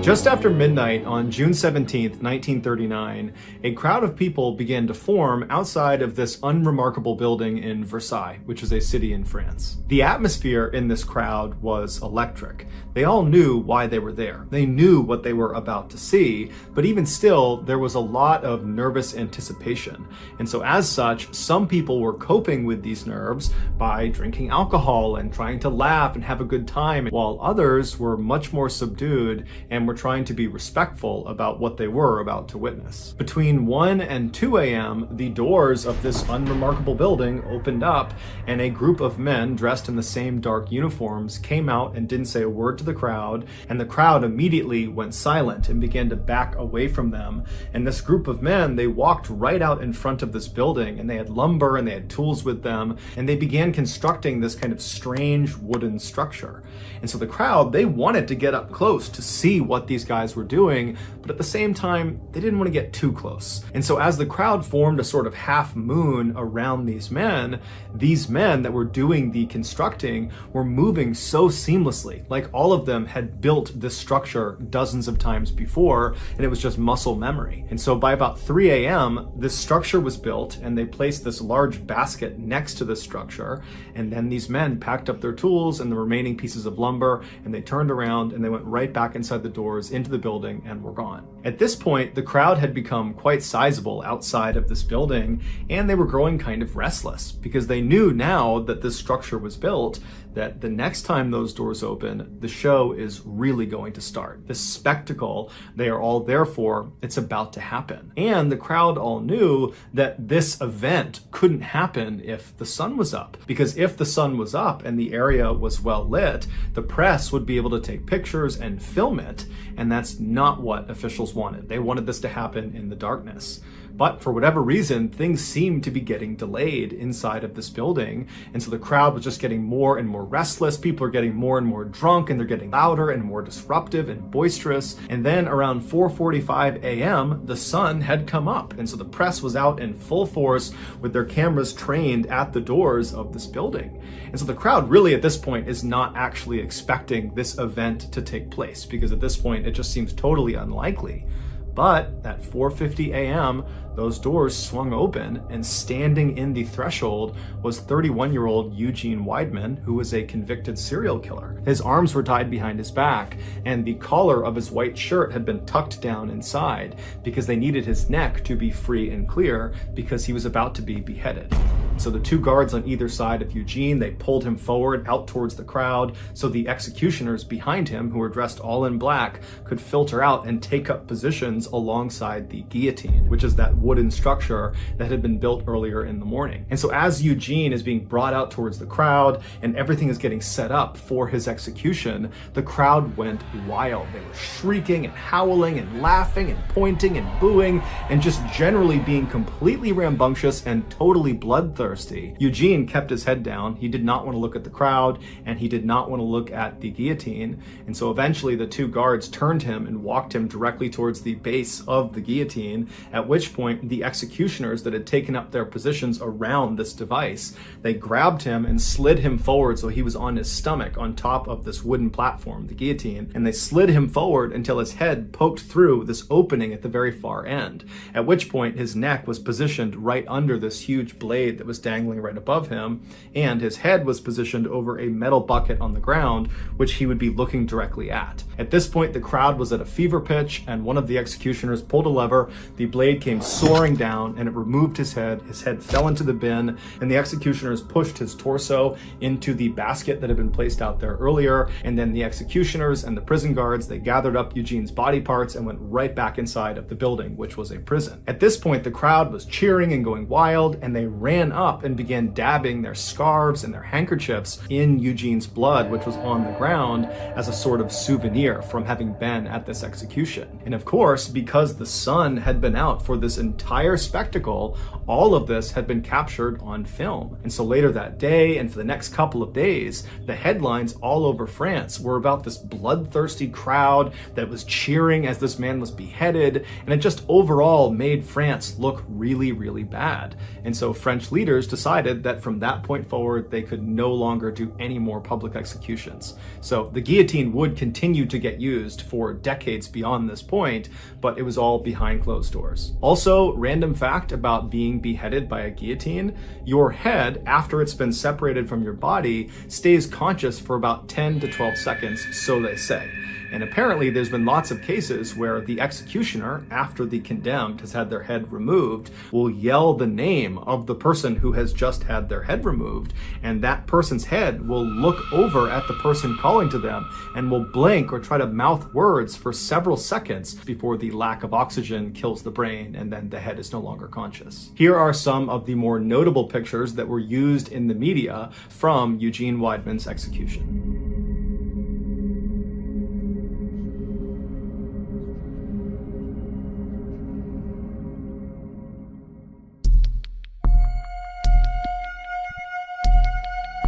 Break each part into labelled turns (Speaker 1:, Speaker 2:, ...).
Speaker 1: Just after midnight on June 17th, 1939, a crowd of people began to form outside of this unremarkable building in Versailles, which is a city in France. The atmosphere in this crowd was electric. They all knew why they were there. They knew what they were about to see, but even still, there was a lot of nervous anticipation. And so as such, some people were coping with these nerves by drinking alcohol and trying to laugh and have a good time, while others were much more subdued and were trying to be respectful about what they were about to witness. Between 1 and 2 a.m., the doors of this unremarkable building opened up, and a group of men dressed in the same dark uniforms came out and didn't say a word to the crowd, and the crowd immediately went silent and began to back away from them. And this group of men, they walked right out in front of this building, and they had lumber and they had tools with them, and they began constructing this kind of strange wooden structure. And so the crowd, they wanted to get up close to see what these guys were doing, but at the same time, they didn't want to get too close. And so as the crowd formed a sort of half moon around these men that were doing the constructing were moving so seamlessly, like all of them had built this structure dozens of times before, and it was just muscle memory. And so by about 3 a.m., this structure was built, and they placed this large basket next to the structure, and then these men packed up their tools and the remaining pieces of lumber, and they turned around and they went right back inside the doors into the building and were gone. At this point, the crowd had become quite sizable outside of this building, and they were growing kind of restless because they knew now that this structure was built that the next time those doors open, the show is really going to start. This spectacle they are all there for, it's about to happen. And the crowd all knew that this event couldn't happen if the sun was up, because if the sun was up and the area was well lit, the press would be able to take pictures and film it, and that's not what officials wanted. They wanted this to happen in the darkness. But for whatever reason, things seemed to be getting delayed inside of this building. And so the crowd was just getting more and more restless. People are getting more and more drunk, and they're getting louder and more disruptive and boisterous. And then around 4:45 a.m., the sun had come up. And so the press was out in full force with their cameras trained at the doors of this building. And so the crowd really at this point is not actually expecting this event to take place, because at this point, it just seems totally unlikely. But at 4:50 a.m., those doors swung open, and standing in the threshold was 31-year-old Eugene Weidman, who was a convicted serial killer. His arms were tied behind his back, and the collar of his white shirt had been tucked down inside because they needed his neck to be free and clear because he was about to be beheaded. So the two guards on either side of Eugene, they pulled him forward out towards the crowd so the executioners behind him, who were dressed all in black, could filter out and take up positions alongside the guillotine, which is that wooden structure that had been built earlier in the morning. And so as Eugene is being brought out towards the crowd and everything is getting set up for his execution, the crowd went wild. They were shrieking and howling and laughing and pointing and booing and just generally being completely rambunctious and totally bloodthirsty. Eugene kept his head down. He did not want to look at the crowd, and he did not want to look at the guillotine. And so eventually the two guards turned him and walked him directly towards the base of the guillotine, at which point the executioners that had taken up their positions around this device, they grabbed him and slid him forward so he was on his stomach on top of this wooden platform, the guillotine, and they slid him forward until his head poked through this opening at the very far end, at which point his neck was positioned right under this huge blade that was dangling right above him, and his head was positioned over a metal bucket on the ground, which he would be looking directly at. At this point, the crowd was at a fever pitch, and one of the executioners pulled a lever, the blade came soaring down, and it removed his head fell into the bin, and the executioners pushed his torso into the basket that had been placed out there earlier, and then the executioners and the prison guards, they gathered up Eugene's body parts and went right back inside of the building, which was a prison. At this point, the crowd was cheering and going wild, and they ran up and began dabbing their scarves and their handkerchiefs in Eugene's blood, which was on the ground, as a sort of souvenir from having been at this execution. And of course, because the sun had been out for this entire spectacle, all of this had been captured on film. And so later that day, and for the next couple of days, the headlines all over France were about this bloodthirsty crowd that was cheering as this man was beheaded, and it just overall made France look really, really bad. And so French leaders leaders decided that from that point forward, they could no longer do any more public executions. So the guillotine would continue to get used for decades beyond this point, but it was all behind closed doors. Also, random fact about being beheaded by a guillotine: your head, after it's been separated from your body, stays conscious for about 10 to 12 seconds, so they say. And apparently there's been lots of cases where the executioner, after the condemned has had their head removed, will yell the name of the person who has just had their head removed, and that person's head will look over at the person calling to them and will blink or try to mouth words for several seconds before the lack of oxygen kills the brain and then the head is no longer conscious. Here are some of the more notable pictures that were used in the media from Eugene Weidmann's execution.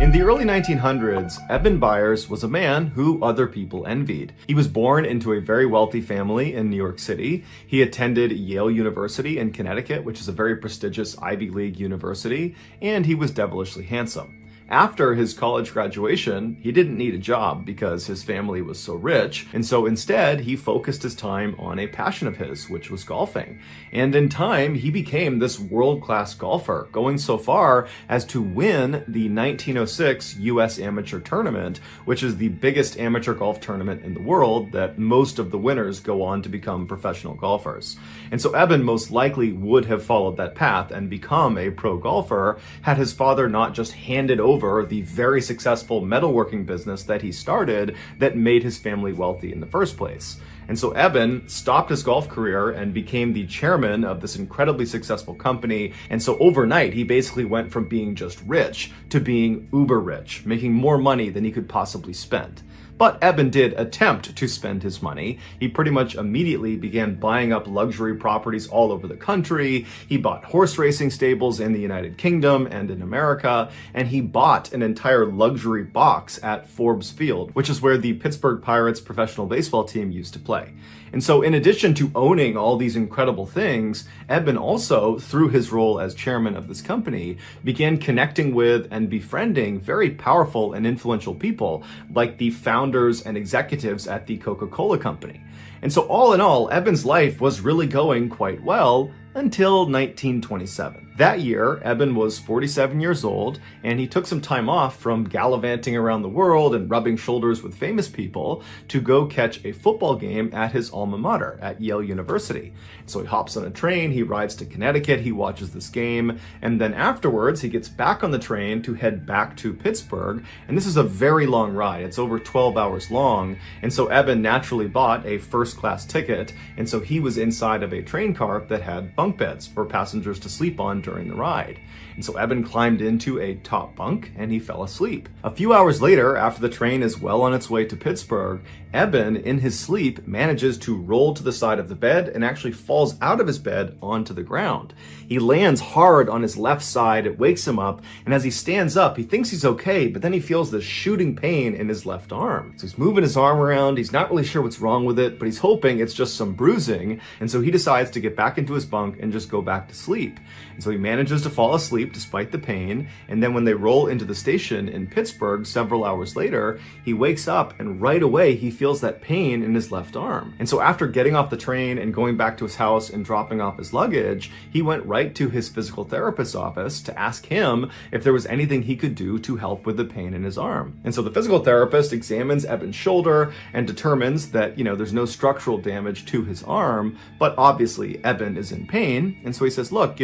Speaker 1: In the early 1900s, Eben Byers was a man who other people envied. He was born into a very wealthy family in New York City. He attended Yale University in Connecticut, which is a very prestigious Ivy League university, and he was devilishly handsome. After his college graduation, he didn't need a job because his family was so rich, and so instead he focused his time on a passion of his, which was golfing. And in time, he became this world-class golfer, going so far as to win the 1906 U.S. Amateur Tournament, which is the biggest amateur golf tournament in the world that most of the winners go on to become professional golfers. And so Eben most likely would have followed that path and become a pro golfer had his father not just handed over the very successful metalworking business that he started that made his family wealthy in the first place. And so Eben stopped his golf career and became the chairman of this incredibly successful company. And so overnight, he basically went from being just rich to being uber rich, making more money than he could possibly spend. But Eben did attempt to spend his money. He pretty much immediately began buying up luxury properties all over the country. He bought horse racing stables in the United Kingdom and in America, and he bought an entire luxury box at Forbes Field, which is where the Pittsburgh Pirates professional baseball team used to play. And so in addition to owning all these incredible things, Eben also, through his role as chairman of this company, began connecting with and befriending very powerful and influential people like the founders and executives at the Coca-Cola Company. And so all in all, Eben's life was really going quite well until 1927. That year, Eben was 47 years old, and he took some time off from gallivanting around the world and rubbing shoulders with famous people to go catch a football game at his alma mater at Yale University. So he hops on a train, he rides to Connecticut, he watches this game, and then afterwards he gets back on the train to head back to Pittsburgh. And this is a very long ride. It's over 12 hours long. And so Eben naturally bought a first-class ticket, and so he was inside of a train car that had bunk beds for passengers to sleep on during the ride. And so Eben climbed into a top bunk and he fell asleep. A few hours later, after the train is well on its way to Pittsburgh, Eben, in his sleep, manages to roll to the side of the bed and actually falls out of his bed onto the ground. He lands hard on his left side, it wakes him up, and as he stands up, he thinks he's okay, but then he feels this shooting pain in his left arm. So he's moving his arm around, he's not really sure what's wrong with it, but he's hoping it's just some bruising, and so he decides to get back into his bunk and just go back to sleep. And so he manages to fall asleep despite the pain, and then when they roll into the station in Pittsburgh several hours later, he wakes up and right away he feels that pain in his left arm. And so after getting off the train and going back to his house and dropping off his luggage, he went right to his physical therapist's office to ask him if there was anything he could do to help with the pain in his arm. And so the physical therapist examines Eben's shoulder and determines that, there's no structural damage to his arm, but obviously Eben is in pain. And so he says, look,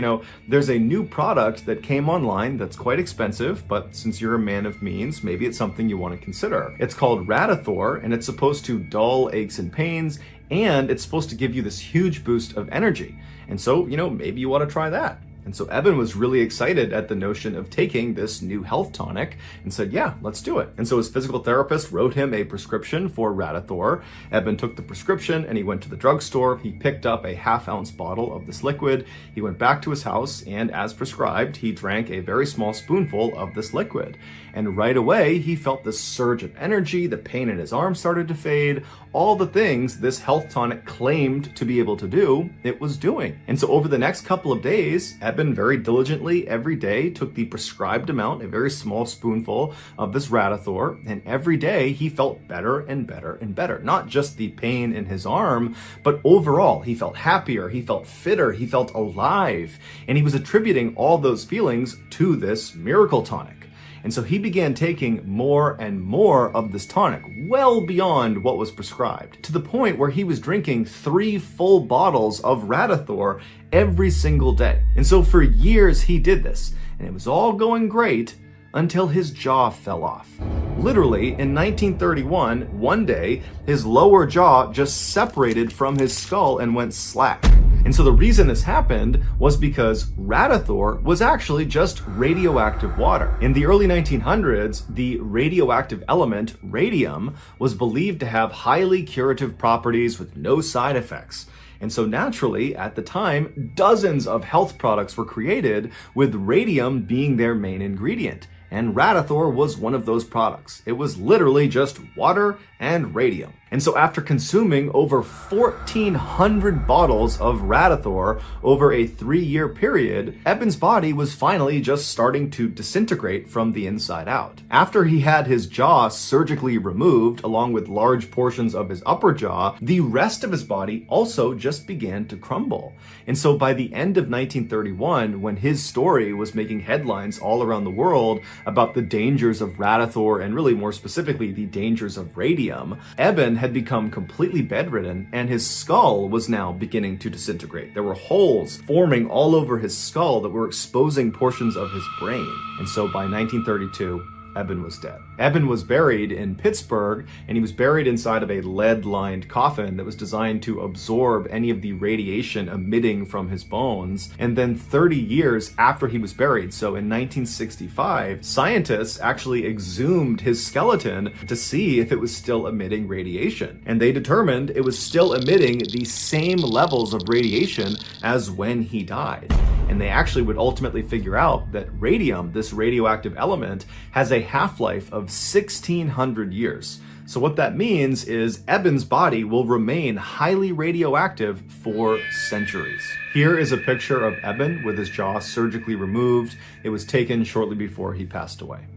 Speaker 1: there's a new product that came online that's quite expensive, but since you're a man of means, maybe it's something you want to consider. It's called Radithor, and it's supposed to dull aches and pains, and it's supposed to give you this huge boost of energy. And so, maybe you want to try that. And so Eben was really excited at the notion of taking this new health tonic and said, yeah, let's do it. And so his physical therapist wrote him a prescription for Radithor. Eben took the prescription and he went to the drugstore. He picked up a half-ounce bottle of this liquid. He went back to his house and, as prescribed, he drank a very small spoonful of this liquid. And right away, he felt this surge of energy. The pain in his arm started to fade. All the things this health tonic claimed to be able to do, it was doing. And so over the next couple of days, Eben very diligently every day took the prescribed amount, a very small spoonful of this Radithor, and every day he felt better and better and better. Not just the pain in his arm, but overall he felt happier, he felt fitter, he felt alive, and he was attributing all those feelings to this miracle tonic. And so he began taking more and more of this tonic, well beyond what was prescribed, to the point where he was drinking 3 full bottles of Radithor every single day. And so for years he did this, and it was all going great until his jaw fell off. Literally, in 1931, one day, his lower jaw just separated from his skull and went slack. And so the reason this happened was because Radithor was actually just radioactive water. In the early 1900s, the radioactive element radium was believed to have highly curative properties with no side effects. And so naturally, at the time, dozens of health products were created with radium being their main ingredient. And Radithor was one of those products. It was literally just water and radium. And so after consuming over 1,400 bottles of Radithor over a 3-year period, Eben's body was finally just starting to disintegrate from the inside out. After he had his jaw surgically removed, along with large portions of his upper jaw, the rest of his body also just began to crumble. And so by the end of 1931, when his story was making headlines all around the world about the dangers of Radithor, and really more specifically the dangers of radium, Eben had become completely bedridden, and his skull was now beginning to disintegrate. There were holes forming all over his skull that were exposing portions of his brain. And so by 1932, Eben was dead. Eben was buried in Pittsburgh, and he was buried inside of a lead-lined coffin that was designed to absorb any of the radiation emitting from his bones. And then 30 years after he was buried, so in 1965, scientists actually exhumed his skeleton to see if it was still emitting radiation. And they determined it was still emitting the same levels of radiation as when he died. And they actually would ultimately figure out that radium, this radioactive element, has a half-life of 1,600 years. So what that means is Eben's body will remain highly radioactive for centuries. Here is a picture of Eben with his jaw surgically removed. It was taken shortly before he passed away.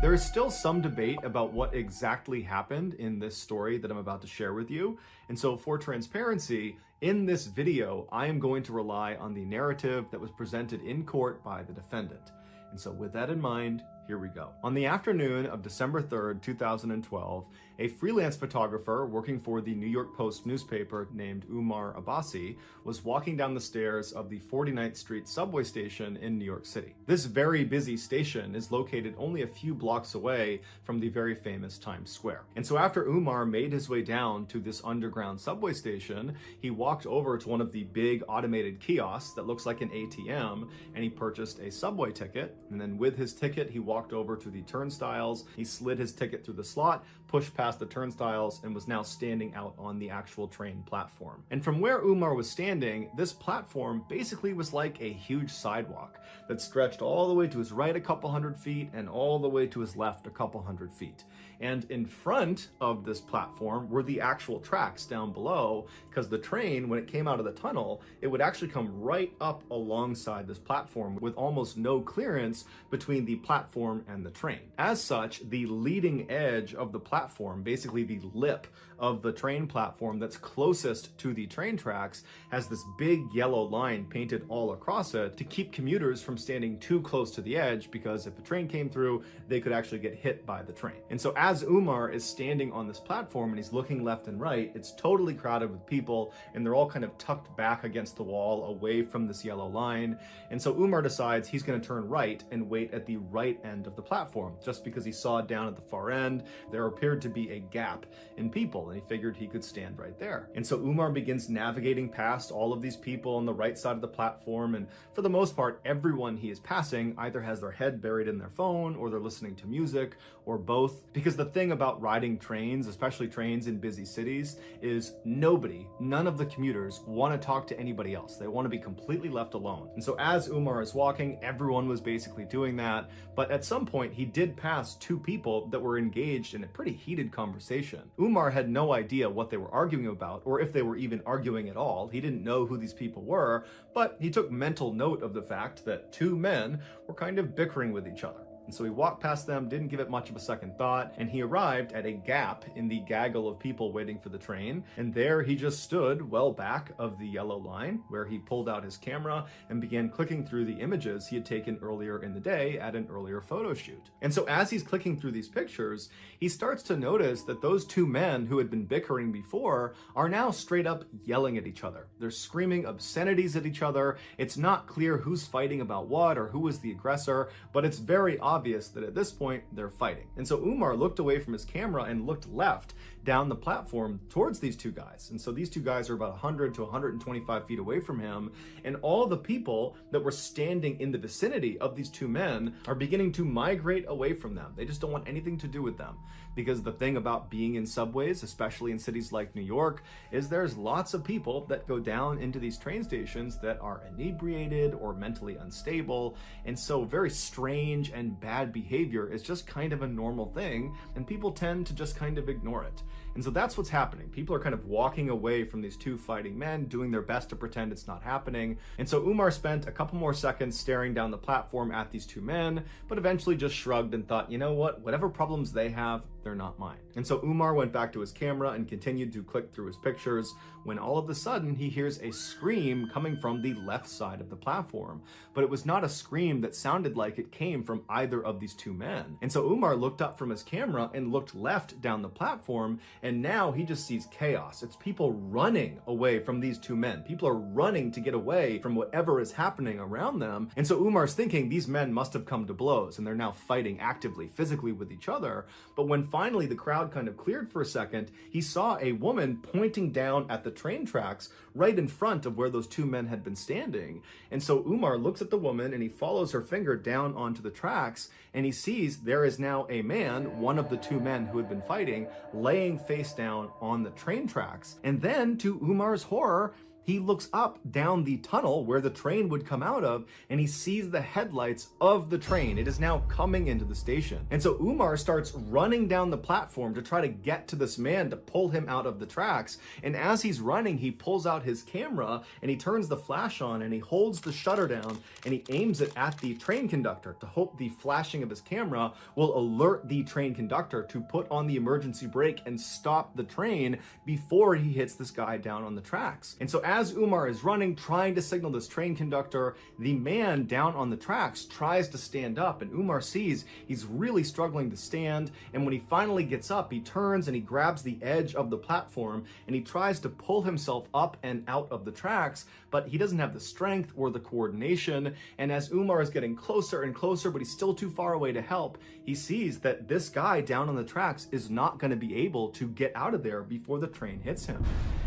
Speaker 1: There is still some debate about what exactly happened in this story that I'm about to share with you. And so for transparency, in this video, I am going to rely on the narrative that was presented in court by the defendant. And so with that in mind, here we go. On the afternoon of December 3rd, 2012, a freelance photographer working for the New York Post newspaper named Umar Abbasi was walking down the stairs of the 49th Street subway station in New York City. This very busy station is located only a few blocks away from the very famous Times Square. And so after Umar made his way down to this underground subway station, he walked over to one of the big automated kiosks that looks like an ATM, and he purchased a subway ticket. And then with his ticket, he walked over to the turnstiles. He slid his ticket through the slot, pushed past the turnstiles, and was now standing out on the actual train platform. And from where Umar was standing, this platform basically was like a huge sidewalk that stretched all the way to his right a couple hundred feet and all the way to his left a couple hundred feet. And in front of this platform were the actual tracks down below, because the train, when it came out of the tunnel, it would actually come right up alongside this platform with almost no clearance between the platform and the train. As such, the leading edge of the platform, basically the lip of the train platform that's closest to the train tracks, has this big yellow line painted all across it to keep commuters from standing too close to the edge, because if a train came through, they could actually get hit by the train. And so as Umar is standing on this platform and he's looking left and right, it's totally crowded with people, and they're all kind of tucked back against the wall away from this yellow line. And so Umar decides he's going to turn right and wait at the right end of the platform, just because he saw down at the far end there appeared to be a gap in people, and he figured he could stand right there. And so Umar begins navigating past all of these people on the right side of the platform, and for the most part, everyone he is passing either has their head buried in their phone, or they're listening to music, or both. Because the thing about riding trains, especially trains in busy cities, is none of the commuters want to talk to anybody else. They want to be completely left alone. And so as Umar is walking, everyone was basically doing that. But at some point, he did pass two people that were engaged in a pretty heated conversation. Umar had no idea what they were arguing about, or if they were even arguing at all. He didn't know who these people were, but he took mental note of the fact that two men were kind of bickering with each other. And so he walked past them, didn't give it much of a second thought, and he arrived at a gap in the gaggle of people waiting for the train. And there he just stood well back of the yellow line, where he pulled out his camera and began clicking through the images he had taken earlier in the day at an earlier photo shoot. And so as he's clicking through these pictures, he starts to notice that those two men who had been bickering before are now straight up yelling at each other. They're screaming obscenities at each other. It's not clear who's fighting about what or who was the aggressor, but it's very obvious that at this point they're fighting. And so Umar looked away from his camera and looked left down the platform towards these two guys. And so these two guys are about 100 to 125 feet away from him. And all the people that were standing in the vicinity of these two men are beginning to migrate away from them. They just don't want anything to do with them. Because the thing about being in subways, especially in cities like New York, is there's lots of people that go down into these train stations that are inebriated or mentally unstable. And so very strange and bad behavior is just kind of a normal thing, and people tend to just kind of ignore it. And so that's what's happening. People are kind of walking away from these two fighting men, doing their best to pretend it's not happening. And so Umar spent a couple more seconds staring down the platform at these two men, but eventually just shrugged and thought, you know what, whatever problems they have, they're not mine. And so Umar went back to his camera and continued to click through his pictures, when all of a sudden he hears a scream coming from the left side of the platform. But it was not a scream that sounded like it came from either of these two men. And so Umar looked up from his camera and looked left down the platform, and now he just sees chaos. It's people running away from these two men. People are running to get away from whatever is happening around them. And so Umar's thinking these men must have come to blows and they're now fighting actively, physically with each other. But when finally the crowd kind of cleared for a second, he saw a woman pointing down at the train tracks right in front of where those two men had been standing. And so Umar looks at the woman and he follows her finger down onto the tracks, and he sees there is now a man, one of the two men who had been fighting, laying face down on the train tracks. And then, to Umar's horror, he looks up down the tunnel where the train would come out of, and he sees the headlights of the train. It is now coming into the station. And so Umar starts running down the platform to try to get to this man to pull him out of the tracks. And as he's running, he pulls out his camera and he turns the flash on and he holds the shutter down and he aims it at the train conductor to hope the flashing of his camera will alert the train conductor to put on the emergency brake and stop the train before he hits this guy down on the tracks. And so as Umar is running, trying to signal this train conductor, the man down on the tracks tries to stand up, and Umar sees he's really struggling to stand. And when he finally gets up, he turns and he grabs the edge of the platform and he tries to pull himself up and out of the tracks, but he doesn't have the strength or the coordination. And as Umar is getting closer and closer, but he's still too far away to help, he sees that this guy down on the tracks is not going to be able to get out of there before the train hits him.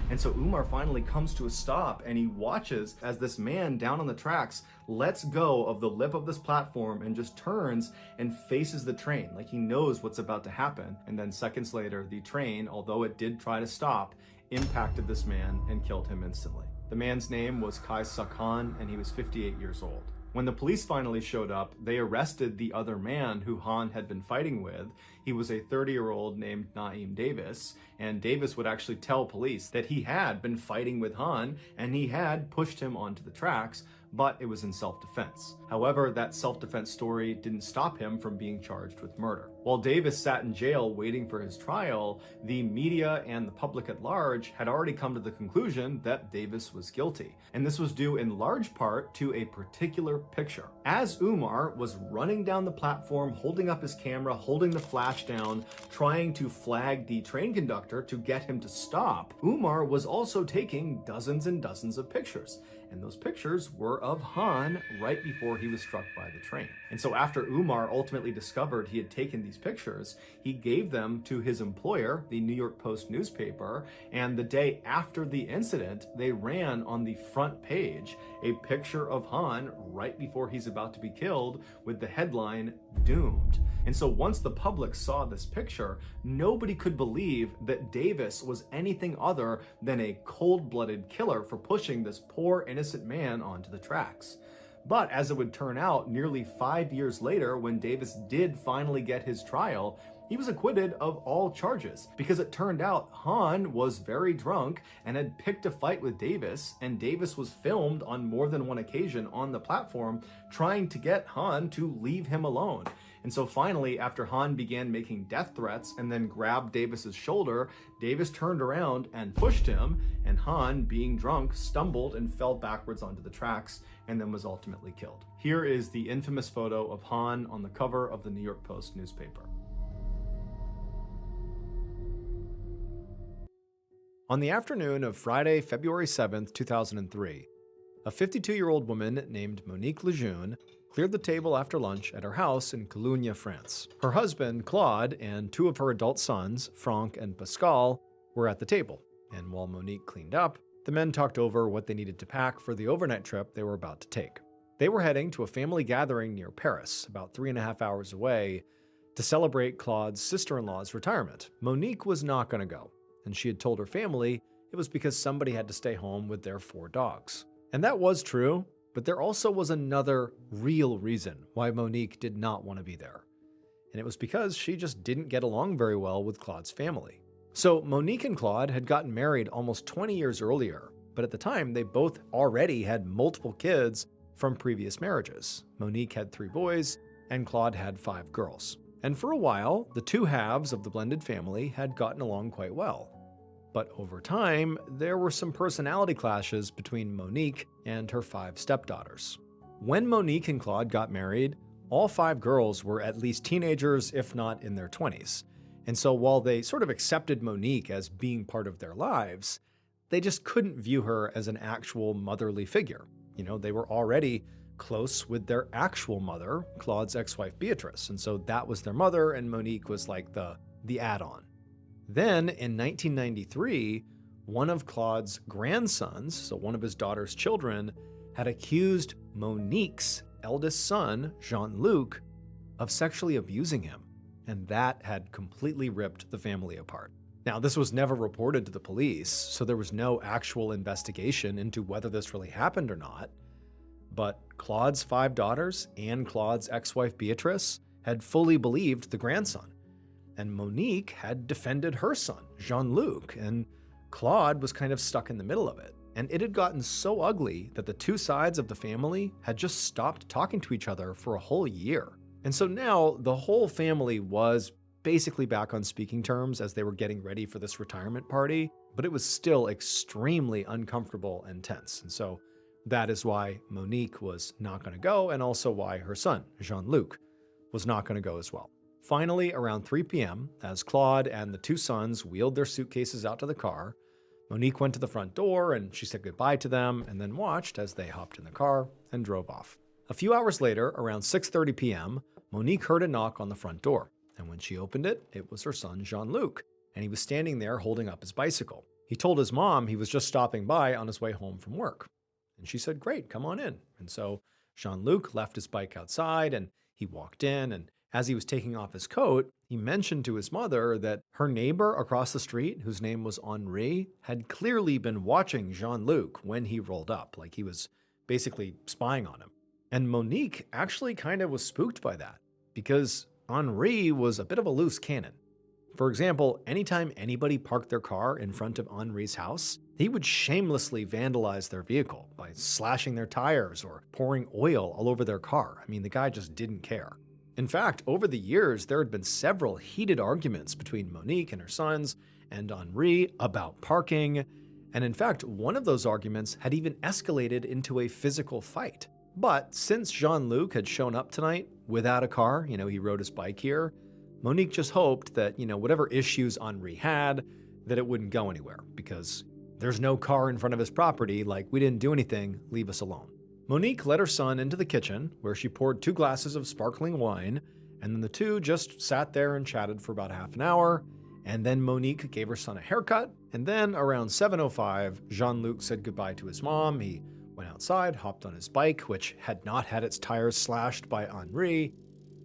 Speaker 1: And so Umar finally comes to a stop and he watches as this man down on the tracks lets go of the lip of this platform and just turns and faces the train like he knows what's about to happen. And then seconds later, the train, although it did try to stop, impacted this man and killed him instantly. The man's name was Kaisar Khan, and he was 58 years old. When the police finally showed up, they arrested the other man who Han had been fighting with. He was a 30-year-old named Naeem Davis, and Davis would actually tell police that he had been fighting with Han and he had pushed him onto the tracks, but it was in self-defense. However, that self-defense story didn't stop him from being charged with murder. While Davis sat in jail waiting for his trial, the media and the public at large had already come to the conclusion that Davis was guilty. And this was due in large part to a particular picture. As Umar was running down the platform, holding up his camera, holding the flash down, trying to flag the train conductor to get him to stop, Umar was also taking dozens and dozens of pictures. And those pictures were of Han right before he was struck by the train. And so after Umar ultimately discovered he had taken these pictures, he gave them to his employer, the New York Post newspaper, and the day after the incident, they ran on the front page a picture of Han right before he's about to be killed with the headline, "Doomed." And so once the public saw this picture, nobody could believe that Davis was anything other than a cold-blooded killer for pushing this poor innocent man onto the tracks. But as it would turn out, nearly 5 years later, when Davis did finally get his trial, he was acquitted of all charges because it turned out Hahn was very drunk and had picked a fight with Davis, and Davis was filmed on more than one occasion on the platform trying to get Hahn to leave him alone. And so finally, after Hahn began making death threats and then grabbed Davis's shoulder, Davis turned around and pushed him, and Hahn, being drunk, stumbled and fell backwards onto the tracks and then was ultimately killed. Here is the infamous photo of Hahn on the cover of the New York Post newspaper. On the afternoon of Friday, February 7th, 2003, a 52-year-old woman named Monique Lejeune cleared the table after lunch at her house in Cologne, France. Her husband, Claude, and two of her adult sons, Franck and Pascal, were at the table, and while Monique cleaned up, the men talked over what they needed to pack for the overnight trip they were about to take. They were heading to a family gathering near Paris, about 3.5 hours away, to celebrate Claude's sister-in-law's retirement. Monique was not going to go, and she had told her family it was because somebody had to stay home with their 4 dogs. And that was true, but there also was another real reason why Monique did not want to be there. And it was because she just didn't get along very well with Claude's family. So Monique and Claude had gotten married almost 20 years earlier, but at the time they both already had multiple kids from previous marriages. Monique had 3 boys, and Claude had 5 girls. And for a while, the two halves of the blended family had gotten along quite well. But over time, there were some personality clashes between Monique and her 5 stepdaughters. When Monique and Claude got married, all 5 girls were at least teenagers, if not in their 20s. And so while they sort of accepted Monique as being part of their lives, they just couldn't view her as an actual motherly figure. You know, they were already close with their actual mother, Claude's ex-wife Beatrice, and so that was their mother, and Monique was like the add-on. Then, in 1993, one of Claude's grandsons, so one of his daughter's children, had accused Monique's eldest son, Jean-Luc, of sexually abusing him, and that had completely ripped the family apart. Now, this was never reported to the police, so there was no actual investigation into whether this really happened or not. But Claude's 5 daughters and Claude's ex-wife Beatrice had fully believed the grandson. And Monique had defended her son, Jean-Luc, and Claude was kind of stuck in the middle of it. And it had gotten so ugly that the two sides of the family had just stopped talking to each other for a whole year. And so now the whole family was basically back on speaking terms as they were getting ready for this retirement party, but it was still extremely uncomfortable and tense. And so that is why Monique was not going to go, and also why her son, Jean-Luc, was not going to go as well. Finally, around 3 p.m., as Claude and the 2 sons wheeled their suitcases out to the car, Monique went to the front door and she said goodbye to them and then watched as they hopped in the car and drove off. A few hours later, around 6:30 p.m., Monique heard a knock on the front door, and when she opened it, it was her son Jean-Luc, and he was standing there holding up his bicycle. He told his mom he was just stopping by on his way home from work. And she said, "Great, come on in." And so Jean-Luc left his bike outside and he walked in, and as he was taking off his coat, he mentioned to his mother that her neighbor across the street, whose name was Henri, had clearly been watching Jean-Luc when he rolled up, like he was basically spying on him. And Monique actually kind of was spooked by that, because Henri was a bit of a loose cannon. For example, anytime anybody parked their car in front of Henri's house, he would shamelessly vandalize their vehicle by slashing their tires or pouring oil all over their car. I mean, the guy just didn't care. In fact, over the years, there had been several heated arguments between Monique and her sons and Henri about parking. And in fact, one of those arguments had even escalated into a physical fight. But since Jean-Luc had shown up tonight without a car, he rode his bike here, Monique just hoped that, whatever issues Henri had, that it wouldn't go anywhere, because there's no car in front of his property, like, we didn't do anything, leave us alone. Monique led her son into the kitchen, where she poured 2 glasses of sparkling wine, and then the two just sat there and chatted for about half an hour, and then Monique gave her son a haircut, and then around 7:05, Jean-Luc said goodbye to his mom. He went outside, hopped on his bike, which had not had its tires slashed by Henri,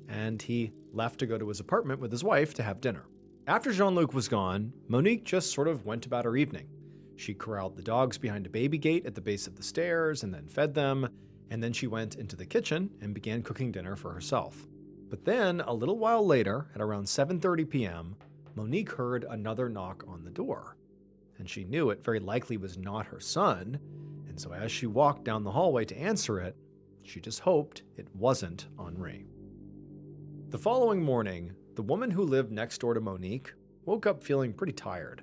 Speaker 1: and he left to go to his apartment with his wife to have dinner. After Jean-Luc was gone, Monique just sort of went about her evening. She corralled the dogs behind a baby gate at the base of the stairs and then fed them, and then she went into the kitchen and began cooking dinner for herself. But then, a little while later, at around 7:30 p.m., Monique heard another knock on the door. And she knew it very likely was not her son, and so as she walked down the hallway to answer it, she just hoped it wasn't Henri. The following morning, the woman who lived next door to Monique woke up feeling pretty tired.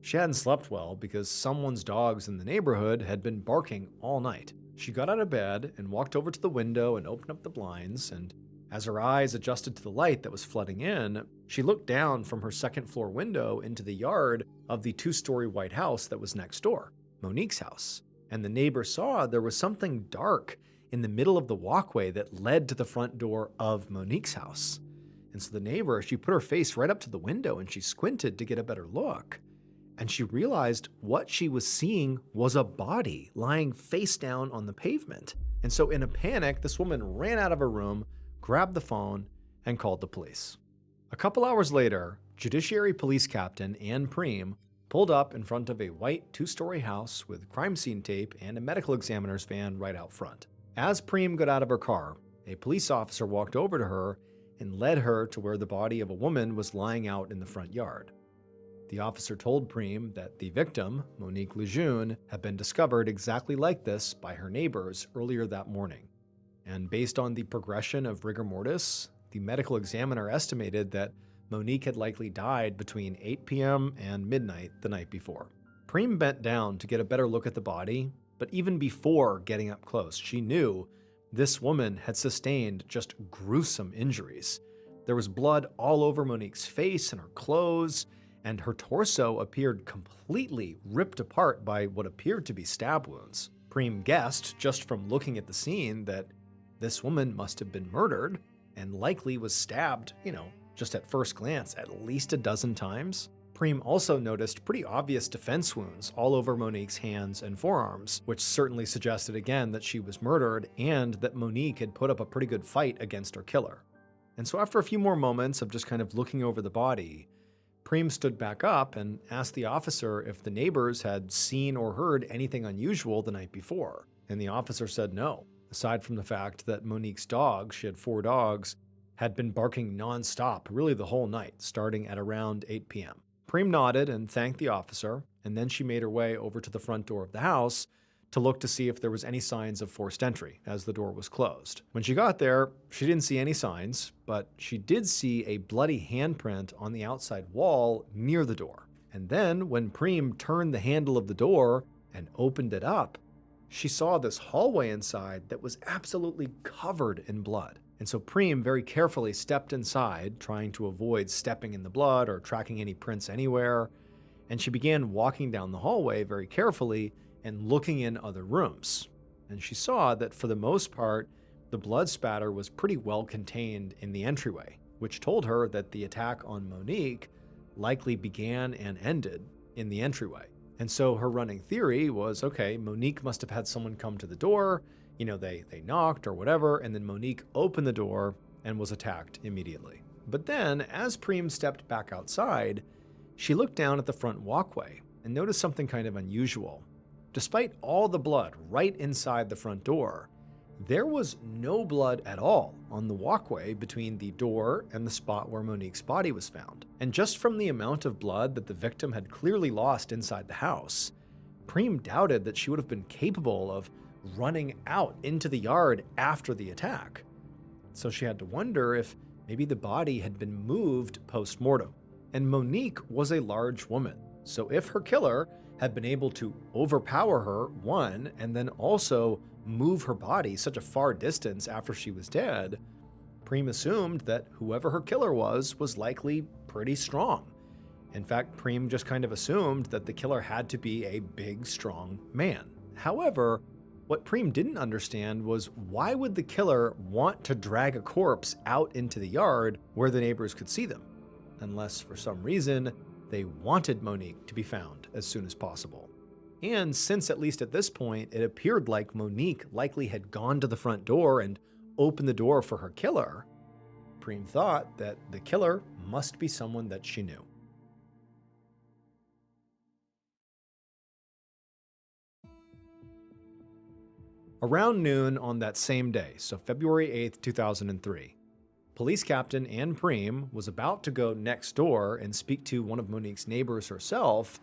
Speaker 1: She hadn't slept well because someone's dogs in the neighborhood had been barking all night. She got out of bed and walked over to the window and opened up the blinds, and as her eyes adjusted to the light that was flooding in, she looked down from her second-floor window into the yard of the two-story white house that was next door, Monique's house. And the neighbor saw there was something dark in the middle of the walkway that led to the front door of Monique's house. And so the neighbor, she put her face right up to the window and she squinted to get a better look. And she realized what she was seeing was a body lying face down on the pavement. And so in a panic, this woman ran out of her room, grabbed the phone, and called the police. A couple hours later, Judiciary Police Captain Anne Preem pulled up in front of a white two-story house with crime scene tape and a medical examiner's van right out front. As Preem got out of her car, a police officer walked over to her and led her to where the body of a woman was lying out in the front yard. The officer told Preem that the victim, Monique Lejeune, had been discovered exactly like this by her neighbors earlier that morning. And based on the progression of rigor mortis, the medical examiner estimated that Monique had likely died between 8 p.m. and midnight the night before. Preem bent down to get a better look at the body, but even before getting up close, she knew this woman had sustained just gruesome injuries. There was blood all over Monique's face and her clothes, and her torso appeared completely ripped apart by what appeared to be stab wounds. Preem guessed, just from looking at the scene, that this woman must have been murdered and likely was stabbed, just at first glance, at least a dozen times. Preem also noticed pretty obvious defense wounds all over Monique's hands and forearms, which certainly suggested again that she was murdered and that Monique had put up a pretty good fight against her killer. And so after a few more moments of just kind of looking over the body, Preem stood back up and asked the officer if the neighbors had seen or heard anything unusual the night before. And the officer said no, aside from the fact that Monique's dogs, she had 4 dogs, had been barking nonstop really the whole night, starting at around 8 p.m. Preem nodded and thanked the officer, and then she made her way over to the front door of the house to look to see if there was any signs of forced entry as the door was closed. When she got there, she didn't see any signs, but she did see a bloody handprint on the outside wall near the door. And then when Preem turned the handle of the door and opened it up, she saw this hallway inside that was absolutely covered in blood. And so Preem very carefully stepped inside, trying to avoid stepping in the blood or tracking any prints anywhere. And she began walking down the hallway very carefully and looking in other rooms. And she saw that for the most part, the blood spatter was pretty well contained in the entryway, which told her that the attack on Monique likely began and ended in the entryway. And so her running theory was, okay, Monique must have had someone come to the door, they knocked or whatever, and then Monique opened the door and was attacked immediately. But then, as Preem stepped back outside, she looked down at the front walkway and noticed something kind of unusual. Despite all the blood right inside the front door, there was no blood at all on the walkway between the door and the spot where Monique's body was found. And just from the amount of blood that the victim had clearly lost inside the house, Preem doubted that she would have been capable of running out into the yard after the attack. So she had to wonder if maybe the body had been moved post-mortem. And Monique was a large woman, so if her killer had been able to overpower her, one, and then also move her body such a far distance after she was dead, Preem assumed that whoever her killer was likely pretty strong. In fact, Preem just kind of assumed that the killer had to be a big, strong man. However, what Preem didn't understand was why would the killer want to drag a corpse out into the yard where the neighbors could see them? Unless, for some reason, they wanted Monique to be found as soon as possible. And since at least at this point, it appeared like Monique likely had gone to the front door and opened the door for her killer, Preem thought that the killer must be someone that she knew. Around noon on that same day, so February 8th, 2003, Police Captain Anne Preem was about to go next door and speak to one of Monique's neighbors herself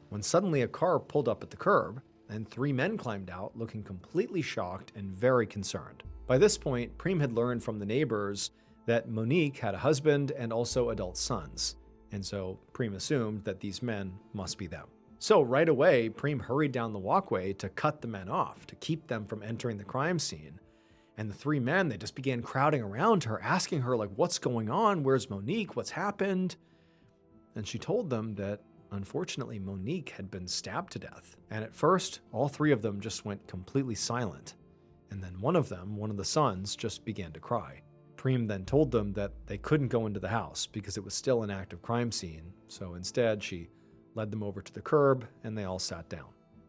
Speaker 1: when suddenly a car pulled up at the curb and 3 men climbed out looking completely shocked and very concerned. By this point, Preem had learned from the neighbors that Monique had a husband and also adult sons, and so Preem assumed that these men must be them. So right away, Preem hurried down the walkway to cut the men off, to keep them from entering the crime scene. And the 3 men, they just began crowding around her, asking her, like, what's going on? Where's Monique? What's happened? And she told them that, unfortunately, Monique had been stabbed to death. And at first, all 3 of them just went completely silent. And then one of them, one of the sons, just began to cry. Preem then told them that they couldn't go into the house because it was still an active crime scene. So instead, she led them over to the curb and they all sat down.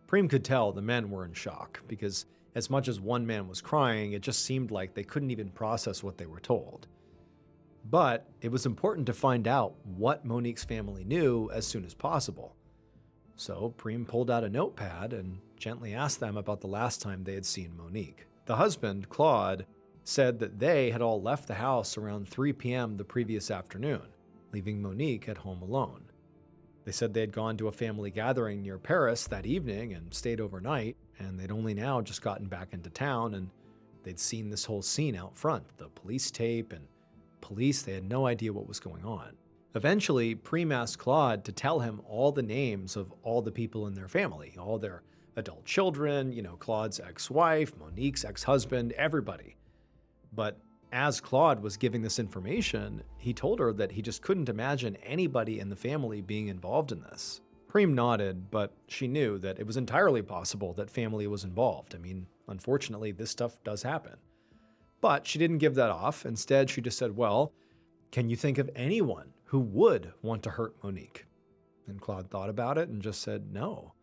Speaker 1: Preem could tell the men were in shock because as much as one man was crying, it just seemed like they couldn't even process what they were told. But it was important to find out what Monique's family knew as soon as possible. So Preem pulled out a notepad and gently asked them about the last time they had seen Monique. The husband, Claude, said that they had all left the house around 3 p.m. the previous afternoon, leaving Monique at home alone. They said they had gone to a family gathering near Paris that evening and stayed overnight, and they'd only now just gotten back into town and they'd seen this whole scene out front, the police tape and police, they had no idea what was going on. Eventually, Preem asked Claude to tell him all the names of all the people in their family, all their adult children, Claude's ex-wife, Monique's ex-husband, everybody. But as Claude was giving this information, he told her that he just couldn't imagine anybody in the family being involved in this. Preem nodded, but she knew that it was entirely possible that family was involved. I mean, unfortunately, this stuff does happen. But she didn't give that off. Instead, she just said, well, can you think of anyone who would want to hurt Monique? And Claude thought about it and just said no.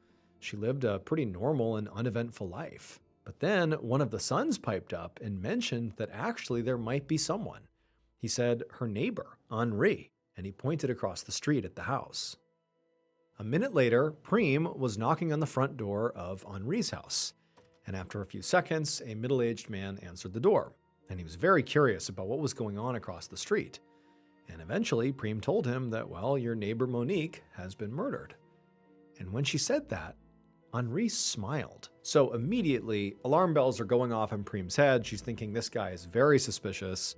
Speaker 1: She lived a pretty normal and uneventful life. But then one of the sons piped up and mentioned that actually there might be someone. He said her neighbor, Henri, and he pointed across the street at the house. A minute later, Preem was knocking on the front door of Henri's house. And after a few seconds, a middle-aged man answered the door. And he was very curious about what was going on across the street. And eventually, Preem told him that, well, your neighbor Monique has been murdered. And when she said that, Henri smiled. So immediately, alarm bells are going off in Preem's head. She's thinking this guy is very suspicious.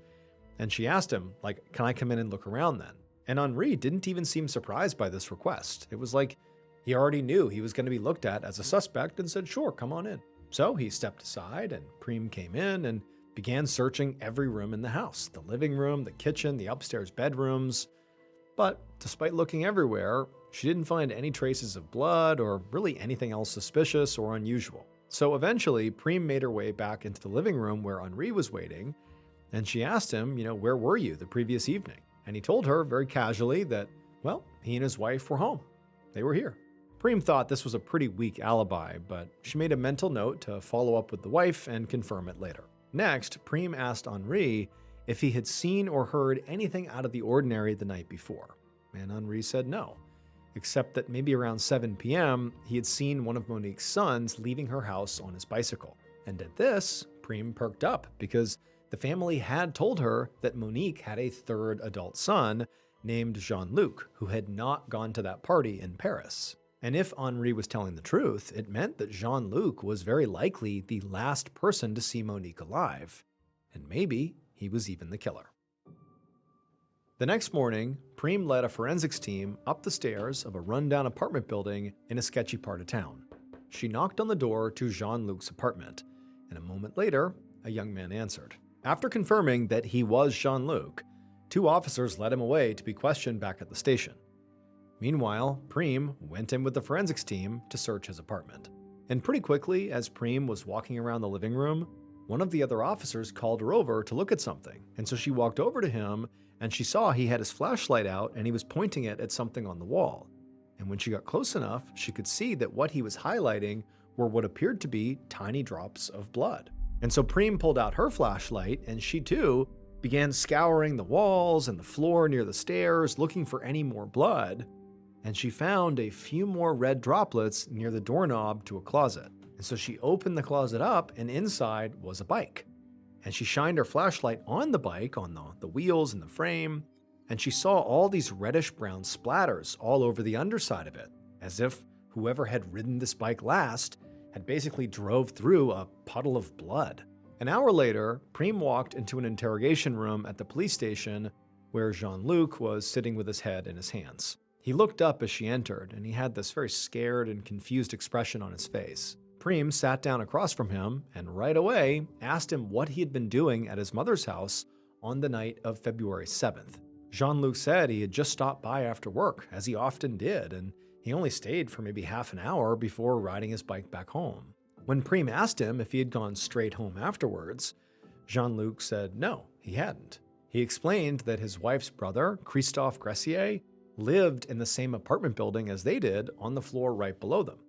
Speaker 1: And she asked him, can I come in and look around then? And Henri didn't even seem surprised by this request. It was like he already knew he was going to be looked at as a suspect and said, sure, come on in. So he stepped aside and Preem came in and began searching every room in the house, the living room, the kitchen, the upstairs bedrooms. But despite looking everywhere, she didn't find any traces of blood or really anything else suspicious or unusual. So eventually, Preem made her way back into the living room where Henri was waiting, and she asked him, where were you the previous evening? And he told her very casually that, well, he and his wife were home. They were here. Preem thought this was a pretty weak alibi, but she made a mental note to follow up with the wife and confirm it later. Next, Preem asked Henri if he had seen or heard anything out of the ordinary the night before. And Henri said no, except that maybe around 7 p.m., he had seen one of Monique's sons leaving her house on his bicycle. And at this, Preem perked up because the family had told her that Monique had a third adult son named Jean-Luc, who had not gone to that party in Paris. And if Henri was telling the truth, it meant that Jean-Luc was very likely the last person to see Monique alive. And maybe he was even the killer. The next morning, Preem led a forensics team up the stairs of a rundown apartment building in a sketchy part of town. She knocked on the door to Jean-Luc's apartment, and a moment later, a young man answered. After confirming that he was Jean-Luc, 2 officers led him away to be questioned back at the station. Meanwhile, Preem went in with the forensics team to search his apartment. And pretty quickly, as Preem was walking around the living room, one of the other officers called her over to look at something. And so she walked over to him, and she saw he had his flashlight out and he was pointing it at something on the wall. And when she got close enough, she could see that what he was highlighting were what appeared to be tiny drops of blood. And so Preem pulled out her flashlight, and she too began scouring the walls and the floor near the stairs, looking for any more blood. And she found a few more red droplets near the doorknob to a closet. And so she opened the closet up, and inside was a bike. And she shined her flashlight on the bike, on the wheels and the frame, and she saw all these reddish-brown splatters all over the underside of it, as if whoever had ridden this bike last had basically drove through a puddle of blood. An hour later, Priem walked into an interrogation room at the police station where Jean-Luc was sitting with his head in his hands. He looked up as she entered, and he had this very scared and confused expression on his face. Priem sat down across from him and right away asked him what he had been doing at his mother's house on the night of February 7th. Jean-Luc said he had just stopped by after work, as he often did, and he only stayed for maybe half an hour before riding his bike back home. When Priem asked him if he had gone straight home afterwards, Jean-Luc said no, he hadn't. He explained that his wife's brother, Christophe Gressier, lived in the same apartment building as they did on the floor right below them.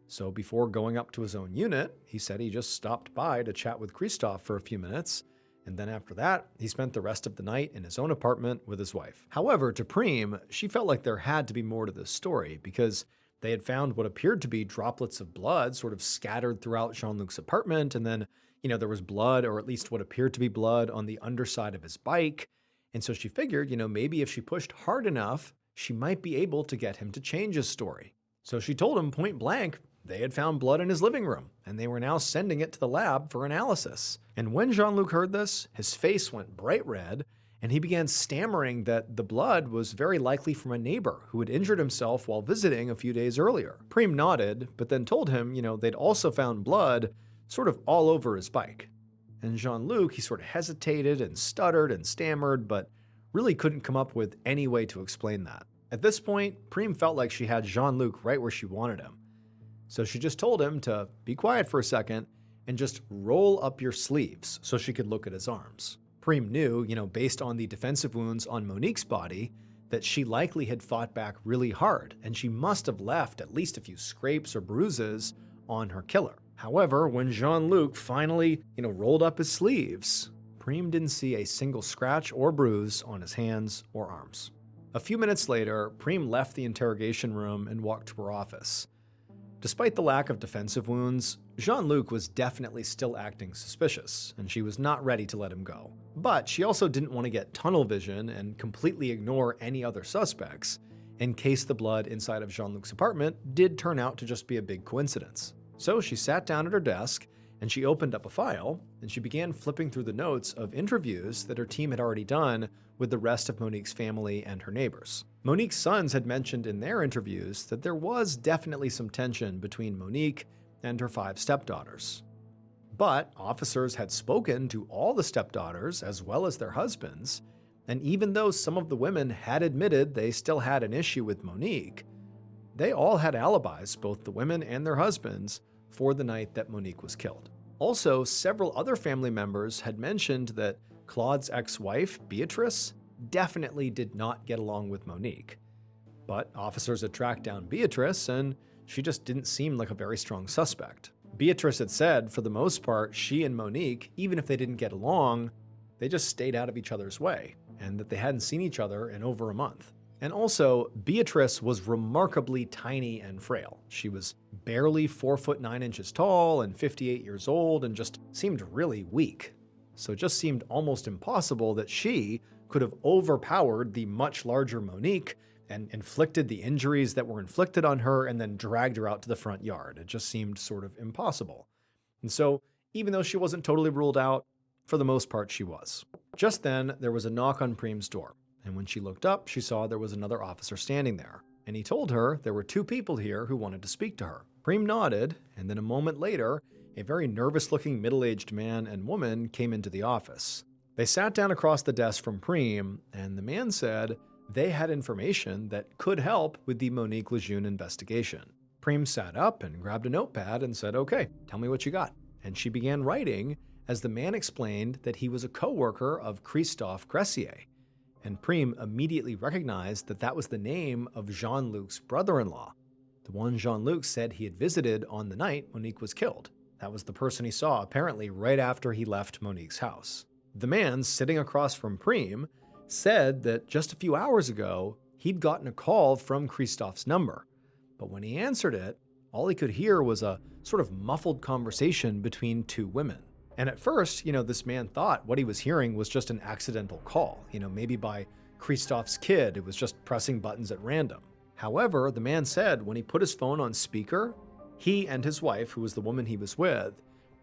Speaker 1: So before going up to his own unit, he said he just stopped by to chat with Christophe for a few minutes, and then after that, he spent the rest of the night in his own apartment with his wife. However, to Priem, she felt like there had to be more to this story because they had found what appeared to be droplets of blood sort of scattered throughout Jean-Luc's apartment, and then, there was blood, or at least what appeared to be blood, on the underside of his bike. And so she figured, maybe if she pushed hard enough, she might be able to get him to change his story. So she told him point blank they had found blood in his living room, and they were now sending it to the lab for analysis. And when Jean-Luc heard this, his face went bright red, and he began stammering that the blood was very likely from a neighbor who had injured himself while visiting a few days earlier. Priem nodded, but then told him, they'd also found blood sort of all over his bike. And Jean-Luc, he sort of hesitated and stuttered and stammered, but really couldn't come up with any way to explain that. At this point, Priem felt like she had Jean-Luc right where she wanted him. So she just told him to be quiet for a second and just roll up your sleeves so she could look at his arms. Priem knew, based on the defensive wounds on Monique's body, that she likely had fought back really hard, and she must have left at least a few scrapes or bruises on her killer. However, when Jean-Luc finally, rolled up his sleeves, Priem didn't see a single scratch or bruise on his hands or arms. A few minutes later, Priem left the interrogation room and walked to her office. Despite the lack of defensive wounds, Jean-Luc was definitely still acting suspicious, and she was not ready to let him go. But she also didn't want to get tunnel vision and completely ignore any other suspects, in case the blood inside of Jean-Luc's apartment did turn out to just be a big coincidence. So she sat down at her desk, and she opened up a file, and she began flipping through the notes of interviews that her team had already done with the rest of Monique's family and her neighbors. Monique's sons had mentioned in their interviews that there was definitely some tension between Monique and her 5 stepdaughters. But officers had spoken to all the stepdaughters as well as their husbands, and even though some of the women had admitted they still had an issue with Monique, they all had alibis, both the women and their husbands, for the night that Monique was killed. Also, several other family members had mentioned that Claude's ex-wife, Beatrice, definitely did not get along with Monique. But officers had tracked down Beatrice, and she just didn't seem like a very strong suspect. Beatrice had said, for the most part, she and Monique, even if they didn't get along, they just stayed out of each other's way, and that they hadn't seen each other in over a month. And also, Beatrice was remarkably tiny and frail. She was barely 4 foot 9 inches tall and 58 years old and just seemed really weak. So it just seemed almost impossible that she could have overpowered the much larger Monique and inflicted the injuries that were inflicted on her and then dragged her out to the front yard. It just seemed sort of impossible. And so, even though she wasn't totally ruled out, for the most part she was. Just then, there was a knock on Priem's door. And when she looked up, she saw there was another officer standing there. And he told her there were 2 people here who wanted to speak to her. Priem nodded, and then a moment later, a very nervous-looking middle-aged man and woman came into the office. They sat down across the desk from Priem, and the man said they had information that could help with the Monique Lejeune investigation. Priem sat up and grabbed a notepad and said, "Okay, tell me what you got." And she began writing as the man explained that he was a co-worker of Christophe Gressier. And Priem immediately recognized that that was the name of Jean-Luc's brother-in-law, the one Jean-Luc said he had visited on the night Monique was killed. That was the person he saw apparently right after he left Monique's house. The man sitting across from Priem said that just a few hours ago, he'd gotten a call from Christophe's number, but when he answered it, all he could hear was a sort of muffled conversation between two women. And at first, this man thought what he was hearing was just an accidental call, maybe by Christoph's kid who was just pressing buttons at random. However, the man said when he put his phone on speaker, he and his wife, who was the woman he was with,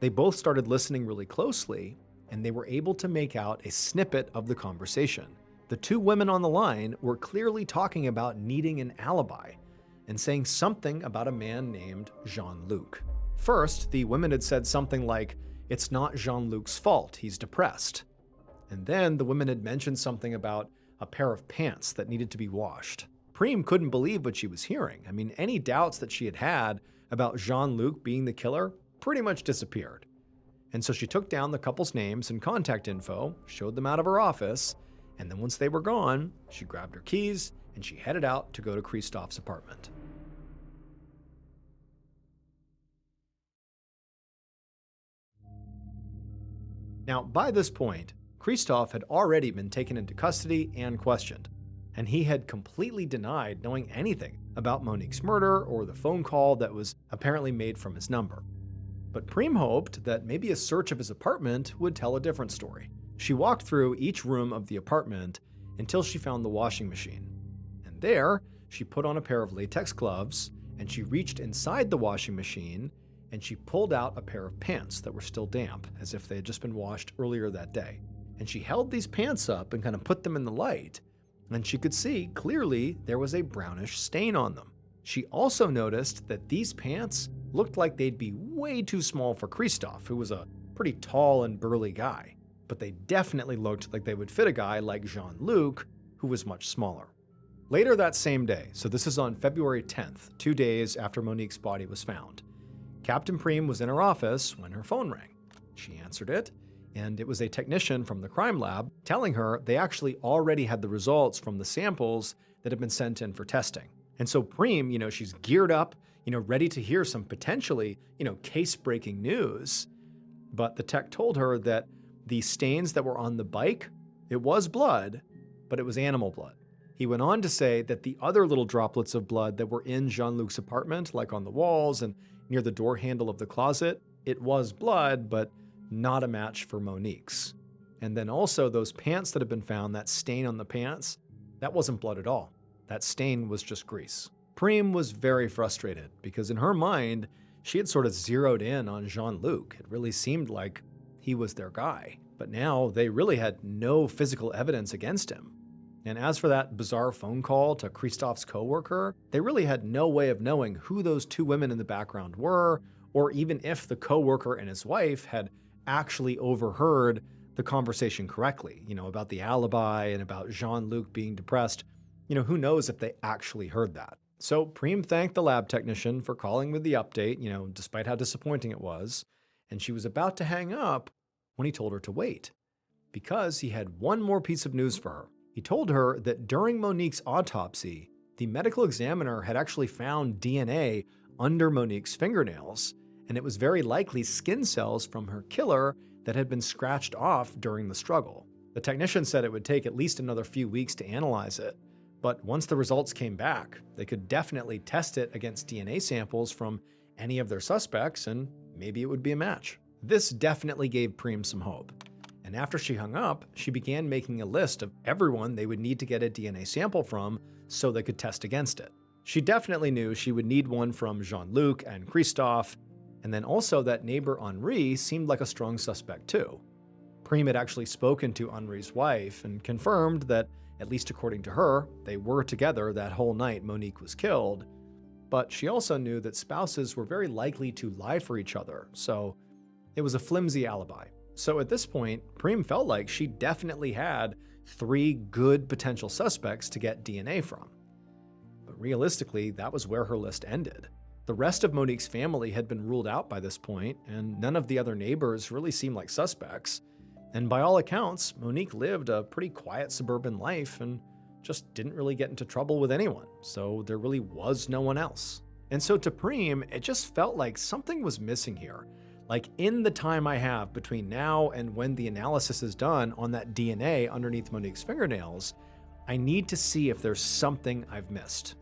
Speaker 1: they both started listening really closely, and they were able to make out a snippet of the conversation. The two women on the line were clearly talking about needing an alibi and saying something about a man named Jean-Luc. First, the women had said something like, "It's not Jean-Luc's fault, he's depressed." And then the women had mentioned something about a pair of pants that needed to be washed. Prem couldn't believe what she was hearing. Any doubts that she had had about Jean-Luc being the killer pretty much disappeared. And so she took down the couple's names and contact info, showed them out of her office, and then once they were gone, she grabbed her keys and she headed out to go to Christoph's apartment. Now, by this point, Christoph had already been taken into custody and questioned, and he had completely denied knowing anything about Monique's murder or the phone call that was apparently made from his number. But Prem hoped that maybe a search of his apartment would tell a different story. She walked through each room of the apartment until she found the washing machine. And there, she put on a pair of latex gloves, and she reached inside the washing machine, and she pulled out a pair of pants that were still damp, as if they had just been washed earlier that day. And she held these pants up and kind of put them in the light, and she could see clearly there was a brownish stain on them. She also noticed that these pants looked like they'd be way too small for Christoph, who was a pretty tall and burly guy. But they definitely looked like they would fit a guy like Jean-Luc, who was much smaller. Later that same day, so this is on February 10th, 2 days after Monique's body was found, Captain Prem was in her office when her phone rang. She answered it, and it was a technician from the crime lab telling her they actually already had the results from the samples that had been sent in for testing. And so Prem, she's geared up, ready to hear some potentially, case-breaking news. But the tech told her that the stains that were on the bike, it was blood, but it was animal blood. He went on to say that the other little droplets of blood that were in Jean-Luc's apartment, like on the walls and near the door handle of the closet, it was blood, but not a match for Monique's. And then also those pants that had been found, that stain on the pants, that wasn't blood at all. That stain was just grease. Prem was very frustrated because in her mind, she had sort of zeroed in on Jean-Luc. It really seemed like he was their guy. But now they really had no physical evidence against him. And as for that bizarre phone call to Christoph's coworker, they really had no way of knowing who those two women in the background were, or even if the coworker and his wife had actually overheard the conversation correctly, about the alibi and about Jean-Luc being depressed. Who knows if they actually heard that. So Prem thanked the lab technician for calling with the update, despite how disappointing it was, and she was about to hang up when he told her to wait, because he had one more piece of news for her. He told her that during Monique's autopsy, the medical examiner had actually found DNA under Monique's fingernails, and it was very likely skin cells from her killer that had been scratched off during the struggle. The technician said it would take at least another few weeks to analyze it, but once the results came back, they could definitely test it against DNA samples from any of their suspects, and maybe it would be a match. This definitely gave Prem some hope. And after she hung up, she began making a list of everyone they would need to get a DNA sample from so they could test against it. She definitely knew she would need one from Jean-Luc and Christoph, and then also that neighbor Henri seemed like a strong suspect too. Prem had actually spoken to Henri's wife and confirmed that, at least according to her, they were together that whole night Monique was killed, but she also knew that spouses were very likely to lie for each other, so it was a flimsy alibi. So at this point, Prem felt like she definitely had 3 good potential suspects to get DNA from. But realistically, that was where her list ended. The rest of Monique's family had been ruled out by this point, and none of the other neighbors really seemed like suspects. And by all accounts, Monique lived a pretty quiet suburban life and just didn't really get into trouble with anyone, so there really was no one else. And so to Prem, it just felt like something was missing here. Like, in the time I have between now and when the analysis is done on that DNA underneath Monique's fingernails, I need to see if there's something I've missed.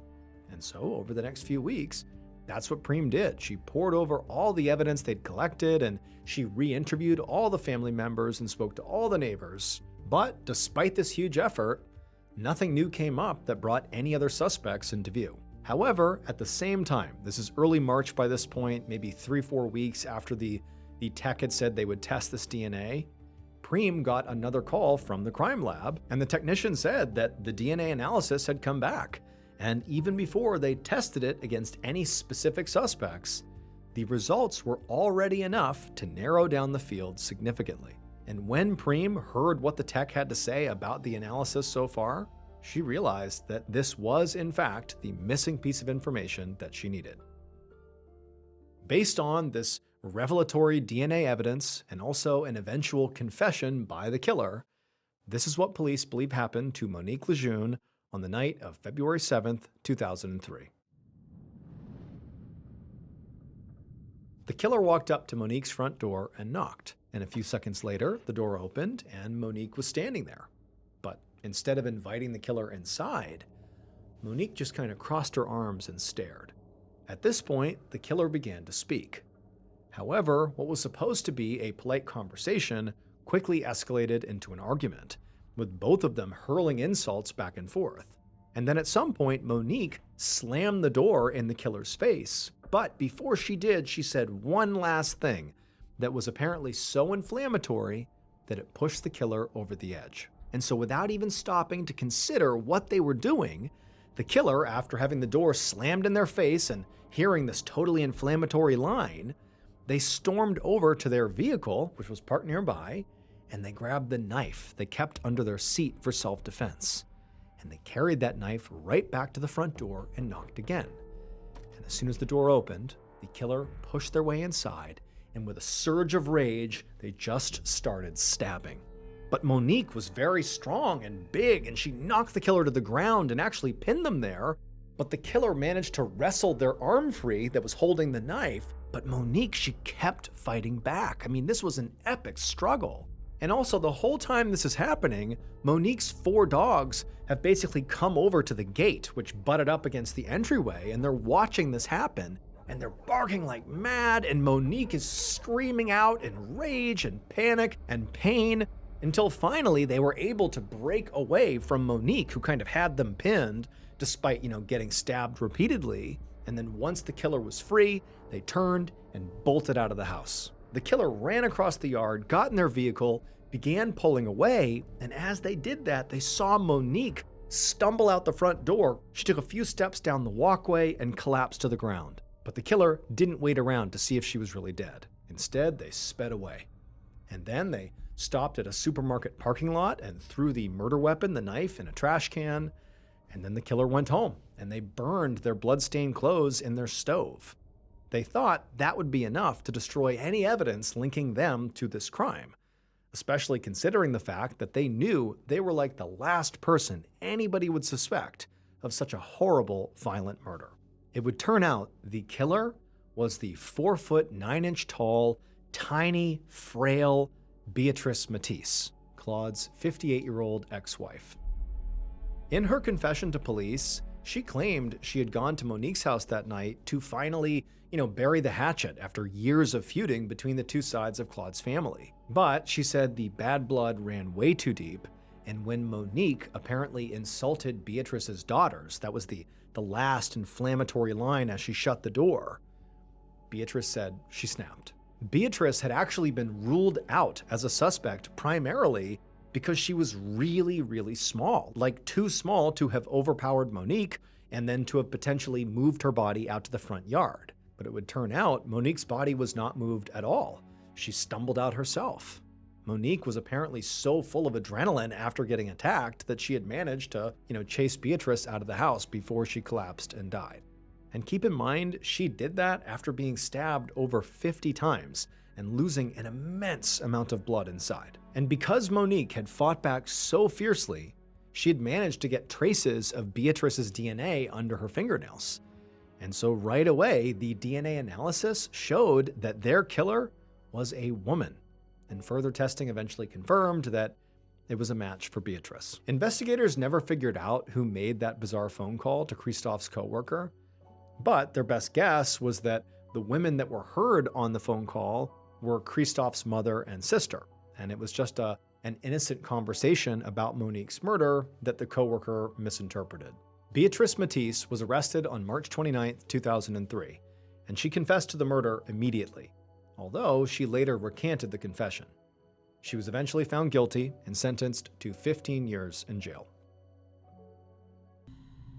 Speaker 1: And so over the next few weeks, That's what Preem did. She pored over all the evidence they'd collected, and she re-interviewed all the family members and spoke to all the neighbors. But despite this huge effort, nothing new came up that brought any other suspects into view. However, at the same time, this is early March by this point, maybe 3-4 weeks after the tech had said they would test this DNA, Preem got another call from the crime lab, and the technician said that the DNA analysis had come back. And even before they tested it against any specific suspects, the results were already enough to narrow down the field significantly. And when Preem heard what the tech had to say about the analysis so far, she realized that this was, in fact, the missing piece of information that she needed. Based on this revelatory DNA evidence and also an eventual confession by the killer, this is what police believe happened to Monique Lejeune on the night of February 7th, 2003. The killer walked up to Monique's front door and knocked, and a few seconds later, the door opened and Monique was standing there. But instead of inviting the killer inside, Monique just kind of crossed her arms and stared. At this point, the killer began to speak. However, what was supposed to be a polite conversation quickly escalated into an argument, with both of them hurling insults back and forth. And then at some point, Monique slammed the door in the killer's face, but before she did, she said one last thing that was apparently so inflammatory that it pushed the killer over the edge. And so without even stopping to consider what they were doing, the killer, after having the door slammed in their face and hearing this totally inflammatory line, they stormed over to their vehicle, which was parked nearby, and they grabbed the knife they kept under their seat for self-defense. And they carried that knife right back to the front door and knocked again. And as soon as the door opened, the killer pushed their way inside, and with a surge of rage, they just started stabbing. But Monique was very strong and big, and she knocked the killer to the ground and actually pinned them there. But the killer managed to wrestle their arm free that was holding the knife. But Monique, she kept fighting back. I mean, this was an epic struggle. And also, the whole time this is happening, Monique's 4 dogs have basically come over to the gate, which butted up against the entryway, and they're watching this happen. And they're barking like mad, and Monique is screaming out in rage and panic and pain, until finally they were able to break away from Monique, who kind of had them pinned, despite, getting stabbed repeatedly. And then once the killer was free, they turned and bolted out of the house. The killer ran across the yard, got in their vehicle, began pulling away, and as they did that, they saw Monique stumble out the front door. She took a few steps down the walkway and collapsed to the ground. But the killer didn't wait around to see if she was really dead. Instead, they sped away. And then they stopped at a supermarket parking lot and threw the murder weapon, the knife, in a trash can. And then the killer went home, and they burned their bloodstained clothes in their stove. They thought that would be enough to destroy any evidence linking them to this crime, especially considering the fact that they knew they were like the last person anybody would suspect of such a horrible, violent murder. It would turn out the killer was the 4-foot 9-inch tall, tiny, frail Beatrice Matisse, Claude's 58-year-old ex-wife. In her confession to police, she claimed she had gone to Monique's house that night to finally, bury the hatchet after years of feuding between the two sides of Claude's family. But she said the bad blood ran way too deep, and when Monique apparently insulted Beatrice's daughters, that was the last inflammatory line as she shut the door, Beatrice said she snapped. Beatrice had actually been ruled out as a suspect primarily because she was really, really small, like too small to have overpowered Monique and then to have potentially moved her body out to the front yard. But it would turn out Monique's body was not moved at all. She stumbled out herself. Monique was apparently so full of adrenaline after getting attacked that she had managed to, chase Beatrice out of the house before she collapsed and died. And keep in mind, she did that after being stabbed over 50 times and losing an immense amount of blood inside. And because Monique had fought back so fiercely, she had managed to get traces of Beatrice's DNA under her fingernails. And so right away, the DNA analysis showed that their killer was a woman. And further testing eventually confirmed that it was a match for Beatrice. Investigators never figured out who made that bizarre phone call to Christophe's coworker, But their best guess was that the women that were heard on the phone call were Christophe's mother and sister, and it was just an innocent conversation about Monique's murder that the coworker misinterpreted. Beatrice Matisse was arrested on March 29, 2003, and she confessed to the murder immediately, although she later recanted the confession. She was eventually found guilty and sentenced to 15 years in jail.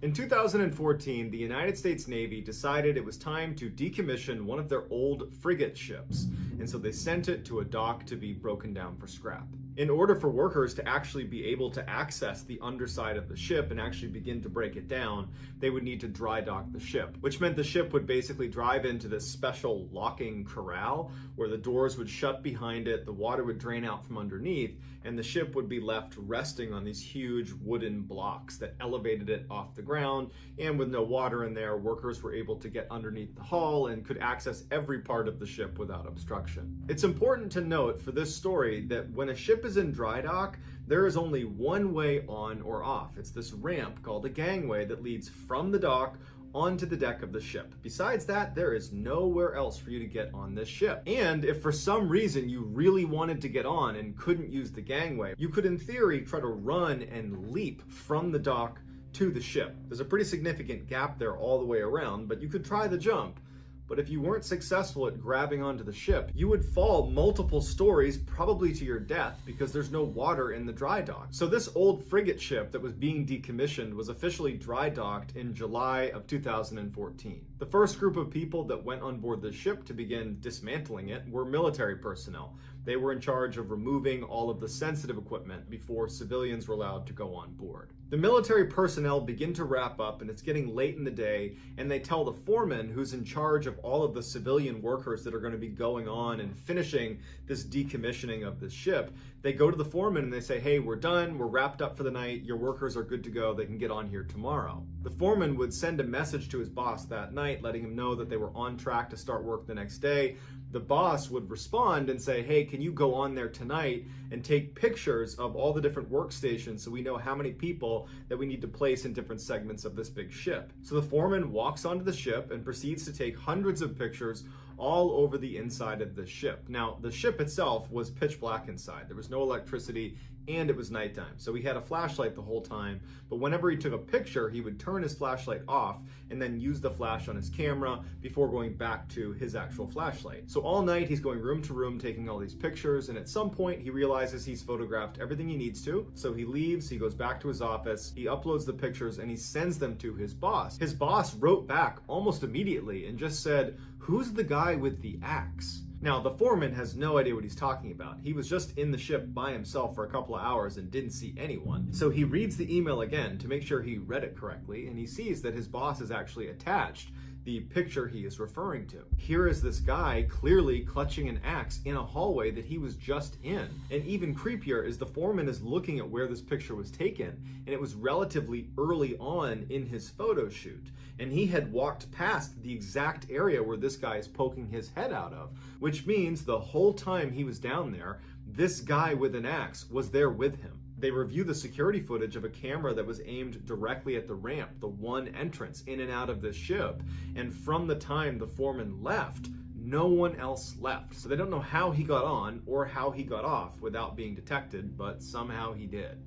Speaker 1: In 2014, the United States Navy decided it was time to decommission one of their old frigate ships, and so they sent it to a dock to be broken down for scrap. In order for workers to actually be able to access the underside of the ship and actually begin to break it down, they would need to dry dock the ship, which meant the ship would basically drive into this special locking corral where the doors would shut behind it, the water would drain out from underneath, and the ship would be left resting on these huge wooden blocks that elevated it off the ground. And with no water in there, workers were able to get underneath the hull and could access every part of the ship without obstruction. It's important to note for this story that when a ship is in dry dock, there is only one way on or off. It's this ramp called a gangway that leads from the dock onto the deck of the ship. Besides that, there is nowhere else for you to get on this ship. And if for some reason you really wanted to get on and couldn't use the gangway, you could in theory try to run and leap from the dock to the ship. There's a pretty significant gap there all the way around, but you could try the jump. But if you weren't successful at grabbing onto the ship, you would fall multiple stories, probably to your death, because there's no water in the dry dock. So this old frigate ship that was being decommissioned was officially dry docked in July of 2014. The first group of people that went on board the ship to begin dismantling it were military personnel. They were in charge of removing all of the sensitive equipment before civilians were allowed to go on board. The military personnel begin to wrap up, and it's getting late in the day, and they tell the foreman, who's in charge of all of the civilian workers that are going to be going on and finishing this decommissioning of this ship, they go to the foreman and they say, hey, we're done, we're wrapped up for the night, your workers are good to go, they can get on here tomorrow. The foreman would send a message to his boss that night, letting him know that they were on track to start work the next day. The boss would respond and say, hey, can you go on there tonight and take pictures of all the different workstations so we know how many people that we need to place in different segments of this big ship. So the foreman walks onto the ship and proceeds to take hundreds of pictures all over the inside of the ship. Now, the ship itself was pitch black inside. There was no electricity and it was nighttime. So he had a flashlight the whole time, but whenever he took a picture, he would turn his flashlight off and then use the flash on his camera before going back to his actual flashlight. So all night he's going room to room taking all these pictures, and at some point he realizes he's photographed everything he needs to. So he leaves, he goes back to his office, he uploads the pictures and he sends them to his boss. His boss wrote back almost immediately and just said, who's the guy with the axe? Now, the foreman has no idea what he's talking about. He was just in the ship by himself for a couple of hours and didn't see anyone. So he reads the email again to make sure he read it correctly, and he sees that his boss has actually attached the picture he is referring to. Here is this guy clearly clutching an axe in a hallway that he was just in. And even creepier is the foreman is looking at where this picture was taken, and it was relatively early on in his photo shoot. And he had walked past the exact area where this guy is poking his head out of, which means the whole time he was down there, this guy with an axe was there with him. They review the security footage of a camera that was aimed directly at the ramp, the one entrance in and out of this ship. And from the time the foreman left, no one else left. So they don't know how he got on or how he got off without being detected, but somehow he did.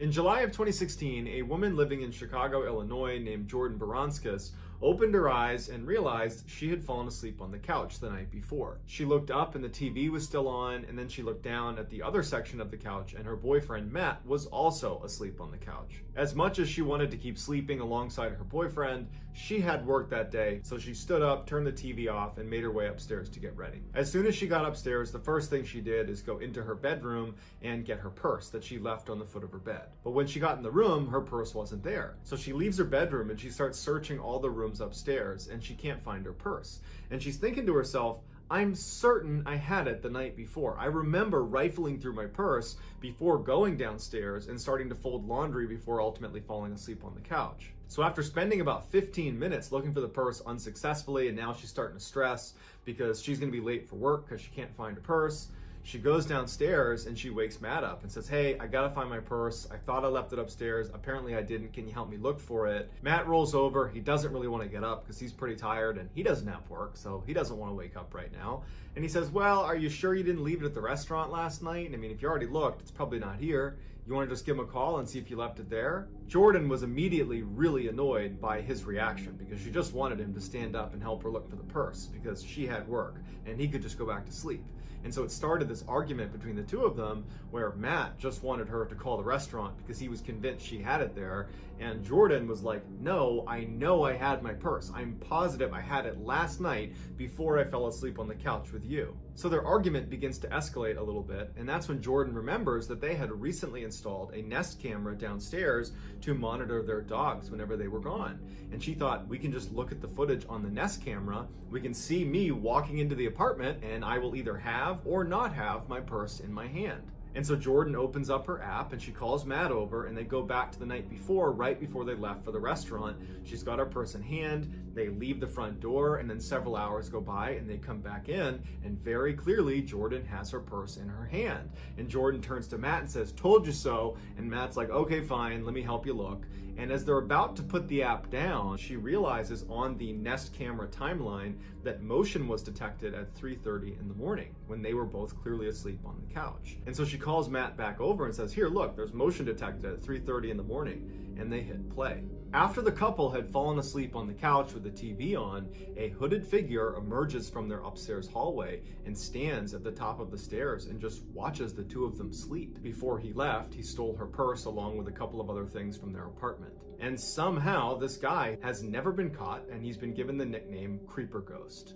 Speaker 1: In July of 2016, a woman living in Chicago, Illinois named Jordan Baranskis opened her eyes and realized she had fallen asleep on the couch the night before. She looked up and the TV was still on, and then she looked down at the other section of the couch and her boyfriend Matt was also asleep on the couch. As much as she wanted to keep sleeping alongside her boyfriend, she had work that day, so she stood up, turned the TV off, and made her way upstairs to get ready. As soon as she got upstairs, the first thing she did is go into her bedroom and get her purse that she left on the foot of her bed. But when she got in the room, her purse wasn't there. So she leaves her bedroom and she starts searching all the rooms upstairs and she can't find her purse. And she's thinking to herself, I'm certain I had it the night before. I remember rifling through my purse before going downstairs and starting to fold laundry before ultimately falling asleep on the couch. So after spending about 15 minutes looking for the purse unsuccessfully, and now she's starting to stress because she's gonna be late for work because she can't find her purse, she goes downstairs and she wakes Matt up and says, "Hey, I gotta find my purse. I thought I left it upstairs. Apparently I didn't. Can you help me look for it?" Matt rolls over. He doesn't really want to get up because he's pretty tired and he doesn't have work, so he doesn't want to wake up right now. And he says, "Well, are you sure you didn't leave it at the restaurant last night? I mean, if you already looked, it's probably not here. You want to just give him a call and see if you left it there?" Jordan was immediately really annoyed by his reaction because she just wanted him to stand up and help her look for the purse because she had work and he could just go back to sleep. And so it started this argument between the two of them where Matt just wanted her to call the restaurant because he was convinced she had it there. And Jordan was like, "No, I know I had my purse. I'm positive I had it last night before I fell asleep on the couch with you." So their argument begins to escalate a little bit, and that's when Jordan remembers that they had recently installed a Nest camera downstairs to monitor their dogs whenever they were gone. And she thought, we can just look at the footage on the Nest camera, we can see me walking into the apartment, and I will either have or not have my purse in my hand. And so Jordan opens up her app and she calls Matt over and they go back to the night before, right before they left for the restaurant. She's got her purse in hand, they leave the front door, and then several hours go by and they come back in and very clearly Jordan has her purse in her hand. And Jordan turns to Matt and says, "Told you so." And Matt's like, "Okay, fine, let me help you look." And as they're about to put the app down, she realizes on the Nest camera timeline that motion was detected at 3:30 in the morning when they were both clearly asleep on the couch. And so she calls Matt back over and says, "Here, look, there's motion detected at 3:30 in the morning," and they hit play. After the couple had fallen asleep on the couch with the TV on, a hooded figure emerges from their upstairs hallway and stands at the top of the stairs and just watches the two of them sleep. Before he left, he stole her purse along with a couple of other things from their apartment. And somehow this guy has never been caught and he's been given the nickname Creeper Ghost.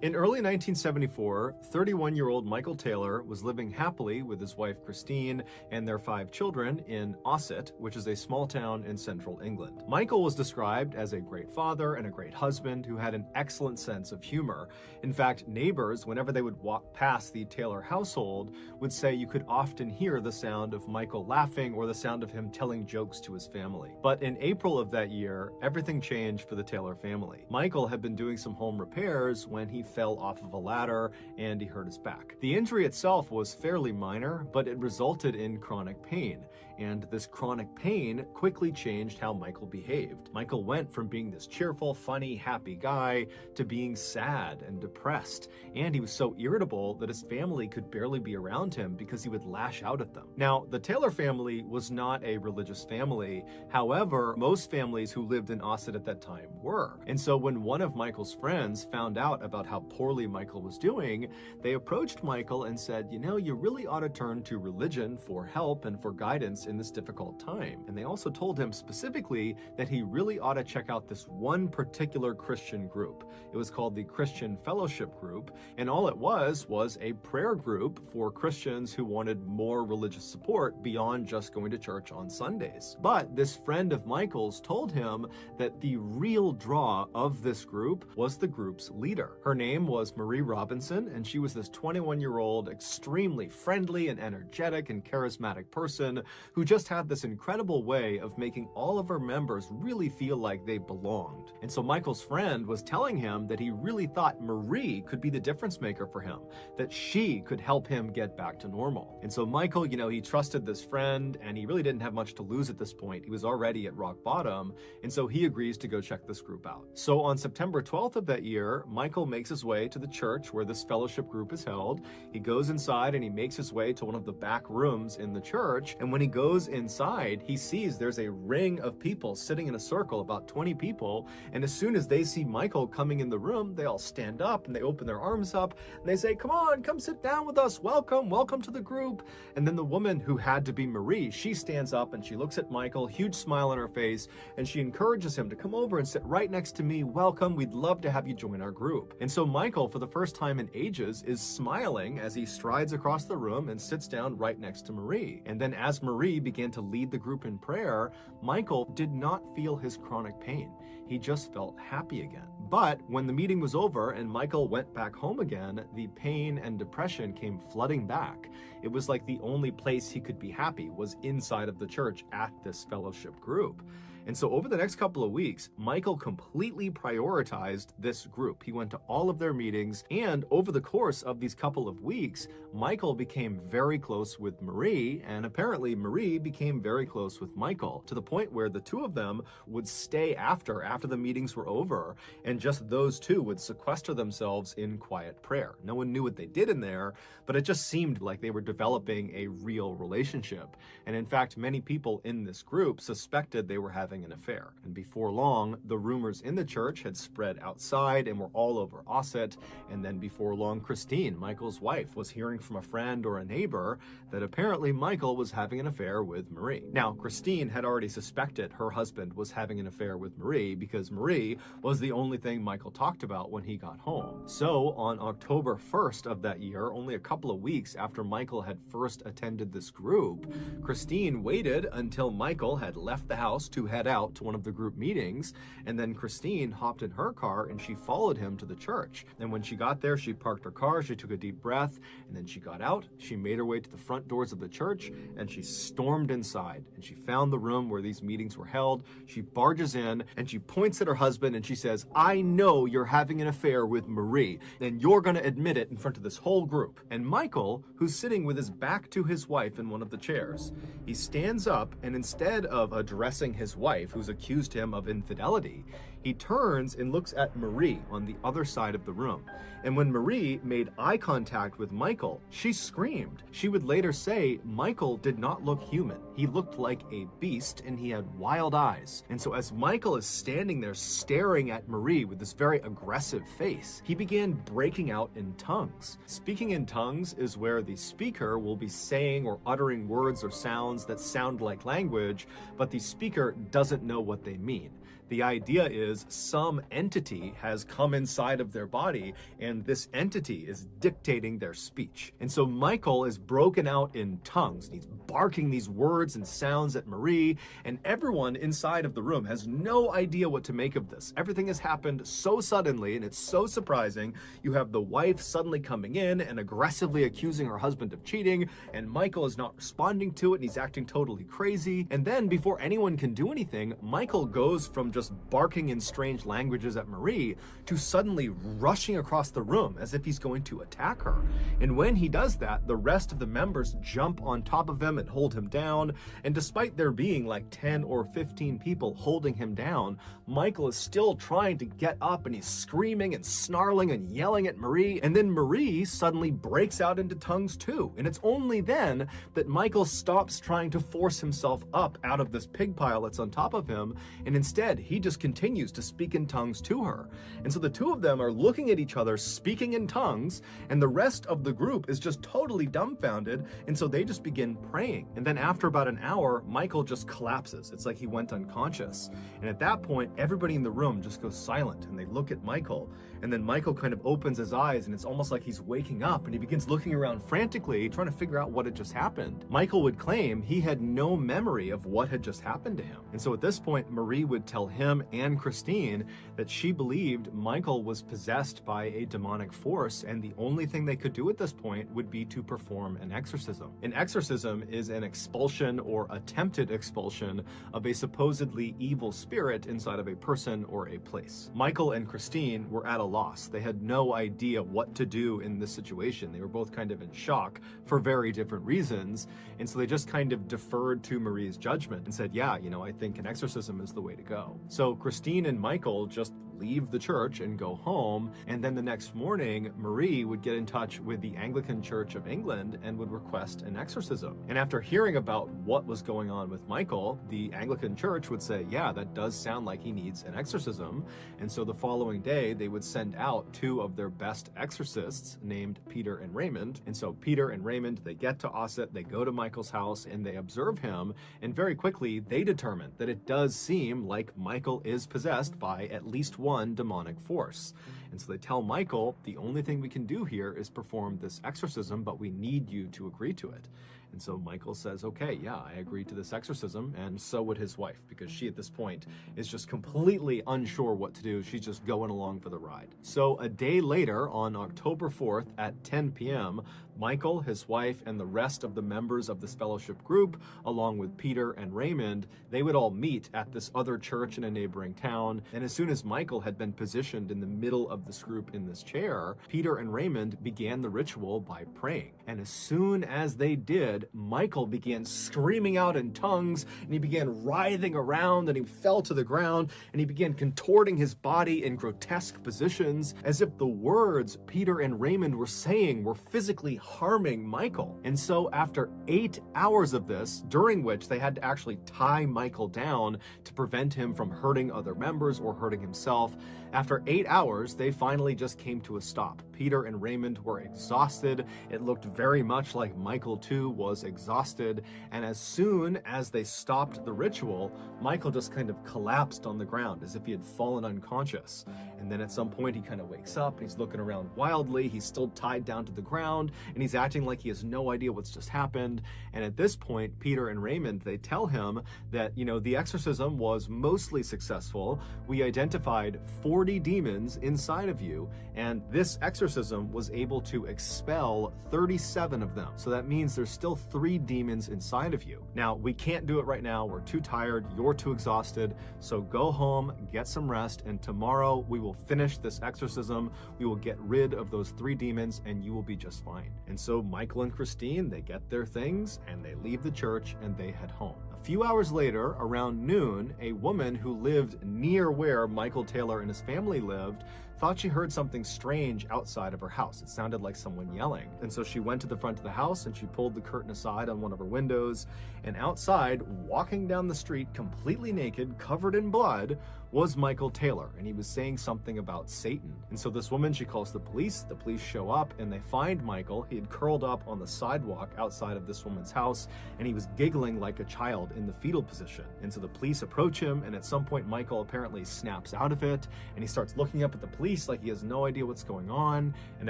Speaker 1: In early 1974, 31-year-old Michael Taylor was living happily with his wife Christine and their 5 children in Ossett, which is a small town in central England. Michael was described as a great father and a great husband who had an excellent sense of humor. In fact, neighbors, whenever they would walk past the Taylor household, would say you could often hear the sound of Michael laughing or the sound of him telling jokes to his family. But in April of that year, everything changed for the Taylor family. Michael had been doing some home repairs when he fell off of a ladder and he hurt his back. The injury itself was fairly minor, but it resulted in chronic pain. And this chronic pain quickly changed how Michael behaved. Michael went from being this cheerful, funny, happy guy to being sad and depressed. And he was so irritable that his family could barely be around him because he would lash out at them. Now, the Taylor family was not a religious family. However, most families who lived in Ossett at that time were. And so when one of Michael's friends found out about how poorly Michael was doing, they approached Michael and said, "You know, you really ought to turn to religion for help and for guidance in this difficult time." And they also told him specifically that he really ought to check out this one particular Christian group. It was called the Christian Fellowship Group, and all it was a prayer group for Christians who wanted more religious support beyond just going to church on Sundays. But this friend of Michael's told him that the real draw of this group was the group's leader. Her name was Marie Robinson, and she was this 21-year-old, extremely friendly and energetic and charismatic person who just had this incredible way of making all of her members really feel like they belonged. And so Michael's friend was telling him that he really thought Marie could be the difference maker for him, that she could help him get back to normal. And so Michael, he trusted this friend, and he really didn't have much to lose at this point. He was already at rock bottom, and so he agrees to go check this group out. So on September 12th of that year, Michael makes his way to the church where this fellowship group is held. He goes inside and he makes his way to one of the back rooms in the church. And when he goes inside, he sees there's a ring of people sitting in a circle, about 20 people. And as soon as they see Michael coming in the room, they all stand up and they open their arms up and they say, "Come on, come sit down with us. Welcome to the group." And then the woman who had to be Marie, she stands up and she looks at Michael, huge smile on her face, and she encourages him to come over and sit right next to me. "Welcome, we'd love to have you join our group." And so Michael, for the first time in ages, is smiling as he strides across the room and sits down right next to Marie. And then as Marie Marie began to lead the group in prayer, Michael did not feel his chronic pain. He just felt happy again. But when the meeting was over and Michael went back home again, the pain and depression came flooding back. It was like the only place he could be happy was inside of the church at this fellowship group. And so over the next couple of weeks, Michael completely prioritized this group. He went to all of their meetings, and over the course of these couple of weeks, Michael became very close with Marie, and apparently Marie became very close with Michael, to the point where the two of them would stay after the meetings were over, and just those two would sequester themselves in quiet prayer. No one knew what they did in there, but it just seemed like they were developing a real relationship. And in fact, many people in this group suspected they were having an affair. And before long, the rumors in the church had spread outside and were all over Ossett. And then before long, Christine, Michael's wife, was hearing from a friend or a neighbor that apparently Michael was having an affair with Marie. Now, Christine had already suspected her husband was having an affair with Marie because Marie was the only thing Michael talked about when he got home. So on October 1st of that year, only a couple of weeks after Michael had first attended this group, Christine waited until Michael had left the house to head out to one of the group meetings, and then Christine hopped in her car and she followed him to the church. And when she got there, she parked her car, she took a deep breath, and then she got out, she made her way to the front doors of the church, and she stormed inside, and she found the room where these meetings were held. She barges in, and she points at her husband, and she says, "I know you're having an affair with Marie, and you're gonna admit it in front of this whole group." And Michael, who's sitting with his back to his wife in one of the chairs, he stands up, and instead of addressing his wife, who's accused him of infidelity, he turns and looks at Marie on the other side of the room. And when Marie made eye contact with Michael, she screamed. She would later say Michael did not look human. He looked like a beast and he had wild eyes. And so as Michael is standing there staring at Marie with this very aggressive face, he began breaking out in tongues. Speaking in tongues is where the speaker will be saying or uttering words or sounds that sound like language, but the speaker doesn't know what they mean. The idea is some entity has come inside of their body and this entity is dictating their speech. And so Michael is broken out in tongues and he's barking these words and sounds at Marie, and everyone inside of the room has no idea what to make of this. Everything has happened so suddenly and it's so surprising. You have the wife suddenly coming in and aggressively accusing her husband of cheating, and Michael is not responding to it and he's acting totally crazy. And then before anyone can do anything, Michael goes from just barking in strange languages at Marie to suddenly rushing across the room as if he's going to attack her. And when he does that, the rest of the members jump on top of him and hold him down. And despite there being like 10 or 15 people holding him down, Michael is still trying to get up and he's screaming and snarling and yelling at Marie. And then Marie suddenly breaks out into tongues too. And it's only then that Michael stops trying to force himself up out of this pig pile that's on top of him, and instead he just continues to speak in tongues to her. And so the two of them are looking at each other speaking in tongues, and the rest of the group is just totally dumbfounded, and so they just begin praying. And then after about an hour, Michael just collapses. It's like he went unconscious. And at that point, everybody in the room just goes silent and they look at Michael, and then Michael kind of opens his eyes and it's almost like he's waking up, and he begins looking around frantically trying to figure out what had just happened. Michael would claim he had no memory of what had just happened to him. And so at this point, Marie would tell him and Christine that she believed Michael was possessed by a demonic force, and the only thing they could do at this point would be to perform an exorcism. An exorcism is an expulsion or attempted expulsion of a supposedly evil spirit inside of a person or a place. Michael and Christine were at a loss. They had no idea what to do in this situation. They were both kind of in shock for very different reasons, and so they just kind of deferred to Marie's judgment and said, yeah, I think an exorcism is the way to go. So Christine and Michael just leave the church and go home, and then the next morning, Marie would get in touch with the Anglican Church of England and would request an exorcism. And after hearing about what was going on with Michael, the Anglican Church would say, yeah, that does sound like he needs an exorcism. And so the following day, they would send out two of their best exorcists named Peter and Raymond. And so Peter and Raymond, they get to Ossett, they go to Michael's house, and they observe him, and very quickly, they determine that it does seem like Michael is possessed by at least one demonic force. And so they tell Michael, the only thing we can do here is perform this exorcism, but we need you to agree to it. And so Michael says, okay, yeah, I agree to this exorcism, and so would his wife, because she at this point is just completely unsure what to do. She's just going along for the ride. So a day later, on October 4th at 10 p.m., Michael, his wife, and the rest of the members of this fellowship group, along with Peter and Raymond, they would all meet at this other church in a neighboring town. And as soon as Michael had been positioned in the middle of this group in this chair, Peter and Raymond began the ritual by praying. And as soon as they did, Michael began screaming out in tongues, and he began writhing around, and he fell to the ground, and he began contorting his body in grotesque positions, as if the words Peter and Raymond were saying were physically harming Michael. And so after 8 hours of this, during which they had to actually tie Michael down to prevent him from hurting other members or hurting himself, after 8 hours, they finally just came to a stop. Peter and Raymond were exhausted. It looked very much like Michael too was exhausted, and as soon as they stopped the ritual, Michael just kind of collapsed on the ground as if he had fallen unconscious. And then at some point he kind of wakes up, and he's looking around wildly. He's still tied down to the ground, and he's acting like he has no idea what's just happened. And at this point, Peter and Raymond, they tell him that, the exorcism was mostly successful. We identified 40 demons inside of you, and this exorcism was able to expel 37 of them. So that means there's still 3 demons inside of you. Now, we can't do it right now. We're too tired. You're too exhausted. So go home, get some rest, and tomorrow we will finish this exorcism. We will get rid of those 3 demons, and you will be just fine. And so Michael and Christine, they get their things, and they leave the church, and they head home. A few hours later, around noon, a woman who lived near where Michael Taylor and his family lived thought she heard something strange outside of her house. It sounded like someone yelling. And so she went to the front of the house and she pulled the curtain aside on one of her windows. And outside, walking down the street completely naked, covered in blood, was Michael Taylor. And he was saying something about Satan. And so this woman, she calls the police. The police show up and they find Michael. He had curled up on the sidewalk outside of this woman's house, and he was giggling like a child in the fetal position. And so the police approach him, and at some point Michael apparently snaps out of it, and he starts looking up at the police like he has no idea what's going on. And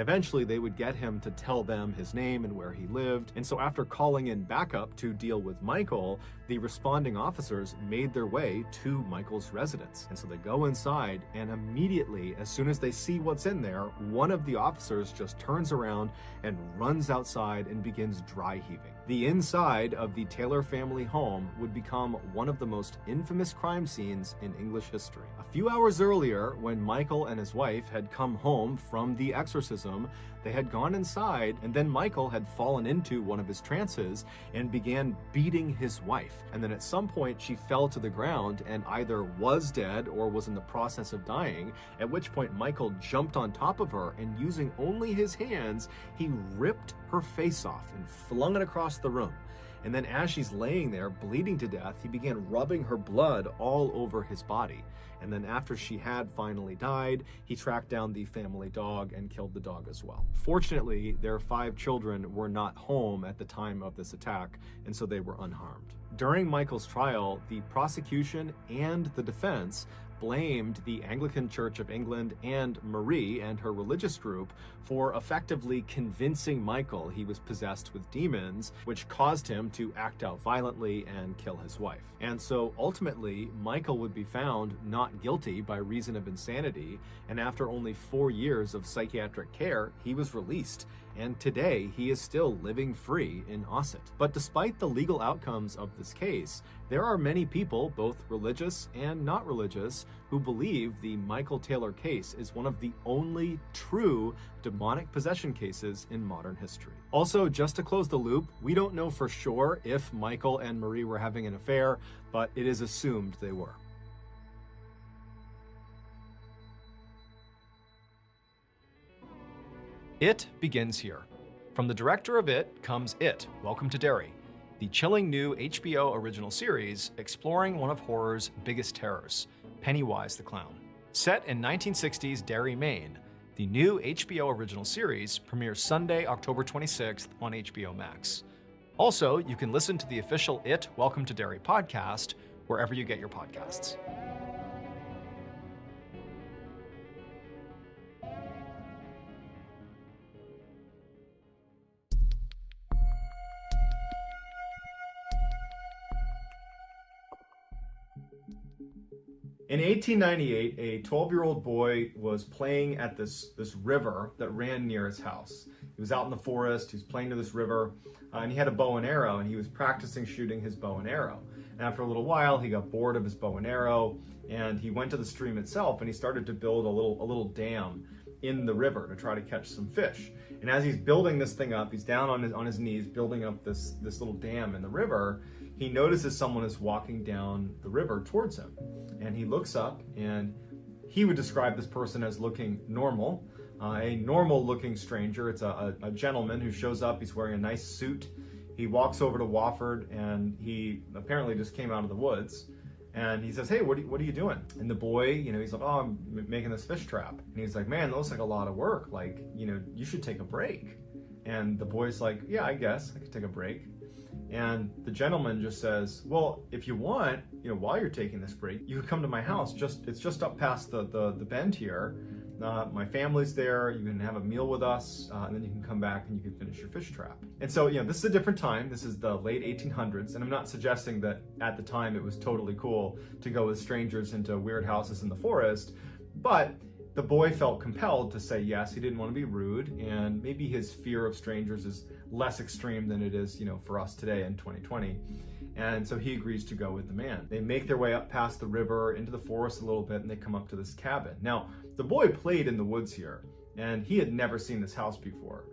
Speaker 1: eventually they would get him to tell them his name and where he lived. And so after calling in backup to deal with Michael, the responding officers made their way to Michael's residence. And so they go inside, and immediately, as soon as they see what's in there, one of the officers just turns around and runs outside and begins dry heaving. The inside of the Taylor family home would become one of the most infamous crime scenes in English history. A few hours earlier, when Michael and his wife had come home from the exorcism, they had gone inside, and then Michael had fallen into one of his trances and began beating his wife. And then at some point she fell to the ground and either was dead or was in the process of dying, at which point Michael jumped on top of her, and using only his hands, he ripped her face off and flung it across the room. And then as she's laying there bleeding to death, he began rubbing her blood all over his body. And then after she had finally died, he tracked down the family dog and killed the dog as well. Fortunately, their 5 children were not home at the time of this attack, and so they were unharmed. During Michael's trial, the prosecution and the defense blamed the Anglican Church of England and Marie and her religious group for effectively convincing Michael he was possessed with demons, which caused him to act out violently and kill his wife. And so ultimately, Michael would be found not guilty by reason of insanity, and after only 4 years of psychiatric care, he was released. And today, he is still living free in Ossett. But despite the legal outcomes of this case, there are many people, both religious and not religious, who believe the Michael Taylor case is one of the only true demonic possession cases in modern history. Also, just to close the loop, we don't know for sure if Michael and Marie were having an affair, but it is assumed they were. It begins here. From the director of It comes It, Welcome to Derry, the chilling new HBO original series exploring one of horror's biggest terrors, Pennywise the Clown. Set in 1960s Derry, Maine, the new HBO original series premieres Sunday, October 26th on HBO Max. Also, you can listen to the official It, Welcome to Derry podcast wherever you get your podcasts. In 1898, a 12-year-old boy was playing at this river that ran near his house. He was out in the forest, he was playing to this river, and he had a bow and arrow, and he was practicing shooting his bow and arrow. And after a little while, he got bored of his bow and arrow, and he went to the stream itself, and he started to build a little dam in the river to try to catch some fish. And as he's building this thing up, he's down on his knees building up this little dam in the river. He notices someone is walking down the river towards him, and he looks up, and he would describe this person as looking normal, a normal looking stranger. It's a gentleman who shows up. He's wearing a nice suit. He walks over to Wofford, and he apparently just came out of the woods. And he says, "Hey, what are you doing?" And the boy, he's like, "Oh, I'm making this fish trap." And he's like, "Man, that looks like a lot of work. Like, you should take a break." And the boy's like, "Yeah, I guess I could take a break." And the gentleman just says, "Well, if you want, while you're taking this break, you could come to my house. It's just up past the bend here. My family's there. You can have a meal with us, and then you can come back and you can finish your fish trap." And so, this is a different time. This is the late 1800s, and I'm not suggesting that at the time it was totally cool to go with strangers into weird houses in the forest, but the boy felt compelled to say yes. He didn't want to be rude, and maybe his fear of strangers is less extreme than it is, for us today in 2020. And so he agrees to go with the man. They make their way up past the river into the forest a little bit, and they come up to this cabin. Now, the boy played in the woods here, and he had never seen this house before.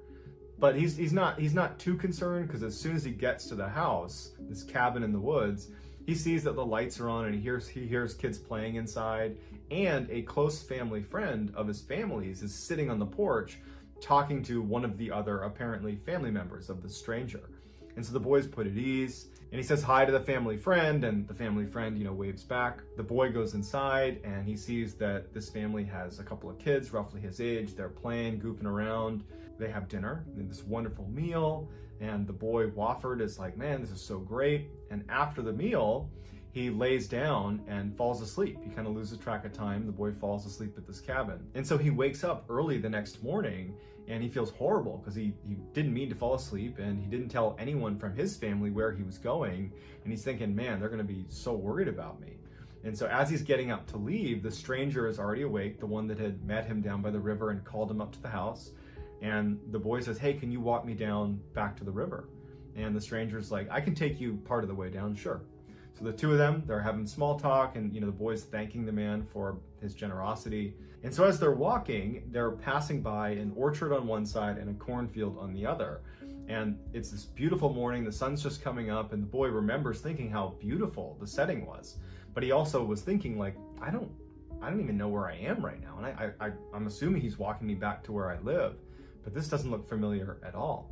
Speaker 1: But he's not too concerned, because as soon as he gets to the house, this cabin in the woods, he sees that the lights are on, and he hears kids playing inside, and a close family friend of his family's is sitting on the porch talking to one of the other apparently family members of the stranger. And so the boy's put at ease, and he says hi to the family friend, and the family friend, waves back. The boy goes inside, and he sees that this family has a couple of kids, roughly his age. They're playing, goofing around. They have dinner, and this wonderful meal, and the boy, Wofford, is like, "Man, this is so great." And after the meal, he lays down and falls asleep. He kind of loses track of time. The boy falls asleep at this cabin. And so he wakes up early the next morning, and he feels horrible because he didn't mean to fall asleep, and he didn't tell anyone from his family where he was going. And he's thinking, "Man, they're going to be so worried about me." And so as he's getting up to leave, the stranger is already awake, the one that had met him down by the river and called him up to the house. And the boy says, "Hey, can you walk me down back to the river?" And the stranger's like, "I can take you part of the way down, sure." So the two of them, they're having small talk, and the boy's thanking the man for his generosity. And so as they're walking, they're passing by an orchard on one side and a cornfield on the other. And it's this beautiful morning, the sun's just coming up, and the boy remembers thinking how beautiful the setting was. But he also was thinking, like, I don't even know where I am right now. And I'm assuming he's walking me back to where I live, but this doesn't look familiar at all.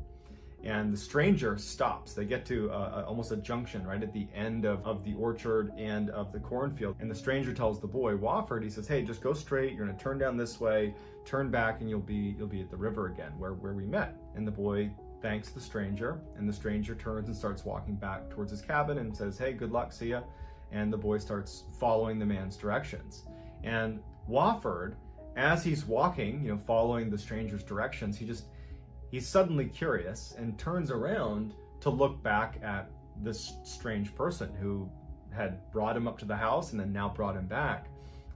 Speaker 1: And the stranger stops. They get to almost a junction right at the end of the orchard and of the cornfield. And the stranger tells the boy, Wofford, he says, "Hey, just go straight. You're gonna turn down this way, turn back, and you'll be at the river again, where we met." And the boy thanks the stranger, and the stranger turns and starts walking back towards his cabin and says, "Hey, good luck, see ya." And the boy starts following the man's directions. And Wofford, as he's walking, following the stranger's directions, he's suddenly curious and turns around to look back at this strange person who had brought him up to the house and then now brought him back.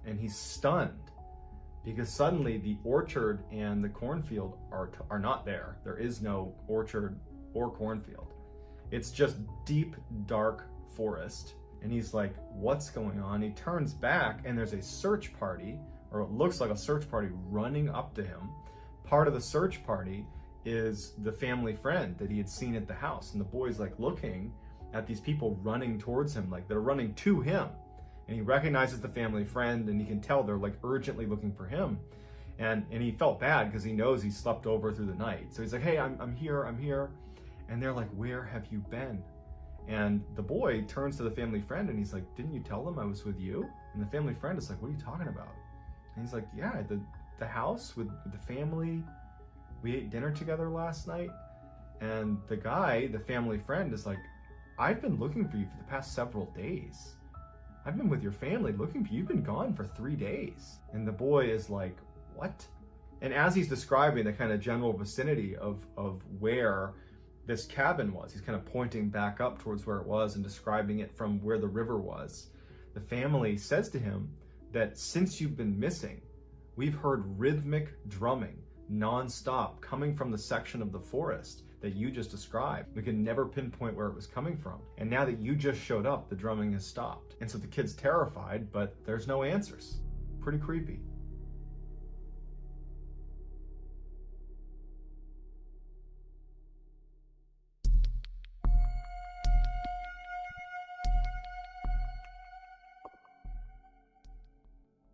Speaker 1: And he's stunned because suddenly the orchard and the cornfield are not there. There is no orchard or cornfield. It's just deep, dark forest. And he's like, "What's going on?" He turns back, and there's a search party, or it looks like a search party, running up to him. Part of the search party is the family friend that he had seen at the house. And the boy's like looking at these people running towards him, like they're running to him. And he recognizes the family friend, and he can tell they're like urgently looking for him. And he felt bad because he knows he slept over through the night. So he's like, "Hey, I'm here. And they're like, "Where have you been?" And the boy turns to the family friend, and he's like, "Didn't you tell them I was with you?" And the family friend is like, "What are you talking about?" And he's like, "Yeah, the house with the family. We ate dinner together last night." And the guy, the family friend, is like, "I've been looking for you for the past several days. I've been with your family looking for you. You've been gone for 3 days." And the boy is like, "What?" And as he's describing the kind of general vicinity of where this cabin was, he's kind of pointing back up towards where it was and describing it from where the river was. The family says to him that since you've been missing, we've heard rhythmic drumming non-stop coming from the section of the forest that you just described. We could never pinpoint where it was coming from. And now that you just showed up, the drumming has stopped. And so the kid's terrified, but there's no answers. Pretty creepy.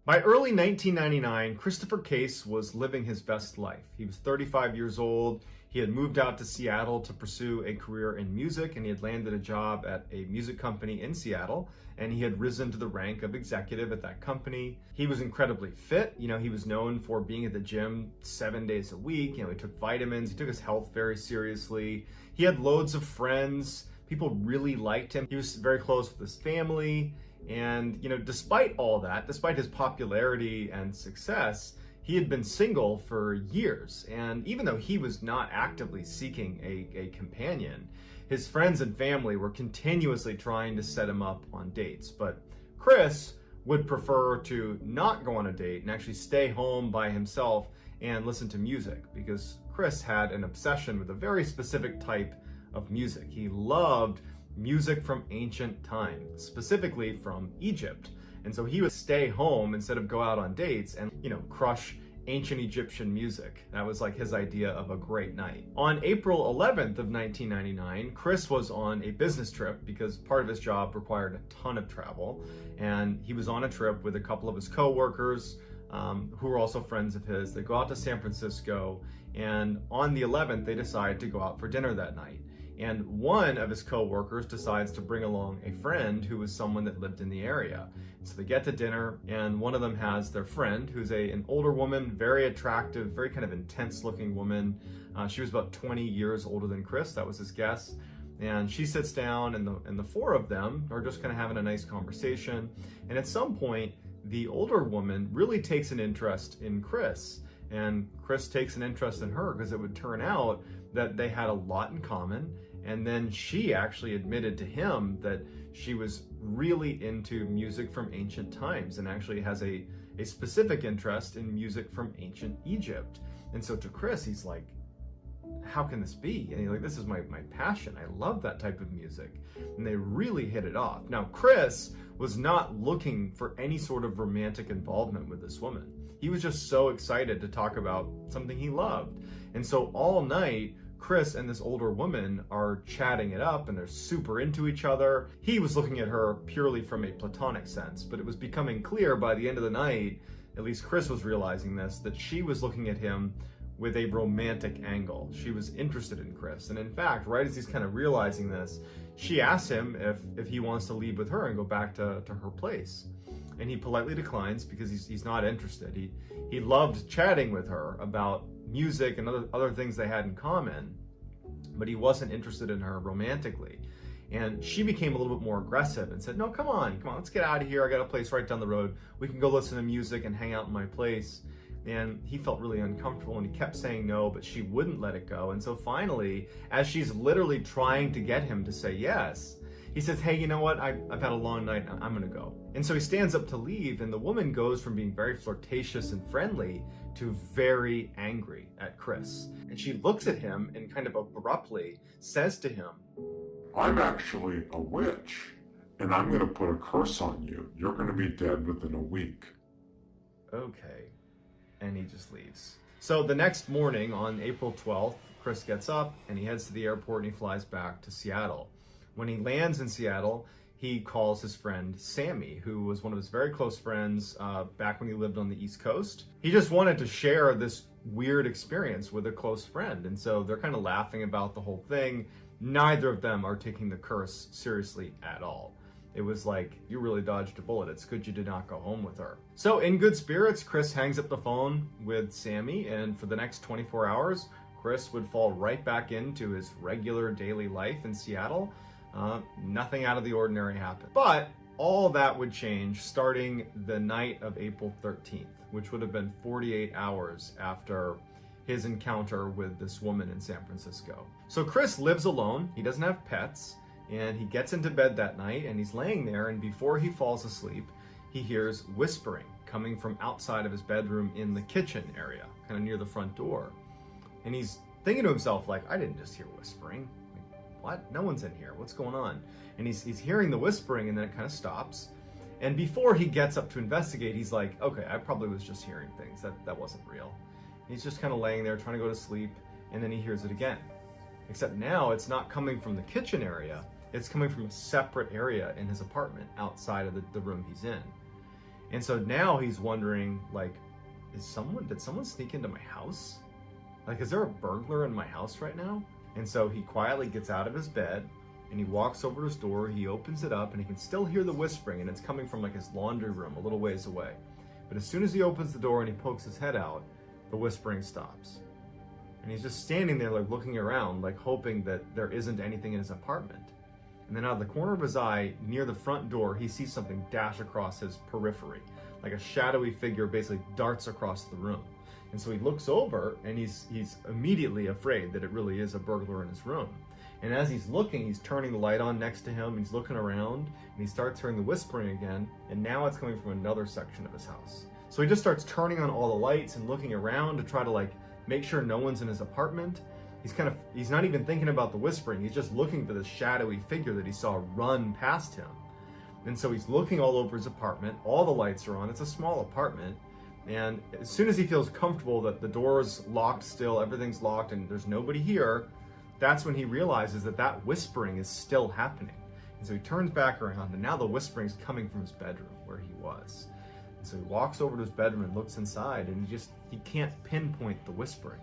Speaker 1: By early 1999, Christopher Case was living his best life. He was 35 years old. He had moved out to Seattle to pursue a career in music, and he had landed a job at a music company in Seattle, and he had risen to the rank of executive at that company. He was incredibly fit. He was known for being at the gym 7 days a week. He took vitamins. He took his health very seriously. He had loads of friends. People really liked him. He was very close with his family. And, despite all that, despite his popularity and success, he had been single for years. And even though he was not actively seeking a companion, his friends and family were continuously trying to set him up on dates. But Chris would prefer to not go on a date and actually stay home by himself and listen to music, because Chris had an obsession with a very specific type of music. He loved music from ancient times, specifically from Egypt. And so he would stay home instead of go out on dates and, crush ancient Egyptian music. That was like his idea of a great night. On April 11th of 1999, Chris was on a business trip because part of his job required a ton of travel. And he was on a trip with a couple of his coworkers, who were also friends of his. They go out to San Francisco, and on the 11th, they decide to go out for dinner that night. And one of his co-workers decides to bring along a friend who was someone that lived in the area. So they get to dinner, and one of them has their friend, who's an older woman, very attractive, very kind of intense looking woman. She was about 20 years older than Chris. That was his guess. And she sits down, and the four of them are just kind of having a nice conversation. And at some point, the older woman really takes an interest in Chris. And Chris takes an interest in her because it would turn out that they had a lot in common. And then she actually admitted to him that she was really into music from ancient times and actually has a specific interest in music from ancient Egypt. And so to Chris, he's like, how can this be? And he's like, this is my passion. I love that type of music. And they really hit it off. Now, Chris was not looking for any sort of romantic involvement with this woman. He was just so excited to talk about something he loved. And so all night, Chris and this older woman are chatting it up, and they're super into each other. He was looking at her purely from a platonic sense, but it was becoming clear by the end of the night, at least Chris was realizing this, that she was looking at him with a romantic angle. She was interested in Chris. And in fact, right as he's kind of realizing this, she asks him if he wants to leave with her and go back to her place. And he politely declines because he's not interested. He loved chatting with her about music and other things they had in common, but he wasn't interested in her romantically. And she became a little bit more aggressive and said, no, come on, let's get out of here. I got a place right down the road. We can go listen to music and hang out in my place. And he felt really uncomfortable, and he kept saying no, but she wouldn't let it go. And so finally, as she's literally trying to get him to say yes, he says, hey, you know what? I've had a long night. I'm gonna go. And so he stands up to leave, and the woman goes from being very flirtatious and friendly to very angry at Chris. And she looks at him and kind of abruptly says to him,
Speaker 2: I'm actually a witch, and I'm gonna put a curse on you. You're gonna be dead within a week.
Speaker 1: Okay. And he just leaves. So the next morning, on April 12th, Chris gets up and he heads to the airport and he flies back to Seattle. When he lands in Seattle, he calls his friend Sammy, who was one of his very close friends back when he lived on the East Coast. He just wanted to share this weird experience with a close friend. And so they're kind of laughing about the whole thing. Neither of them are taking the curse seriously at all. It was like, you really dodged a bullet. It's good you did not go home with her. So in good spirits, Chris hangs up the phone with Sammy, and for the next 24 hours, Chris would fall right back into his regular daily life in Seattle. Nothing out of the ordinary happened. But all that would change starting the night of April 13th, which would have been 48 hours after his encounter with this woman in San Francisco. So Chris lives alone. He doesn't have pets. And he gets into bed that night and he's laying there, and before he falls asleep, he hears whispering coming from outside of his bedroom in the kitchen area, kind of near the front door. And he's thinking to himself, like, I didn't just hear whispering. Like, what? No one's in here. What's going on? And he's hearing the whispering, and then it kind of stops. And before he gets up to investigate, he's like, okay, I probably was just hearing things. That wasn't real. He's just kind of laying there trying to go to sleep, and then he hears it again. Except now it's not coming from the kitchen area, it's coming from a separate area in his apartment outside of the room he's in. And so now he's wondering, like, did someone sneak into my house? Like, is there a burglar in my house right now? And so he quietly gets out of his bed and he walks over to his door, he opens it up, and he can still hear the whispering, and it's coming from like his laundry room a little ways away. But as soon as he opens the door and he pokes his head out, the whispering stops. And he's just standing there, like, looking around, like, hoping that there isn't anything in his apartment. And then out of the corner of his eye, near the front door, he sees something dash across his periphery. Like a shadowy figure basically darts across the room. And so he looks over, and he's immediately afraid that it really is a burglar in his room. And as he's looking, he's turning the light on next to him, he's looking around, and he starts hearing the whispering again, and now it's coming from another section of his house. So he just starts turning on all the lights and looking around to try to, like, make sure no one's in his apartment. He's not even thinking about the whispering, he's just looking for this shadowy figure that he saw run past him. And so he's looking all over his apartment, all the lights are on, it's a small apartment, and as soon as he feels comfortable that the door's locked still, everything's locked, and there's nobody here, that's when he realizes that whispering is still happening. And so he turns back around, and now the whispering's coming from his bedroom where he was. And so he walks over to his bedroom and looks inside, and he can't pinpoint the whispering.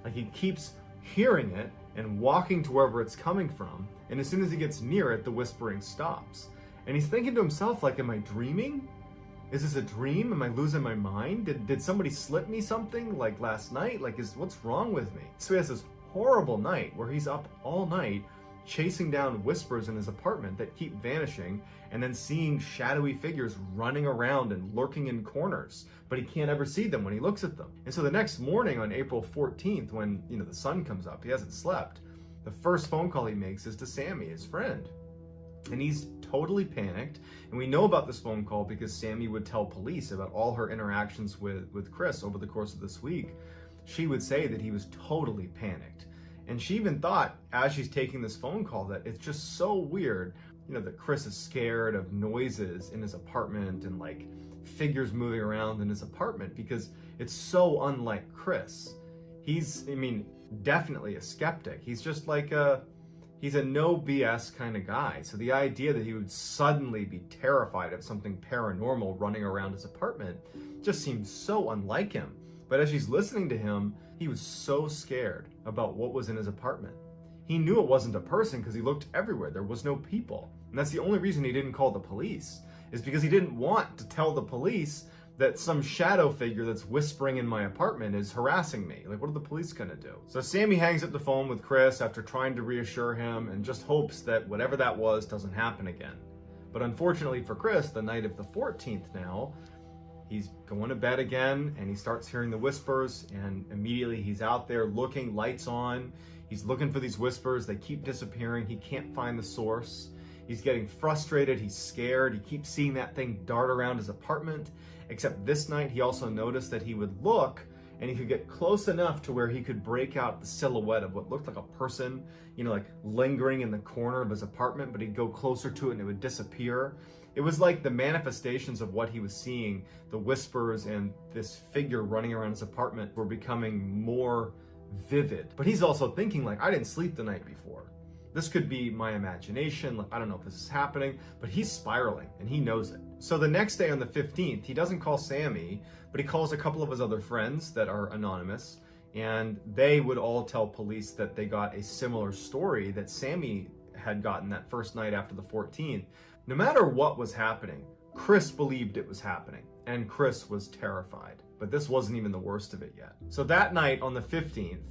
Speaker 1: Like, he keeps hearing it and walking to wherever it's coming from, and as soon as he gets near it, the whispering stops. And he's thinking to himself, like, am I dreaming? Is this a dream? Am I losing my mind? Did somebody slip me something, like, last night? Like, what's wrong with me? So he has this horrible night where he's up all night chasing down whispers in his apartment that keep vanishing, and then seeing shadowy figures running around and lurking in corners, but he can't ever see them when he looks at them. And so the next morning on April 14th, when the sun comes up, he hasn't slept, the first phone call he makes is to Sammy, his friend. And he's totally panicked, and we know about this phone call because Sammy would tell police about all her interactions with Chris over the course of this week. She would say that he was totally panicked. And she even thought, as she's taking this phone call, that it's just so weird, that Chris is scared of noises in his apartment and, like, figures moving around in his apartment, because it's so unlike Chris. He's, definitely a skeptic. He's just like he's a no BS kind of guy. So the idea that he would suddenly be terrified of something paranormal running around his apartment just seems so unlike him. But as she's listening to him, he was so scared about what was in his apartment. He knew it wasn't a person because he looked everywhere. There was no people. And that's the only reason he didn't call the police, is because he didn't want to tell the police that some shadow figure that's whispering in my apartment is harassing me. Like, what are the police gonna do? So Sammy hangs up the phone with Chris after trying to reassure him and just hopes that whatever that was doesn't happen again. But unfortunately for Chris, the night of the 14th now, he's going to bed again, and he starts hearing the whispers, and immediately he's out there looking, lights on. He's looking for these whispers. They keep disappearing. He can't find the source. He's getting frustrated. He's scared. He keeps seeing that thing dart around his apartment. Except this night, he also noticed that he would look, and he could get close enough to where he could break out the silhouette of what looked like a person, like lingering in the corner of his apartment, but he'd go closer to it and it would disappear. It was like the manifestations of what he was seeing, the whispers and this figure running around his apartment, were becoming more vivid. But he's also thinking, like, I didn't sleep the night before. This could be my imagination. Like, I don't know if this is happening, but he's spiraling and he knows it. So the next day on the 15th, he doesn't call Sammy, but he calls a couple of his other friends that are anonymous, and they would all tell police that they got a similar story that Sammy had gotten that first night after the 14th. No matter what was happening, Chris believed it was happening, and Chris was terrified. But this wasn't even the worst of it yet. So that night on the 15th,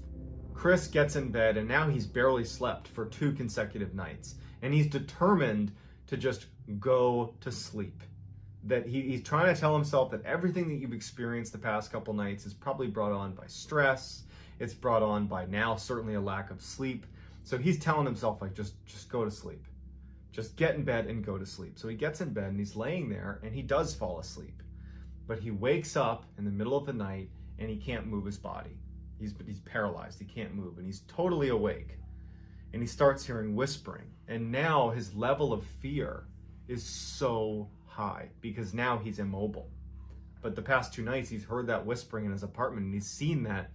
Speaker 1: Chris gets in bed, and now he's barely slept for 2 consecutive nights, and he's determined to just go to sleep. That he's trying to tell himself that everything that you've experienced the past couple nights is probably brought on by stress. It's brought on by now certainly a lack of sleep. So he's telling himself, like, just go to sleep. Just get in bed and go to sleep. So he gets in bed and he's laying there and he does fall asleep. But he wakes up in the middle of the night and he can't move his body. He's paralyzed, he can't move, and he's totally awake. And he starts hearing whispering. And now his level of fear is so high because now he's immobile. But the past 2 nights he's heard that whispering in his apartment and he's seen that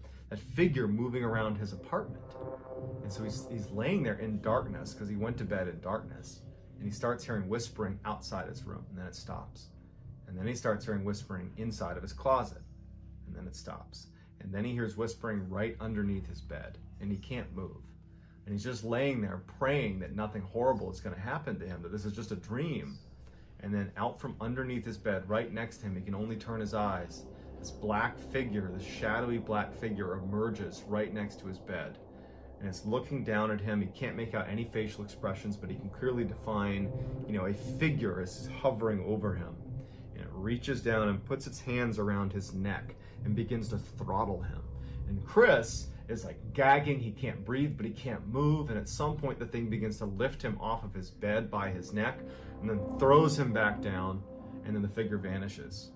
Speaker 1: figure moving around his apartment. And so he's laying there in darkness because he went to bed in darkness. And he starts hearing whispering outside his room, and then it stops. And then he starts hearing whispering inside of his closet, and then it stops. And then he hears whispering right underneath his bed, and he can't move. And he's just laying there praying that nothing horrible is going to happen to him, that this is just a dream. And then out from underneath his bed, right next to him, he can only turn his eyes. This black figure, this shadowy black figure emerges right next to his bed. And it's looking down at him. He can't make out any facial expressions, but he can clearly define, a figure is hovering over him. And it reaches down and puts its hands around his neck and begins to throttle him. And Chris is like gagging, he can't breathe, but he can't move. And at some point, the thing begins to lift him off of his bed by his neck and then throws him back down. And then the figure vanishes.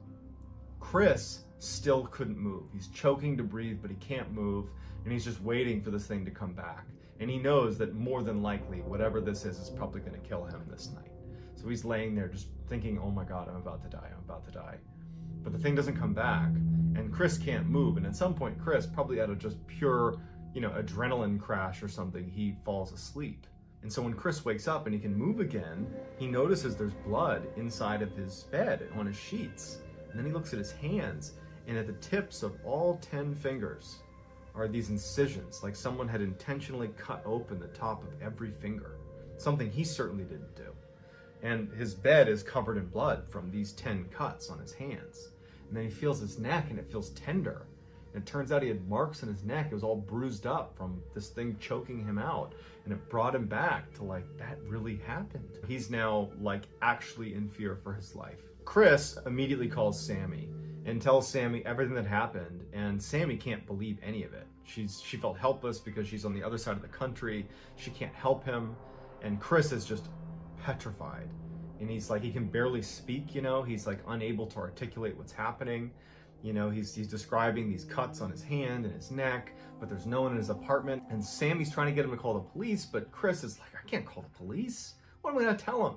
Speaker 1: Chris still couldn't move. He's choking to breathe, but he can't move. And he's just waiting for this thing to come back. And he knows that more than likely, whatever this is probably going to kill him this night. So he's laying there just thinking, oh my God, I'm about to die. I'm about to die. But the thing doesn't come back, and Chris can't move. And at some point, Chris, probably out of just pure, adrenaline crash or something, he falls asleep. And so when Chris wakes up and he can move again, he notices there's blood inside of his bed on his sheets. And then he looks at his hands, and at the tips of all 10 fingers are these incisions, like someone had intentionally cut open the top of every finger, something he certainly didn't do. And his bed is covered in blood from these 10 cuts on his hands. And then he feels his neck and it feels tender. And it turns out he had marks in his neck. It was all bruised up from this thing choking him out. And it brought him back to that really happened. He's now actually in fear for his life. Chris immediately calls Sammy and tells Sammy everything that happened. And Sammy can't believe any of it. She felt helpless because she's on the other side of the country. She can't help him. And Chris is just petrified, and he can barely speak, he's unable to articulate what's happening. He's describing these cuts on his hand and his neck, but there's no one in his apartment. And Sammy's trying to get him to call the police, but Chris is like, I can't call the police. What am I gonna tell him?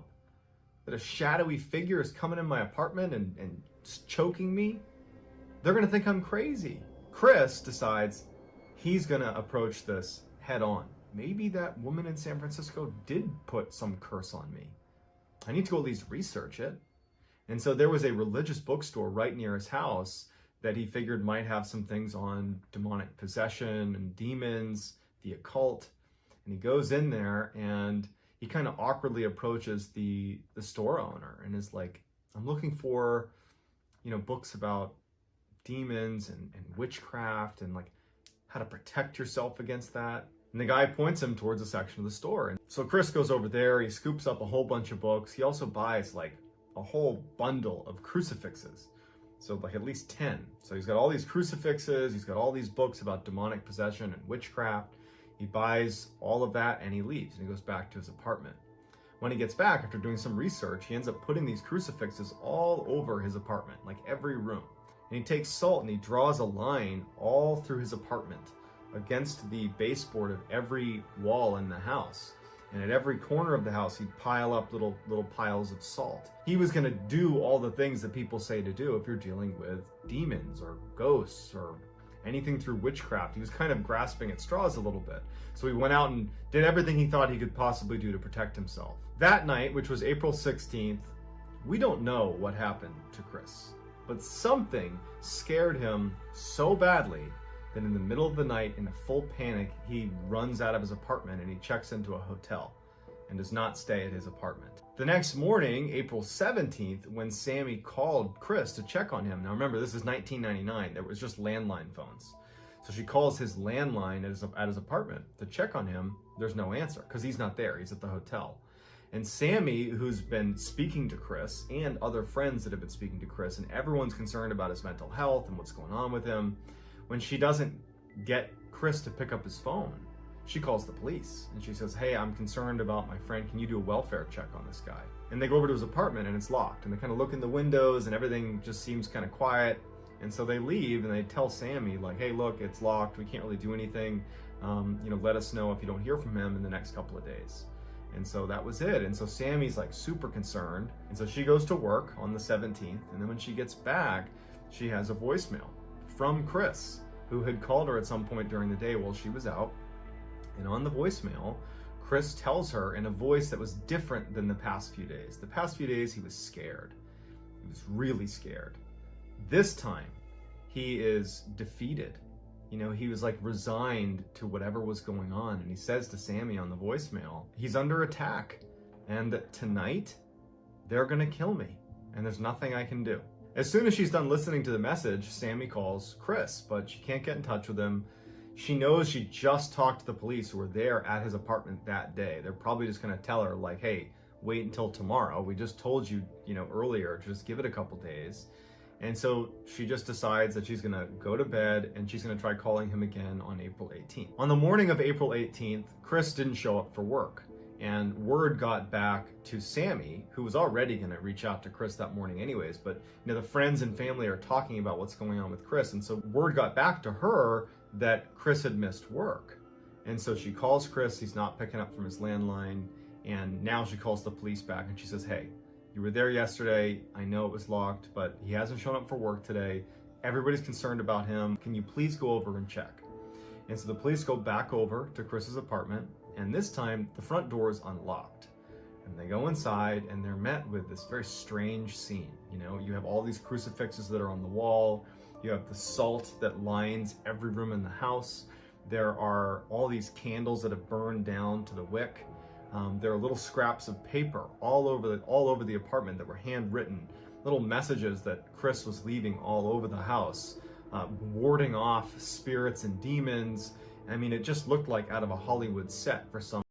Speaker 1: That a shadowy figure is coming in my apartment and choking me? They're gonna think I'm crazy. Chris decides he's gonna approach this head on. Maybe that woman in San Francisco did put some curse on me. I need to go at least research it. And so there was a religious bookstore right near his house that he figured might have some things on demonic possession and demons, the occult. And he goes in there and he kind of awkwardly approaches the store owner and is like, I'm looking for, books about demons and witchcraft and how to protect yourself against that. And the guy points him towards a section of the store. And so Chris goes over there, he scoops up a whole bunch of books. He also buys a whole bundle of crucifixes. So at least 10. So he's got all these crucifixes, he's got all these books about demonic possession and witchcraft. He buys all of that and he leaves and he goes back to his apartment. When he gets back, after doing some research, he ends up putting these crucifixes all over his apartment, every room. And he takes salt and he draws a line all through his apartment against the baseboard of every wall in the house. And at every corner of the house, he'd pile up little piles of salt. He was gonna do all the things that people say to do if you're dealing with demons or ghosts or anything through witchcraft. He was kind of grasping at straws a little bit. So he went out and did everything he thought he could possibly do to protect himself. That night, which was April 16th, we don't know what happened to Chris, but something scared him so badly that in the middle of the night, in a full panic, he runs out of his apartment and he checks into a hotel and does not stay at his apartment. The next morning, April 17th, when Sammy called Chris to check on him. Now remember, this is 1999. There was just landline phones. So she calls his landline at his apartment to check on him. There's no answer because he's not there. He's at the hotel. And Sammy, who's been speaking to Chris, and other friends that have been speaking to Chris, and everyone's concerned about his mental health and what's going on with him, when she doesn't get Chris to pick up his phone, she calls the police and she says, hey, I'm concerned about my friend. Can you do a welfare check on this guy? And they go over to his apartment and it's locked, and they kind of look in the windows and everything just seems kind of quiet. And so they leave and they tell Sammy, like, hey, look, it's locked. We can't really do anything. Let us know if you don't hear from him in the next couple of days. And so that was it. And so Sammy's like super concerned. And so she goes to work on the 17th. And then when she gets back, she has a voicemail from Chris, who had called her at some point during the day while she was out. And on the voicemail, Chris tells her in a voice that was different than the past few days. The past few days, he was scared. He was really scared. This time, he is defeated. He was like resigned to whatever was going on. And he says to Sammy on the voicemail, he's under attack. And that tonight, they're gonna kill me. And there's nothing I can do. As soon as she's done listening to the message, Sammy calls Chris, but she can't get in touch with him. She knows she just talked to the police who were there at his apartment that day. They're probably just gonna tell her like, hey, wait until tomorrow. We just told you, earlier, just give it a couple days. And so she just decides that she's gonna go to bed and she's gonna try calling him again on April 18th. On the morning of April 18th, Chris didn't show up for work. And word got back to Sammy, who was already gonna reach out to Chris that morning anyways, but the friends and family are talking about what's going on with Chris. And so word got back to her that Chris had missed work. And so she calls Chris, he's not picking up from his landline. And now she calls the police back and she says, hey, you were there yesterday. I know it was locked, but he hasn't shown up for work today. Everybody's concerned about him. Can you please go over and check? And so the police go back over to Chris's apartment, and this time the front door is unlocked. And they go inside and they're met with this very strange scene. You have all these crucifixes that are on the wall. You have the salt that lines every room in the house. There are all these candles that have burned down to the wick. There are little scraps of paper all over the apartment that were handwritten, little messages that Chris was leaving all over the house, warding off spirits and demons. I mean, it just looked like out of a Hollywood set for some.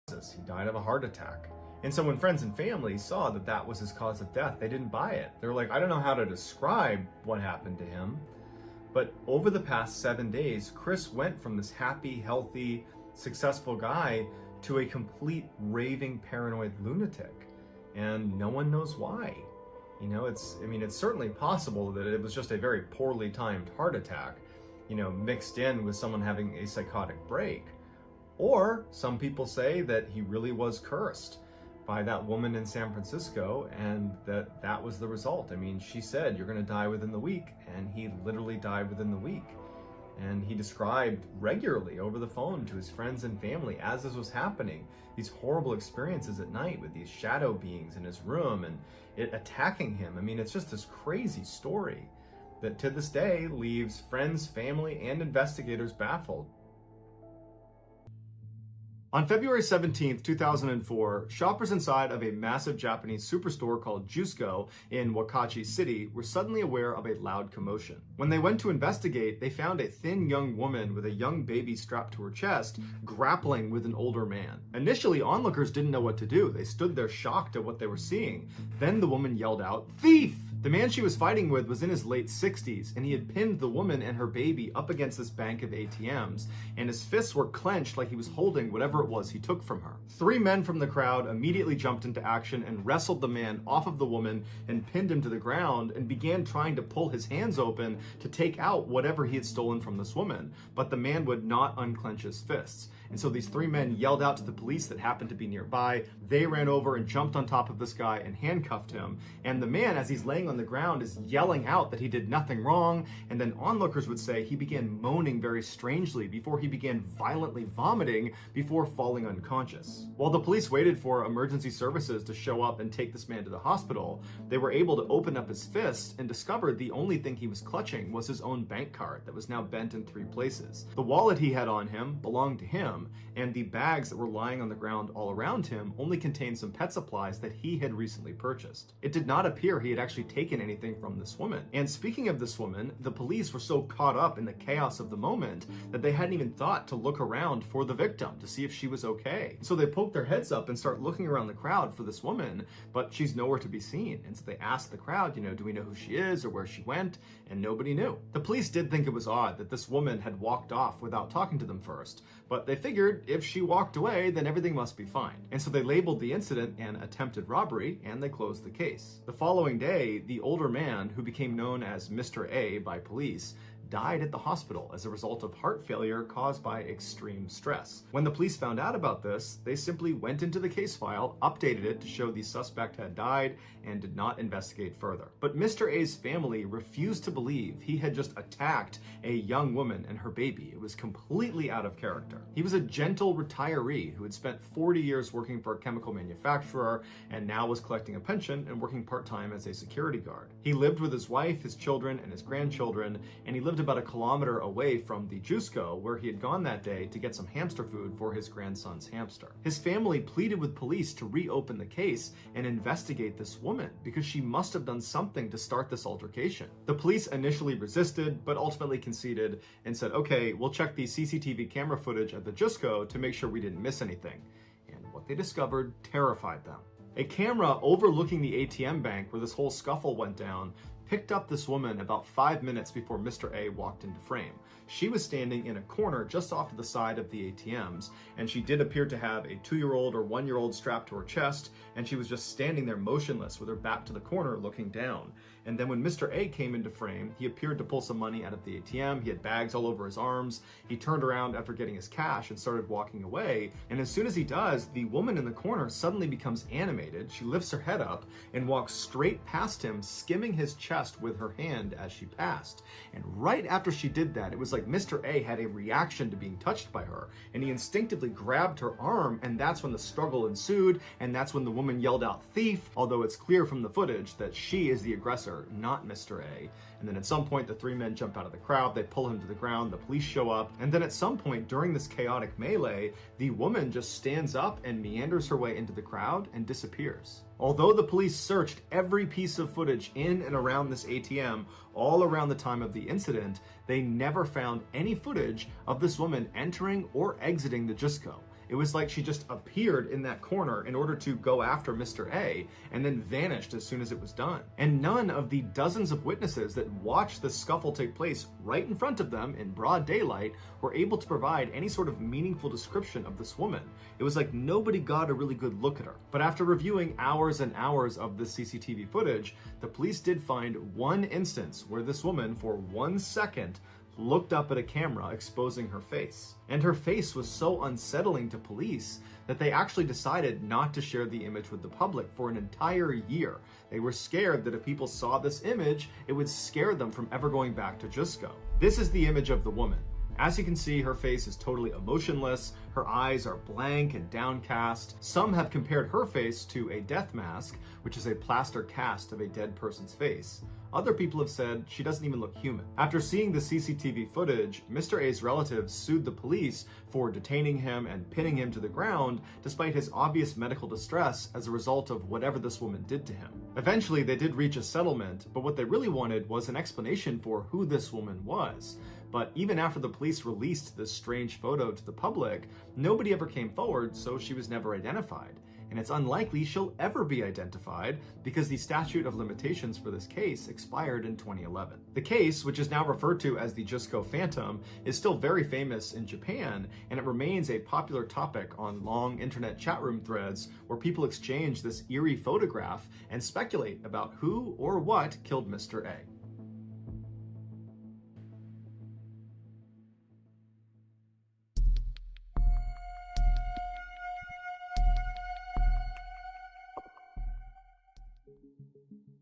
Speaker 1: He died of a heart attack. And so when friends and family saw that that was his cause of death, they didn't buy it. They were like, I don't know how to describe what happened to him. But over the past 7 days, Chris went from this happy, healthy, successful guy to a complete raving paranoid lunatic. And no one knows why. It's certainly possible that it was just a very poorly timed heart attack, mixed in with someone having a psychotic break. Or some people say that he really was cursed by that woman in San Francisco and that was the result. She said, you're going to die within the week, and he literally died within the week. And he described regularly over the phone to his friends and family as this was happening, these horrible experiences at night with these shadow beings in his room and it attacking him. It's just this crazy story that to this day leaves friends, family, and investigators baffled. On February 17th, 2004, shoppers inside of a massive Japanese superstore called Jusco in Wakachi City were suddenly aware of a loud commotion. When they went to investigate, they found a thin young woman with a young baby strapped to her chest, grappling with an older man. Initially, onlookers didn't know what to do. They stood there shocked at what they were seeing. Then the woman yelled out, "Thief!" The man she was fighting with was in his late 60s, and he had pinned the woman and her baby up against this bank of ATMs, and his fists were clenched like he was holding whatever it was he took from her. 3 men from the crowd immediately jumped into action and wrestled the man off of the woman and pinned him to the ground and began trying to pull his hands open to take out whatever he had stolen from this woman, but the man would not unclench his fists. And so these three men yelled out to the police that happened to be nearby. They ran over and jumped on top of this guy and handcuffed him. And the man, as he's laying on the ground, is yelling out that he did nothing wrong. And then onlookers would say he began moaning very strangely before he began violently vomiting before falling unconscious. While the police waited for emergency services to show up and take this man to the hospital, they were able to open up his fist and discovered the only thing he was clutching was his own bank card that was now bent in 3 places. The wallet he had on him belonged to him, and the bags that were lying on the ground all around him only contained some pet supplies that he had recently purchased. It did not appear he had actually taken anything from this woman. And speaking of this woman, the police were so caught up in the chaos of the moment that they hadn't even thought to look around for the victim to see if she was okay. So they poked their heads up and start looking around the crowd for this woman, but she's nowhere to be seen. And so they asked the crowd, do we know who she is or where she went? And nobody knew. The police did think it was odd that this woman had walked off without talking to them first, but they figured if she walked away, then everything must be fine. And so they labeled the incident an attempted robbery and they closed the case. The following day, the older man, who became known as Mr. A by police, died at the hospital as a result of heart failure caused by extreme stress. When the police found out about this, they simply went into the case file, updated it to show the suspect had died, and did not investigate further. But Mr. A's family refused to believe he had just attacked a young woman and her baby. It was completely out of character. He was a gentle retiree who had spent 40 years working for a chemical manufacturer and now was collecting a pension and working part-time as a security guard. He lived with his wife, his children, and his grandchildren, and he lived about a kilometer away from the Jusco, where he had gone that day to get some hamster food for his grandson's hamster. His family pleaded with police to reopen the case and investigate this woman because she must have done something to start this altercation. The police initially resisted, but ultimately conceded and said, okay, we'll check the CCTV camera footage at the Jusco to make sure we didn't miss anything. And what they discovered terrified them. A camera overlooking the ATM bank where this whole scuffle went down picked up this woman about 5 minutes before Mr. A walked into frame. She was standing in a corner just off to the side of the ATMs, and she did appear to have a 2-year-old or 1-year-old strapped to her chest, and she was just standing there motionless with her back to the corner looking down. And then when Mr. A came into frame, he appeared to pull some money out of the ATM. He had bags all over his arms. He turned around after getting his cash and started walking away. And as soon as he does, the woman in the corner suddenly becomes animated. She lifts her head up and walks straight past him, skimming his chest with her hand as she passed. And right after she did that, it was like Mr. A had a reaction to being touched by her, and he instinctively grabbed her arm, and that's when the struggle ensued, and that's when the woman yelled out thief, although it's clear from the footage that she is the aggressor, not Mr. A. And then at some point, the 3 men jump out of the crowd, they pull him to the ground, the police show up, and then at some point during this chaotic melee, the woman just stands up and meanders her way into the crowd and disappears. Although the police searched every piece of footage in and around this ATM all around the time of the incident, they never found any footage of this woman entering or exiting the Jusco. It was like she just appeared in that corner in order to go after Mr. A and then vanished as soon as it was done. And none of the dozens of witnesses that watched the scuffle take place right in front of them in broad daylight were able to provide any sort of meaningful description of this woman. It was like nobody got a really good look at her. But after reviewing hours and hours of the CCTV footage, the police did find one instance where this woman, for 1 second, looked up at a camera exposing her face. And her face was so unsettling to police that they actually decided not to share the image with the public for an entire year. They were scared that if people saw this image, it would scare them from ever going back to Jusco. This is the image of the woman. As you can see, her face is totally emotionless, her eyes are blank and downcast. Some have compared her face to a death mask, which is a plaster cast of a dead person's face. Other people have said she doesn't even look human. After seeing the CCTV footage, Mr. A's relatives sued the police for detaining him and pinning him to the ground despite his obvious medical distress as a result of whatever this woman did to him. Eventually, they did reach a settlement, but what they really wanted was an explanation for who this woman was. But even after the police released this strange photo to the public, nobody ever came forward, so she was never identified. And it's unlikely she'll ever be identified because the statute of limitations for this case expired in 2011. The case, which is now referred to as the Jusco Phantom, is still very famous in Japan, and it remains a popular topic on long internet chat room threads where people exchange this eerie photograph and speculate about who or what killed Mr. A.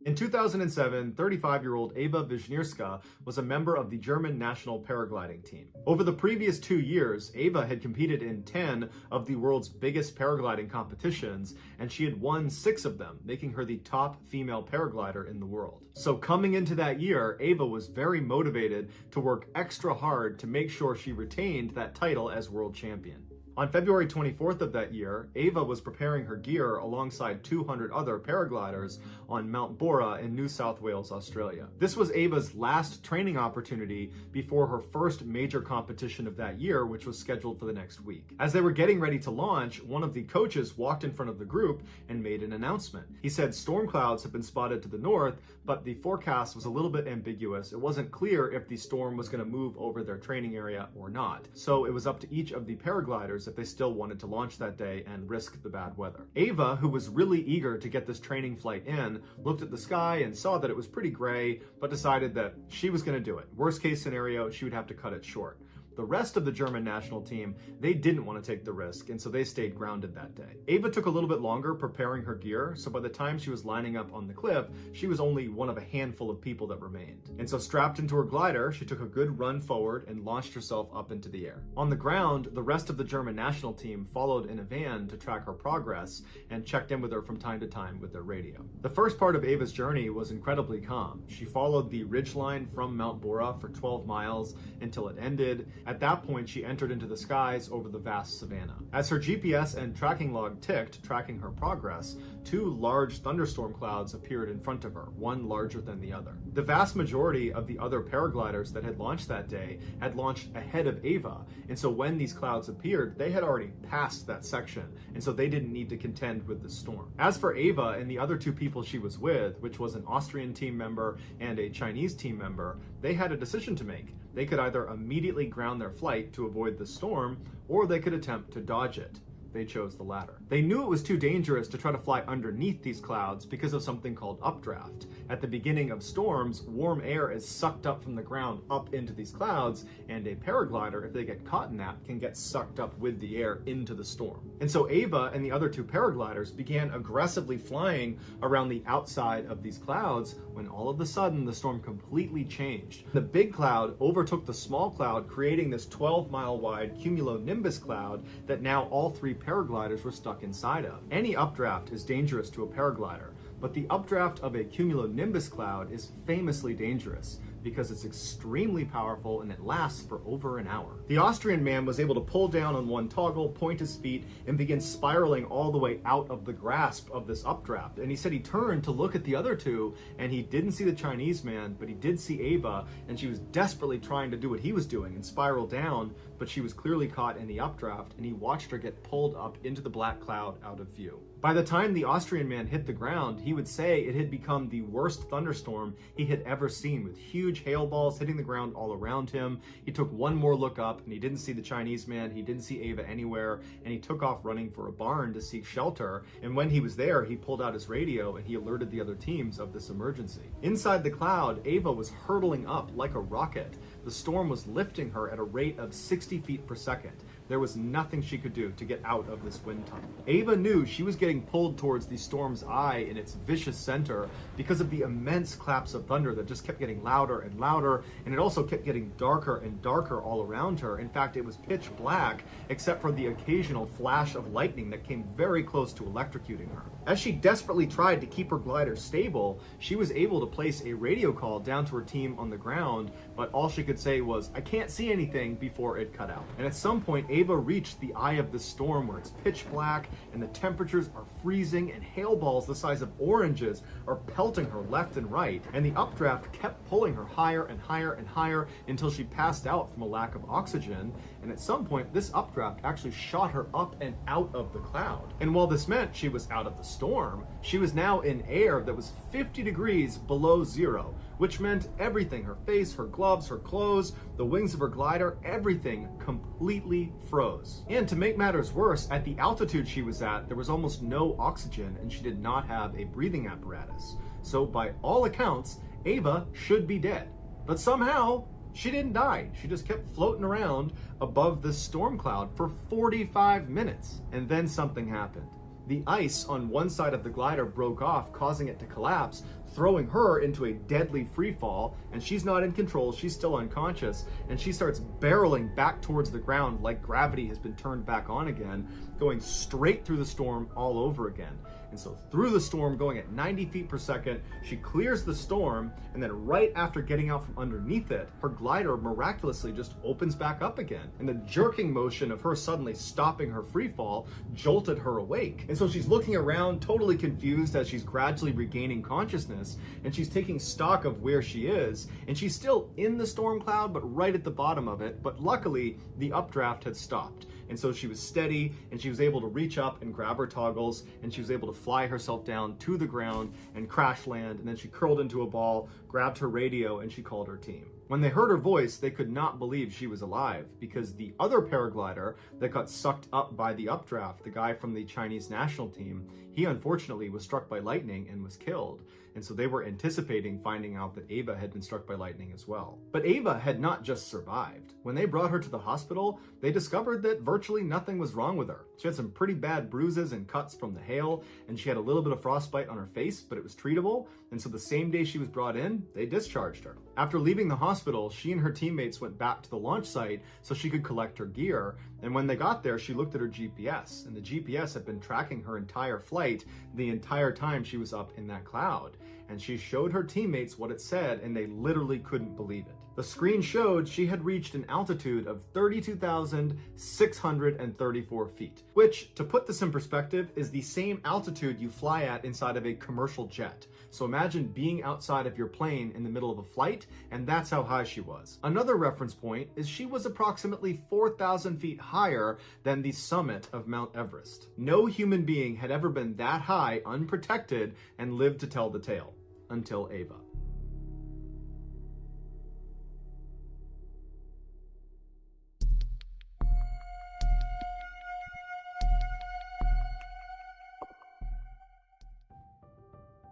Speaker 1: In 2007, 35-year-old Eva Wisniewska was a member of the German national paragliding team. Over the previous 2 years, Eva had competed in 10 of the world's biggest paragliding competitions, and she had won 6 of them, making her the top female paraglider in the world. So coming into that year, Eva was very motivated to work extra hard to make sure she retained that title as world champion. On February 24th of that year, Eva was preparing her gear alongside 200 other paragliders on Mount Bora in New South Wales, Australia. This was Eva's last training opportunity before her first major competition of that year, which was scheduled for the next week. As they were getting ready to launch, one of the coaches walked in front of the group and made an announcement. He said storm clouds had been spotted to the north, but the forecast was a little bit ambiguous. It wasn't clear if the storm was going to move over their training area or not. So it was up to each of the paragliders if they still wanted to launch that day and risk the bad weather. Eva, who was really eager to get this training flight in, looked at the sky and saw that it was pretty gray, but decided that she was going to do it. Worst case scenario, she would have to cut it short. The rest of the German national team, they didn't want to take the risk, and so they stayed grounded that day. Eva took a little bit longer preparing her gear, so by the time she was lining up on the cliff, she was only one of a handful of people that remained. And so strapped into her glider, she took a good run forward and launched herself up into the air. On the ground, the rest of the German national team followed in a van to track her progress and checked in with her from time to time with their radio. The first part of Eva's journey was incredibly calm. She followed the ridgeline from Mount Bora for 12 miles until it ended. At that point, she entered into the skies over the vast savanna. As her GPS and tracking log ticked, tracking her progress, 2 large thunderstorm clouds appeared in front of her, one larger than the other. The vast majority of the other paragliders that had launched that day had launched ahead of Eva, and so when these clouds appeared, they had already passed that section, and so they didn't need to contend with the storm. As for Eva and the other 2 people she was with, which was an Austrian team member and a Chinese team member, they had a decision to make. They could either immediately ground their flight to avoid the storm, or they could attempt to dodge it. They chose the latter. They knew it was too dangerous to try to fly underneath these clouds because of something called updraft. At the beginning of storms, warm air is sucked up from the ground up into these clouds, and a paraglider, if they get caught in that, can get sucked up with the air into the storm. And so Eva and the other 2 paragliders began aggressively flying around the outside of these clouds when all of a sudden the storm completely changed. The big cloud overtook the small cloud, creating this 12-mile wide cumulonimbus cloud that now all 3 paragliders were stuck inside of. Any updraft is dangerous to a paraglider, but the updraft of a cumulonimbus cloud is famously dangerous because it's extremely powerful and it lasts for over an hour. The Austrian man was able to pull down on one toggle, point his feet, and begin spiraling all the way out of the grasp of this updraft. And he said he turned to look at the other 2, and he didn't see the Chinese man, but he did see Eva, and she was desperately trying to do what he was doing and spiral down, but she was clearly caught in the updraft, and he watched her get pulled up into the black cloud out of view. By the time the Austrian man hit the ground, he would say it had become the worst thunderstorm he had ever seen, with huge hail balls hitting the ground all around him. He took one more look up and he didn't see the Chinese man, he didn't see Eva anywhere, and he took off running for a barn to seek shelter. And when he was there, he pulled out his radio and he alerted the other teams of this emergency. Inside the cloud, Eva was hurtling up like a rocket. The storm was lifting her at a rate of 60 feet per second. There was nothing she could do to get out of this wind tunnel. Eva knew she was getting pulled towards the storm's eye in its vicious center because of the immense claps of thunder that just kept getting louder and louder, and it also kept getting darker and darker all around her. In fact, it was pitch black except for the occasional flash of lightning that came very close to electrocuting her. As she desperately tried to keep her glider stable, she was able to place a radio call down to her team on the ground, but all she could say was, "I can't see anything," before it cut out. And at some point, Eva reached the eye of the storm where it's pitch black and the temperatures are freezing and hail balls the size of oranges are pelting her left and right. And the updraft kept pulling her higher and higher and higher until she passed out from a lack of oxygen. And at some point, this updraft actually shot her up and out of the cloud. And while this meant she was out of the storm, she was now in air that was 50 degrees below zero, which meant everything, her face, her gloves, her clothes, the wings of her glider, everything completely froze. And to make matters worse, at the altitude she was at, there was almost no oxygen and she did not have a breathing apparatus. So by all accounts, Eva should be dead. But somehow, she didn't die. She just kept floating around above this storm cloud for 45 minutes. And then something happened. The ice on one side of the glider broke off, causing it to collapse, throwing her into a deadly free fall, and she's not in control, she's still unconscious, and she starts barreling back towards the ground like gravity has been turned back on again, going straight through the storm all over again. And so through the storm, going at 90 feet per second, she clears the storm, and then right after getting out from underneath it, her glider miraculously just opens back up again. And the jerking motion of her suddenly stopping her free fall jolted her awake. And so she's looking around, totally confused as she's gradually regaining consciousness, and she's taking stock of where she is, and she's still in the storm cloud, but right at the bottom of it. But luckily, the updraft had stopped. And so she was steady, and she was able to reach up and grab her toggles, and she was able to fly herself down to the ground and crash land. And then she curled into a ball, grabbed her radio, and she called her team. When they heard her voice, they could not believe she was alive, because the other paraglider that got sucked up by the updraft, the guy from the Chinese national team, he unfortunately was struck by lightning and was killed. And so they were anticipating finding out that Ava had been struck by lightning as well. But Ava had not just survived. When they brought her to the hospital, they discovered that virtually nothing was wrong with her. She had some pretty bad bruises and cuts from the hail, and she had a little bit of frostbite on her face, but it was treatable. And so the same day she was brought in, they discharged her. After leaving the hospital, she and her teammates went back to the launch site so she could collect her gear. And when they got there, she looked at her GPS, and the GPS had been tracking her entire flight the entire time she was up in that cloud. And she showed her teammates what it said, and they literally couldn't believe it. The screen showed she had reached an altitude of 32,634 feet, which, to put this in perspective, is the same altitude you fly at inside of a commercial jet. So imagine being outside of your plane in the middle of a flight, and that's how high she was. Another reference point is she was approximately 4,000 feet higher than the summit of Mount Everest. No human being had ever been that high, unprotected, and lived to tell the tale. Until Ava.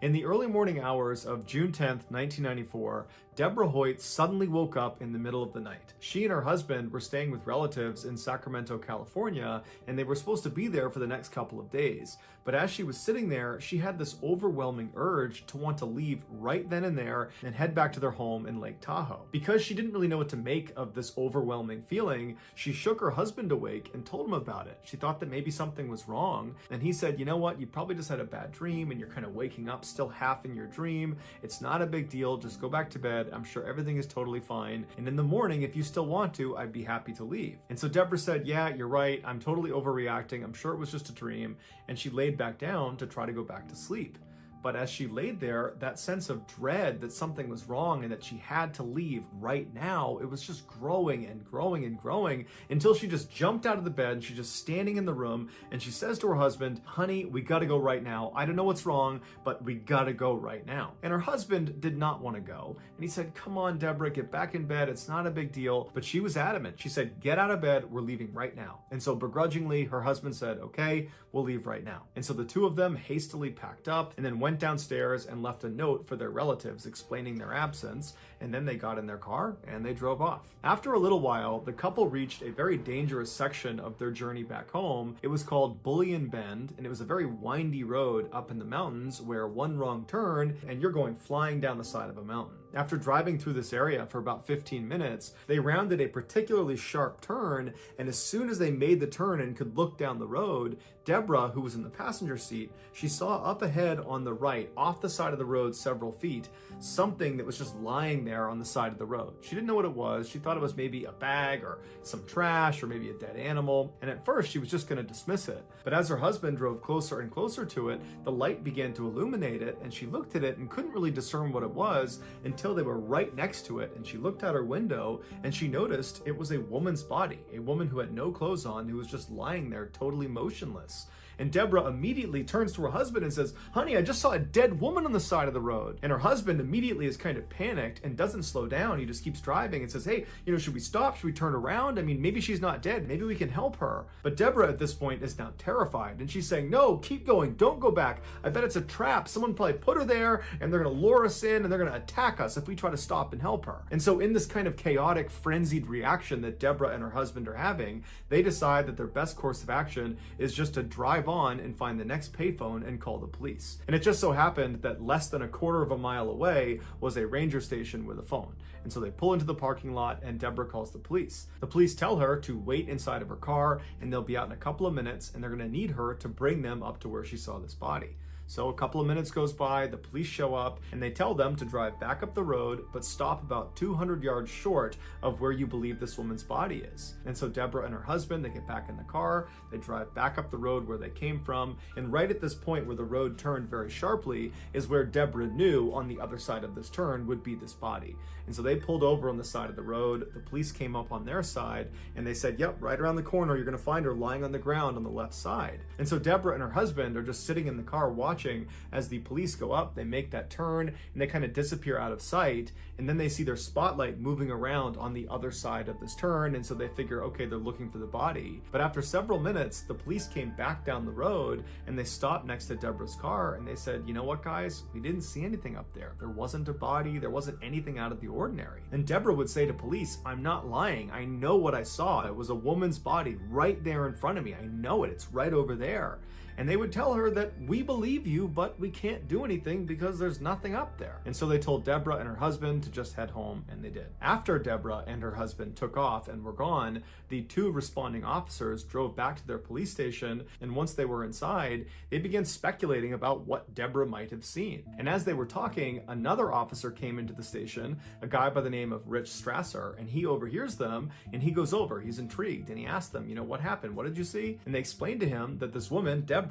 Speaker 1: In the early morning hours of June 10th, 1994, Deborah Hoyt suddenly woke up in the middle of the night. She and her husband were staying with relatives in Sacramento, California, and they were supposed to be there for the next couple of days. But as she was sitting there, she had this overwhelming urge to want to leave right then and there and head back to their home in Lake Tahoe. Because she didn't really know what to make of this overwhelming feeling, she shook her husband awake and told him about it. She thought that maybe something was wrong, and he said, you know what, you probably just had a bad dream and you're kind of waking up still half in your dream. It's not a big deal. Just go back to bed. I'm sure everything is totally fine. And in the morning, if you still want to, I'd be happy to leave. And so Deborah said, yeah, you're right. I'm totally overreacting. I'm sure it was just a dream. And she laid back down to try to go back to sleep. But as she laid there, that sense of dread that something was wrong and that she had to leave right now, it was just growing and growing and growing until she just jumped out of the bed and she's just standing in the room and she says to her husband, honey, we gotta go right now. I don't know what's wrong, but we gotta go right now. And her husband did not want to go. And he said, come on, Deborah, get back in bed. It's not a big deal. But she was adamant. She said, get out of bed. We're leaving right now. And so begrudgingly, her husband said, okay, we'll leave right now. And so the two of them hastily packed up and then went downstairs and left a note for their relatives explaining their absence, and then they got in their car and they drove off. After a little while, the couple reached a very dangerous section of their journey back home. It was called Bullion Bend, and it was a very windy road up in the mountains where one wrong turn and you're going flying down the side of a mountain. After driving through this area for about 15 minutes, they rounded a particularly sharp turn, and as soon as they made the turn and could look down the road, Deborah, who was in the passenger seat, she saw up ahead on the right, off the side of the road several feet, something that was just lying there on the side of the road. She didn't know what it was. She thought it was maybe a bag or some trash or maybe a dead animal, and at first she was just going to dismiss it. But as her husband drove closer and closer to it, the light began to illuminate it, and she looked at it and couldn't really discern what it was until they were right next to it, and she looked out her window and she noticed it was a woman's body, a woman who had no clothes on, who was just lying there totally motionless. And Deborah immediately turns to her husband and says, honey, I just saw a dead woman on the side of the road. And her husband immediately is kind of panicked and doesn't slow down. He just keeps driving and says, hey, should we stop? Should we turn around? I mean, maybe she's not dead. Maybe we can help her. But Deborah at this point is now terrified, and she's saying, no, keep going. Don't go back. I bet it's a trap. Someone probably put her there and they're going to lure us in and they're going to attack us. us if we try to stop and help her. And so in this kind of chaotic, frenzied reaction that Deborah and her husband are having, they decide that their best course of action is just to drive on and find the next payphone and call the police. And it just so happened that less than a quarter of a mile away was a ranger station with a phone. And so they pull into the parking lot and Deborah calls the police. The police tell her to wait inside of her car and they'll be out in a couple of minutes and they're going to need her to bring them up to where she saw this body. So a couple of minutes goes by, the police show up, and they tell them to drive back up the road, but stop about 200 yards short of where you believe this woman's body is. And so Deborah and her husband, they get back in the car, they drive back up the road where they came from, and right at this point where the road turned very sharply is where Deborah knew on the other side of this turn would be this body. And so they pulled over on the side of the road, the police came up on their side, and they said, yep, right around the corner, you're gonna find her lying on the ground on the left side. And so Deborah and her husband are just sitting in the car watching as the police go up, they make that turn, and they kind of disappear out of sight, and then they see their spotlight moving around on the other side of this turn, and so they figure, okay, they're looking for the body. But after several minutes, the police came back down the road, and they stopped next to Deborah's car, and they said, you know what, guys? We didn't see anything up there. There wasn't a body, there wasn't anything out of the ordinary. And Deborah would say to police, I'm not lying. I know what I saw. It was a woman's body right there in front of me. I know it. It's right over there. And they would tell her that we believe you, but we can't do anything because there's nothing up there. And so they told Deborah and her husband to just head home, and they did. After Deborah and her husband took off and were gone, the two responding officers drove back to their police station, and once they were inside, they began speculating about what Deborah might have seen. And as they were talking, another officer came into the station, a guy by the name of Rich Strasser, and he overhears them, and he goes over, he's intrigued, and he asks them, you know, what happened? What did you see? And they explained to him that this woman, Deborah,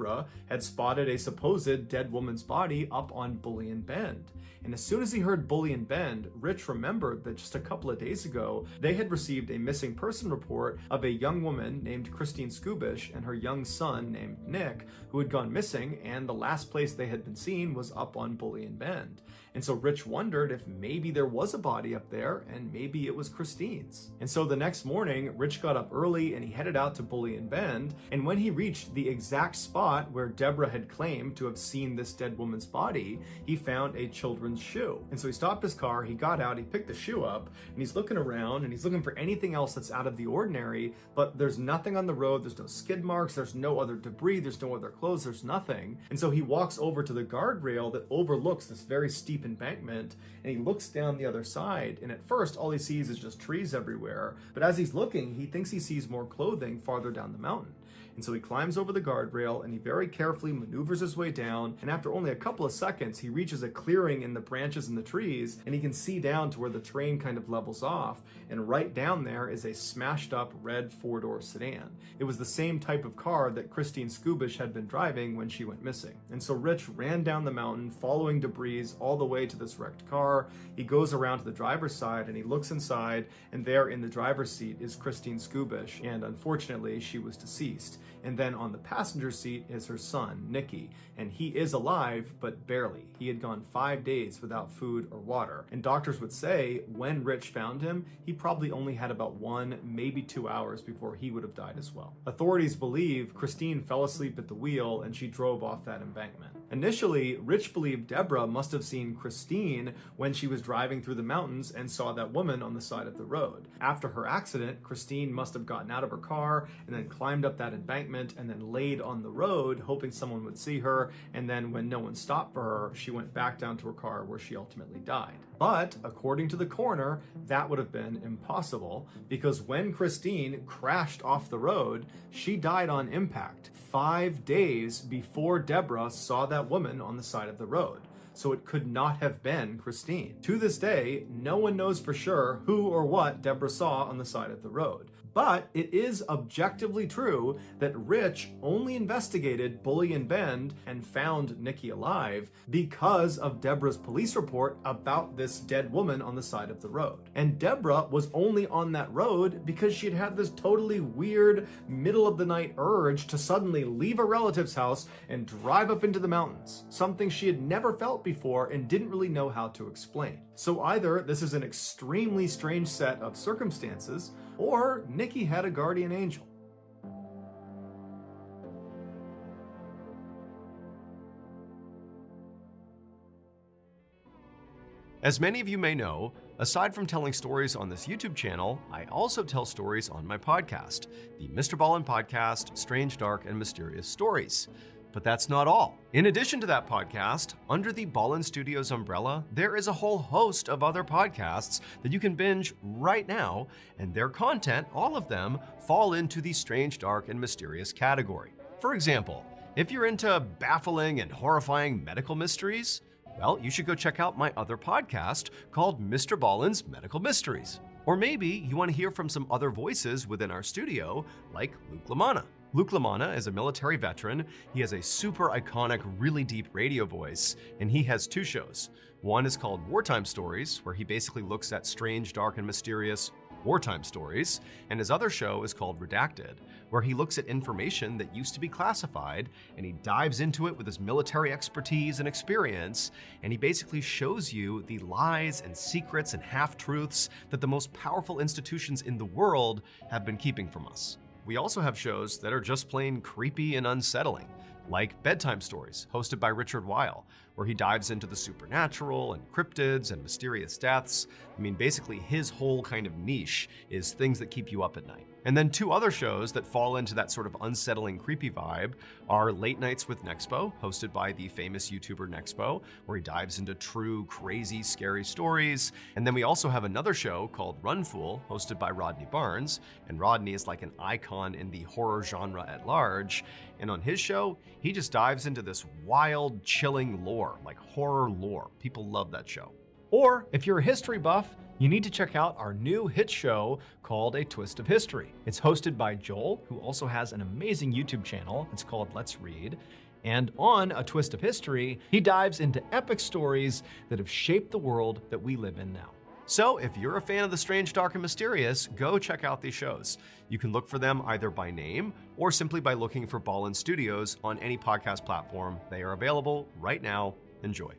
Speaker 1: had spotted a supposed dead woman's body up on Bullion Bend. And as soon as he heard Bullion Bend, Rich remembered that just a couple of days ago, they had received a missing person report of a young woman named Christine Skubish and her young son named Nick, who had gone missing, and the last place they had been seen was up on Bullion Bend. And so Rich wondered if maybe there was a body up there, and maybe it was Christine's. And so the next morning, Rich got up early and he headed out to Bullion Bend, and when he reached the exact spot where Deborah had claimed to have seen this dead woman's body, he found a children's shoe. And so he stopped his car, he got out, he picked the shoe up, and he's looking around and he's looking for anything else that's out of the ordinary, but there's nothing on the road, there's no skid marks, there's no other debris, there's no other clothes, there's nothing. And so he walks over to the guardrail that overlooks this very steep embankment, and he looks down the other side, and at first all he sees is just trees everywhere, but as he's looking, he thinks he sees more clothing farther down the mountain. And so he climbs over the guardrail and he very carefully maneuvers his way down, and after only a couple of seconds, he reaches a clearing in the branches and the trees, and he can see down to where the terrain kind of levels off, and right down there is a smashed up red four-door sedan. It was the same type of car that Christine Skubish had been driving when she went missing. And so Rich ran down the mountain, following debris all the way to this wrecked car. He goes around to the driver's side and he looks inside, and there in the driver's seat is Christine Skubish, and unfortunately she was deceased. And then on the passenger seat is her son, Nicky, and he is alive, but barely. He had gone 5 days without food or water. And doctors would say when Rich found him, he probably only had about 1, maybe 2 hours before he would have died as well. Authorities believe Christine fell asleep at the wheel and she drove off that embankment. Initially, Rich believed Deborah must have seen Christine when she was driving through the mountains and saw that woman on the side of the road. After her accident, Christine must have gotten out of her car and then climbed up that embankment and then laid on the road, hoping someone would see her, and then when no one stopped for her, she went back down to her car where she ultimately died. But according to the coroner, that would have been impossible because when Christine crashed off the road, she died on impact 5 days before Deborah saw that woman on the side of the road. So it could not have been Christine. To this day, no one knows for sure who or what Deborah saw on the side of the road. But it is objectively true that Rich only investigated Bullion Bend and found Nicky alive because of Deborah's police report about this dead woman on the side of the road. And Deborah was only on that road because she'd had this totally weird middle of the night urge to suddenly leave a relative's house and drive up into the mountains, something she had never felt before and didn't really know how to explain. So either this is an extremely strange set of circumstances, or Nicky had a guardian angel.
Speaker 3: As many of you may know, aside from telling stories on this YouTube channel, I also tell stories on my podcast, the MrBallen podcast, Strange, Dark, and Mysterious Stories. But that's not all. In addition to that podcast, under the Ballen Studios umbrella, there is a whole host of other podcasts that you can binge right now, and their content, all of them, fall into the Strange, Dark, and Mysterious category. For example, if you're into baffling and horrifying medical mysteries, well, you should go check out my other podcast called MrBallen's Medical Mysteries. Or maybe you want to hear from some other voices within our studio, like Luke LaManna. Luke LaManna is a military veteran. He has a super iconic, really deep radio voice, and he has two shows. One is called Wartime Stories, where he basically looks at strange, dark, and mysterious wartime stories, and his other show is called Redacted, where he looks at information that used to be classified, and he dives into it with his military expertise and experience, and he basically shows you the lies and secrets and half-truths that the most powerful institutions in the world have been keeping from us. We also have shows that are just plain creepy and unsettling, like Bedtime Stories, hosted by Richard Weil, where he dives into the supernatural and cryptids and mysterious deaths. I mean, basically his whole kind of niche is things that keep you up at night. And then two other shows that fall into that sort of unsettling, creepy vibe are Late Nights with Nexpo, hosted by the famous YouTuber Nexpo, where he dives into true, crazy, scary stories. And then we also have another show called Run Fool, hosted by Rodney Barnes. And Rodney is like an icon in the horror genre at large. And on his show, he just dives into this wild, chilling lore, like horror lore. People love that show.
Speaker 1: Or if you're a history buff, you need to check out our new hit show called A Twist of History. It's hosted by Joel, who also has an amazing YouTube channel. It's called Let's Read. And on A Twist of History, he dives into epic stories that have shaped the world that we live in now.
Speaker 3: So if you're a fan of the strange, dark, and mysterious, go check out these shows. You can look for them either by name or simply by looking for Ballen Studios on any podcast platform. They are available right now. Enjoy.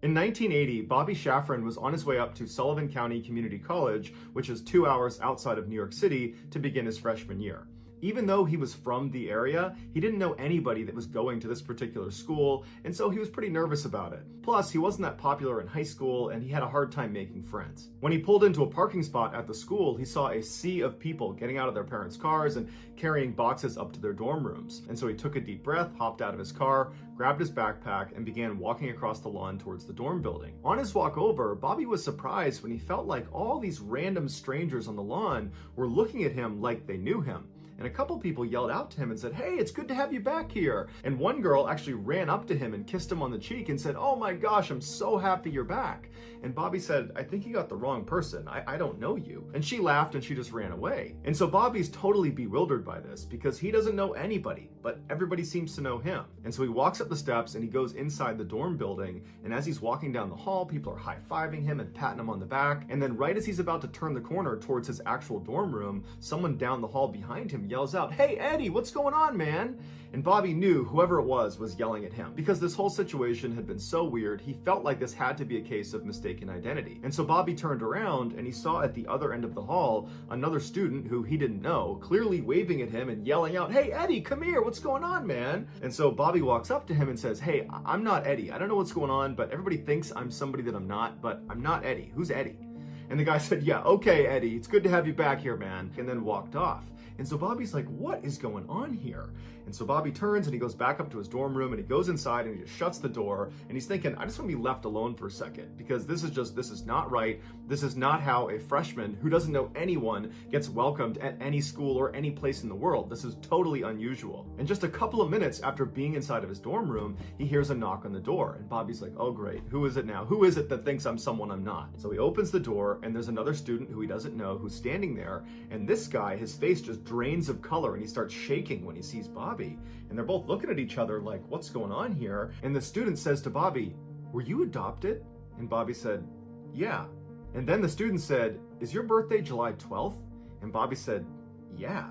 Speaker 1: In 1980, Bobby Shafran was on his way up to Sullivan County Community College, which is 2 hours outside of New York City, to begin his freshman year. Even though he was from the area, he didn't know anybody that was going to this particular school, and so he was pretty nervous about it. Plus, he wasn't that popular in high school, and he had a hard time making friends. When he pulled into a parking spot at the school, he saw a sea of people getting out of their parents' cars and carrying boxes up to their dorm rooms. And so he took a deep breath, hopped out of his car, grabbed his backpack, and began walking across the lawn towards the dorm building. On his walk over, Bobby was surprised when he felt like all these random strangers on the lawn were looking at him like they knew him. And a couple people yelled out to him and said, "Hey, it's good to have you back here." And one girl actually ran up to him and kissed him on the cheek and said, "Oh my gosh, I'm so happy you're back." And Bobby said, "I think you got the wrong person. I don't know you." And she laughed and she just ran away. And so Bobby's totally bewildered by this because he doesn't know anybody, but everybody seems to know him. And so he walks up the steps and he goes inside the dorm building. And as he's walking down the hall, people are high-fiving him and patting him on the back. And then right as he's about to turn the corner towards his actual dorm room, someone down the hall behind him yells out, "Hey, Eddie, what's going on, man?" And Bobby knew whoever it was yelling at him. Because this whole situation had been so weird, he felt like this had to be a case of mistaken identity. And so Bobby turned around and he saw at the other end of the hall another student who he didn't know, clearly waving at him and yelling out, "Hey, Eddie, come here, what's going on, man?" And so Bobby walks up to him and says, "Hey, I'm not Eddie. I don't know what's going on, but everybody thinks I'm somebody that I'm not, but I'm not Eddie. Who's Eddie?" And the guy said, "Yeah, okay, Eddie, it's good to have you back here, man," and then walked off. And so Bobby's like, what is going on here? And so Bobby turns and he goes back up to his dorm room and he goes inside and he just shuts the door. And he's thinking, I just want to be left alone for a second because this is not right. This is not how a freshman who doesn't know anyone gets welcomed at any school or any place in the world. This is totally unusual. And just a couple of minutes after being inside of his dorm room, he hears a knock on the door. And Bobby's like, oh great, who is it now? Who is it that thinks I'm someone I'm not? So he opens the door and there's another student who he doesn't know who's standing there. And this guy, his face just drains of color and he starts shaking when he sees Bobby. And they're both looking at each other like, what's going on here? And the student says to Bobby, were you adopted? And Bobby said, yeah. And then the student said, is your birthday July 12th? And Bobby said, yeah.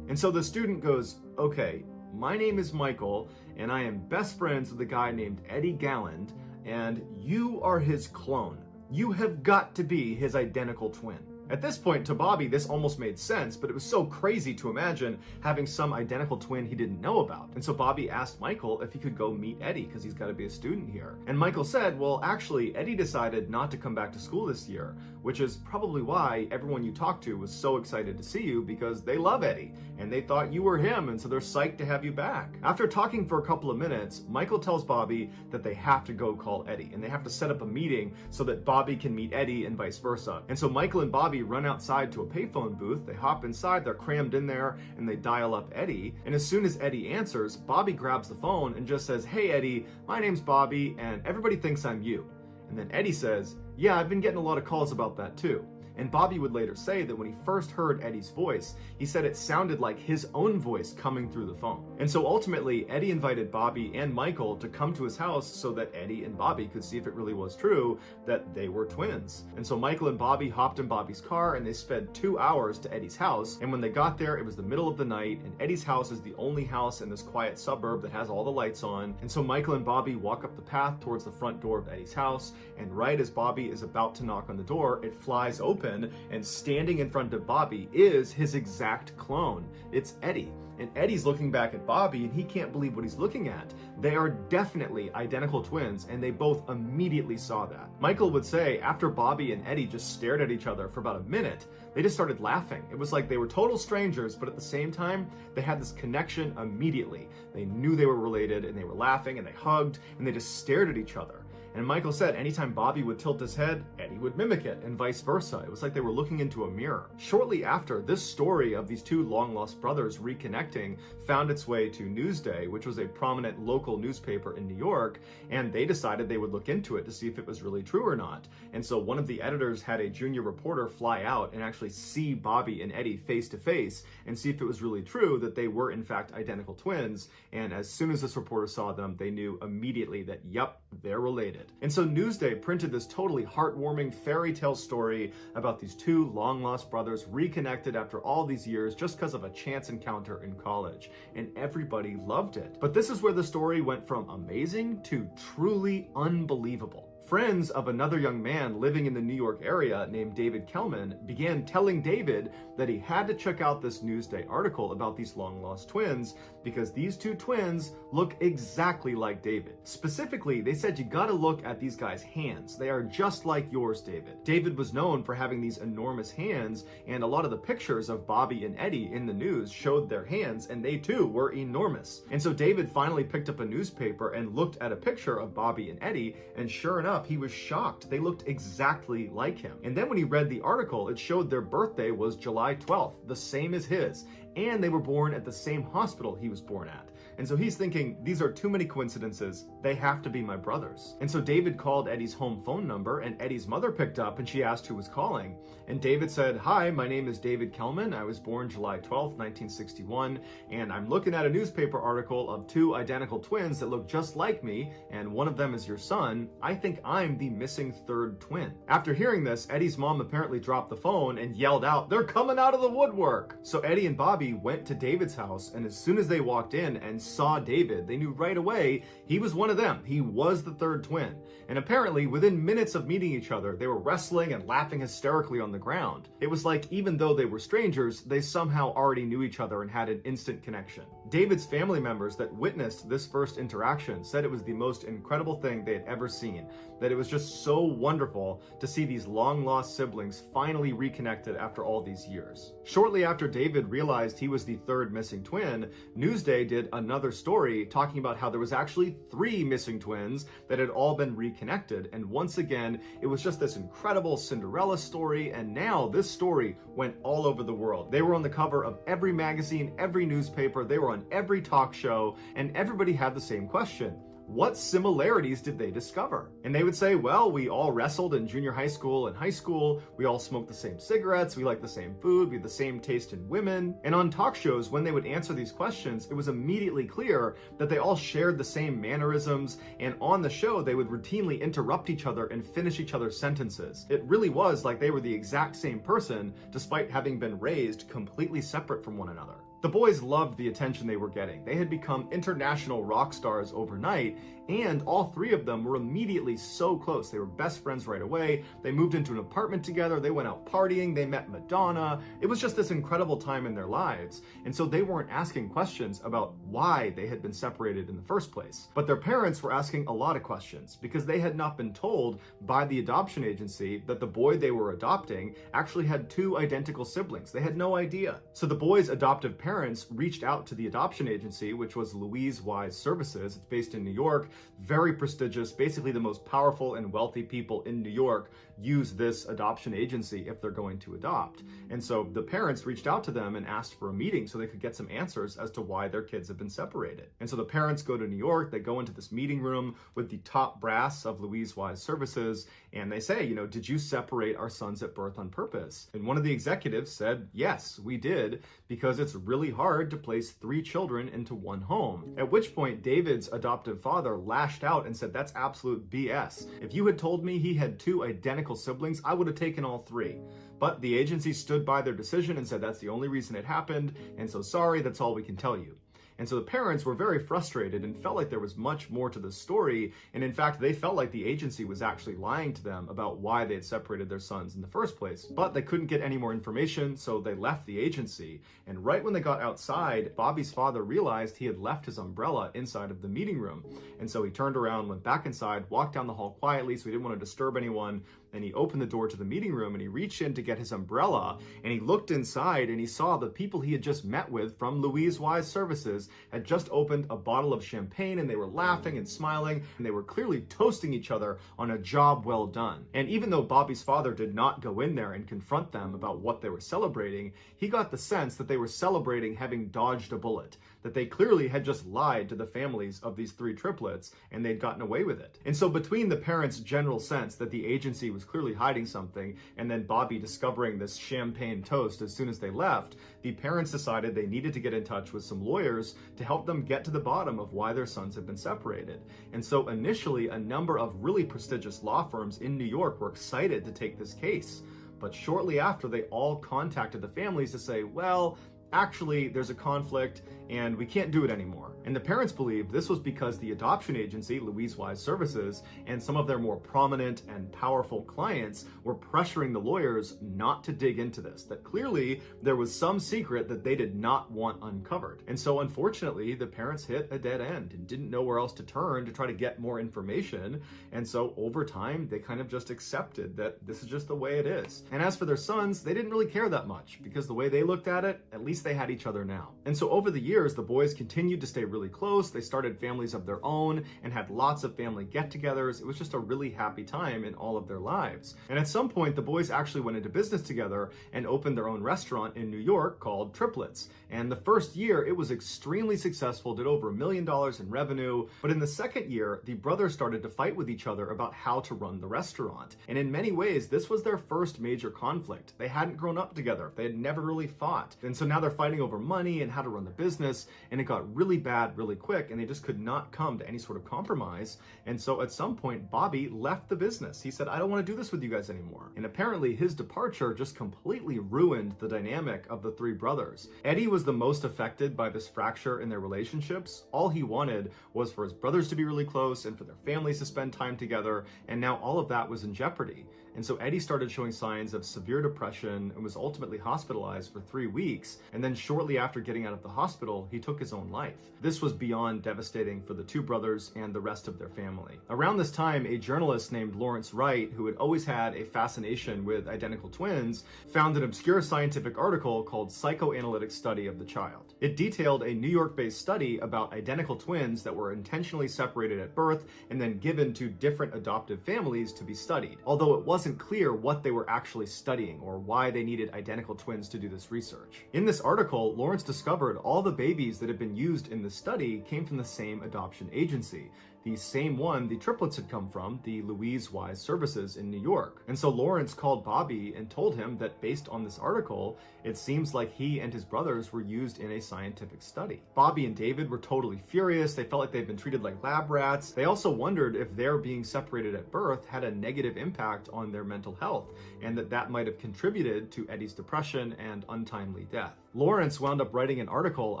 Speaker 1: And so the student goes, okay, my name is Michael and I am best friends with a guy named Eddie Galland and you are his clone. You have got to be his identical twin. At this point, to Bobby, this almost made sense, but it was so crazy to imagine having some identical twin he didn't know about. And so Bobby asked Michael if he could go meet Eddie, because he's got to be a student here. And Michael said, well, actually, Eddie decided not to come back to school this year, which is probably why everyone you talked to was so excited to see you, because they love Eddie, and they thought you were him, and so they're psyched to have you back. After talking for a couple of minutes, Michael tells Bobby that they have to go call Eddie, and they have to set up a meeting so that Bobby can meet Eddie and vice versa. And so Michael and Bobby run outside to a payphone booth, they hop inside, they're crammed in there, and they dial up Eddie. And as soon as Eddie answers, Bobby grabs the phone and just says, hey Eddie, my name's Bobby, and everybody thinks I'm you. And then Eddie says, yeah, I've been getting a lot of calls about that too. And Bobby would later say that when he first heard Eddie's voice, he said it sounded like his own voice coming through the phone. And so ultimately, Eddie invited Bobby and Michael to come to his house so that Eddie and Bobby could see if it really was true that they were twins. And so Michael and Bobby hopped in Bobby's car and they sped 2 hours to Eddie's house. And when they got there, it was the middle of the night, and Eddie's house is the only house in this quiet suburb that has all the lights on. And so Michael and Bobby walk up the path towards the front door of Eddie's house, and right as Bobby is about to knock on the door, it flies open, and standing in front of Bobby is his exact clone. It's Eddie. And Eddie's looking back at Bobby and he can't believe what he's looking at. They are definitely identical twins, and they both immediately saw that. Michael would say after Bobby and Eddie just stared at each other for about a minute, they just started laughing. It was like they were total strangers, but at the same time, they had this connection immediately. They knew they were related, and they were laughing and they hugged and they just stared at each other. And Michael said anytime Bobby would tilt his head, Eddie would mimic it, and vice versa. It was like they were looking into a mirror. Shortly after, this story of these two long-lost brothers reconnecting found its way to Newsday, which was a prominent local newspaper in New York, and they decided they would look into it to see if it was really true or not. And so one of the editors had a junior reporter fly out and actually see Bobby and Eddie face to face and see if it was really true that they were in fact identical twins. And as soon as this reporter saw them, they knew immediately that, yep, they're related. And so Newsday printed this totally heartwarming fairy tale story about these two long-lost brothers reconnected after all these years just because of a chance encounter in college. And everybody loved it. But this is where the story went from amazing to truly unbelievable. Friends of another young man living in the New York area named David Kelman began telling David that he had to check out this Newsday article about these long-lost twins because these two twins look exactly like David. Specifically, they said you gotta look at these guys' hands. They are just like yours, David. David was known for having these enormous hands, and a lot of the pictures of Bobby and Eddie in the news showed their hands, and they too were enormous. And so David finally picked up a newspaper and looked at a picture of Bobby and Eddie, and sure enough, he was shocked. They looked exactly like him. And then when he read the article, it showed their birthday was July 12th, the same as his, and they were born at the same hospital he was born at. And so he's thinking, these are too many coincidences. They have to be my brothers. And so David called Eddie's home phone number, and Eddie's mother picked up and she asked who was calling. And David said, hi, my name is David Kelman. I was born July 12th, 1961, and I'm looking at a newspaper article of two identical twins that look just like me, and one of them is your son. I think I'm the missing third twin. After hearing this, Eddie's mom apparently dropped the phone and yelled out, they're coming out of the woodwork. So Eddie and Bobby went to David's house, and as soon as they walked in and saw David, they knew right away he was one of them. He was the third twin. And apparently, within minutes of meeting each other, they were wrestling and laughing hysterically on the ground. It was like, even though they were strangers, they somehow already knew each other and had an instant connection. David's family members that witnessed this first interaction said it was the most incredible thing they had ever seen, that it was just so wonderful to see these long-lost siblings finally reconnected after all these years. Shortly after David realized he was the third missing twin, Newsday did another story talking about how there was actually 3 missing twins that had all been reconnected, and once again it was just this incredible Cinderella story, and now this story went all over the world. They were on the cover of every magazine, every newspaper, they were on every talk show, and everybody had the same question. What similarities did they discover? And they would say, well, we all wrestled in junior high school and high school, we all smoked the same cigarettes, we liked the same food, we had the same taste in women. And on talk shows, when they would answer these questions, it was immediately clear that they all shared the same mannerisms, and on the show, they would routinely interrupt each other and finish each other's sentences. It really was like they were the exact same person, despite having been raised completely separate from one another. The boys loved the attention they were getting. They had become international rock stars overnight, And all three of them were immediately so close. They were best friends right away. They moved into an apartment together. They went out partying. They met Madonna. It was just this incredible time in their lives. And so they weren't asking questions about why they had been separated in the first place. But their parents were asking a lot of questions because they had not been told by the adoption agency that the boy they were adopting actually had two identical siblings. They had no idea. So the boy's adoptive parents reached out to the adoption agency, which was Louise Wise Services. It's based in New York, very prestigious. Basically, the most powerful and wealthy people in New York use this adoption agency if they're going to adopt. And so the parents reached out to them and asked for a meeting so they could get some answers as to why their kids have been separated. And so the parents go to New York, they go into this meeting room with the top brass of Louise Wise Services, and they say, did you separate our sons at birth on purpose? And one of the executives said, yes, we did, because it's really hard to place 3 children into one home. At which point, David's adoptive father lashed out and said, that's absolute BS. If you had told me he had 2 identical siblings, I would have taken all 3. But the agency stood by their decision and said that's the only reason it happened, and so sorry, that's all we can tell you. And so the parents were very frustrated and felt like there was much more to the story. And in fact, they felt like the agency was actually lying to them about why they had separated their sons in the first place. But they couldn't get any more information, so they left the agency. And right when they got outside, Bobby's father realized he had left his umbrella inside of the meeting room. And so he turned around, went back inside, walked down the hall quietly so he didn't want to disturb anyone. And he opened the door to the meeting room and he reached in to get his umbrella and he looked inside and he saw the people he had just met with from Louise Wise Services had just opened a bottle of champagne and they were laughing and smiling and they were clearly toasting each other on a job well done. And even though Bobby's father did not go in there and confront them about what they were celebrating, he got the sense that they were celebrating having dodged a bullet, that they clearly had just lied to the families of these 3 triplets and they'd gotten away with it. And so between the parents' general sense that the agency was clearly hiding something and then Bobby discovering this champagne toast as soon as they left, the parents decided they needed to get in touch with some lawyers to help them get to the bottom of why their sons had been separated. And so initially, a number of really prestigious law firms in New York were excited to take this case. But shortly after, they all contacted the families to say, well, actually, there's a conflict and we can't do it anymore. And the parents believed this was because the adoption agency, Louise Wise Services, and some of their more prominent and powerful clients were pressuring the lawyers not to dig into this, that clearly there was some secret that they did not want uncovered. And so unfortunately, the parents hit a dead end and didn't know where else to turn to try to get more information. And so over time, they kind of just accepted that this is just the way it is. And as for their sons, they didn't really care that much because the way they looked at it, at least they had each other now. And so over the years, the boys continued to stay really close. They started families of their own and had lots of family get-togethers. It was just a really happy time in all of their lives. And at some point, the boys actually went into business together and opened their own restaurant in New York called Triplets. And the first year, it was extremely successful, did over $1 million in revenue. But in the second year, the brothers started to fight with each other about how to run the restaurant. And in many ways, this was their first major conflict. They hadn't grown up together. They had never really fought. And so now they're fighting over money and how to run the business. And it got really bad really quick and they just could not come to any sort of compromise. And so at some point, Bobby left the business. He said, I don't want to do this with you guys anymore. And apparently his departure just completely ruined the dynamic of the 3 brothers. Eddie was the most affected by this fracture in their relationships. All he wanted was for his brothers to be really close and for their families to spend time together. And now all of that was in jeopardy. And so Eddie started showing signs of severe depression and was ultimately hospitalized for 3 weeks. And then shortly after getting out of the hospital, he took his own life. This was beyond devastating for the 2 brothers and the rest of their family. Around this time, a journalist named Lawrence Wright, who had always had a fascination with identical twins, found an obscure scientific article called Psychoanalytic Study of the Child. It detailed a New York-based study about identical twins that were intentionally separated at birth and then given to different adoptive families to be studied, although it wasn't clear what they were actually studying or why they needed identical twins to do this research. In this article, Lawrence discovered all the babies that had been used in the study came from the same adoption agency, the same one the triplets had come from, the Louise Wise Services in New York. And so Lawrence called Bobby and told him that based on this article, it seems like he and his brothers were used in a scientific study. Bobby and David were totally furious. They felt like they'd been treated like lab rats. They also wondered if their being separated at birth had a negative impact on their mental health, and that might have contributed to Eddie's depression and untimely death. Lawrence wound up writing an article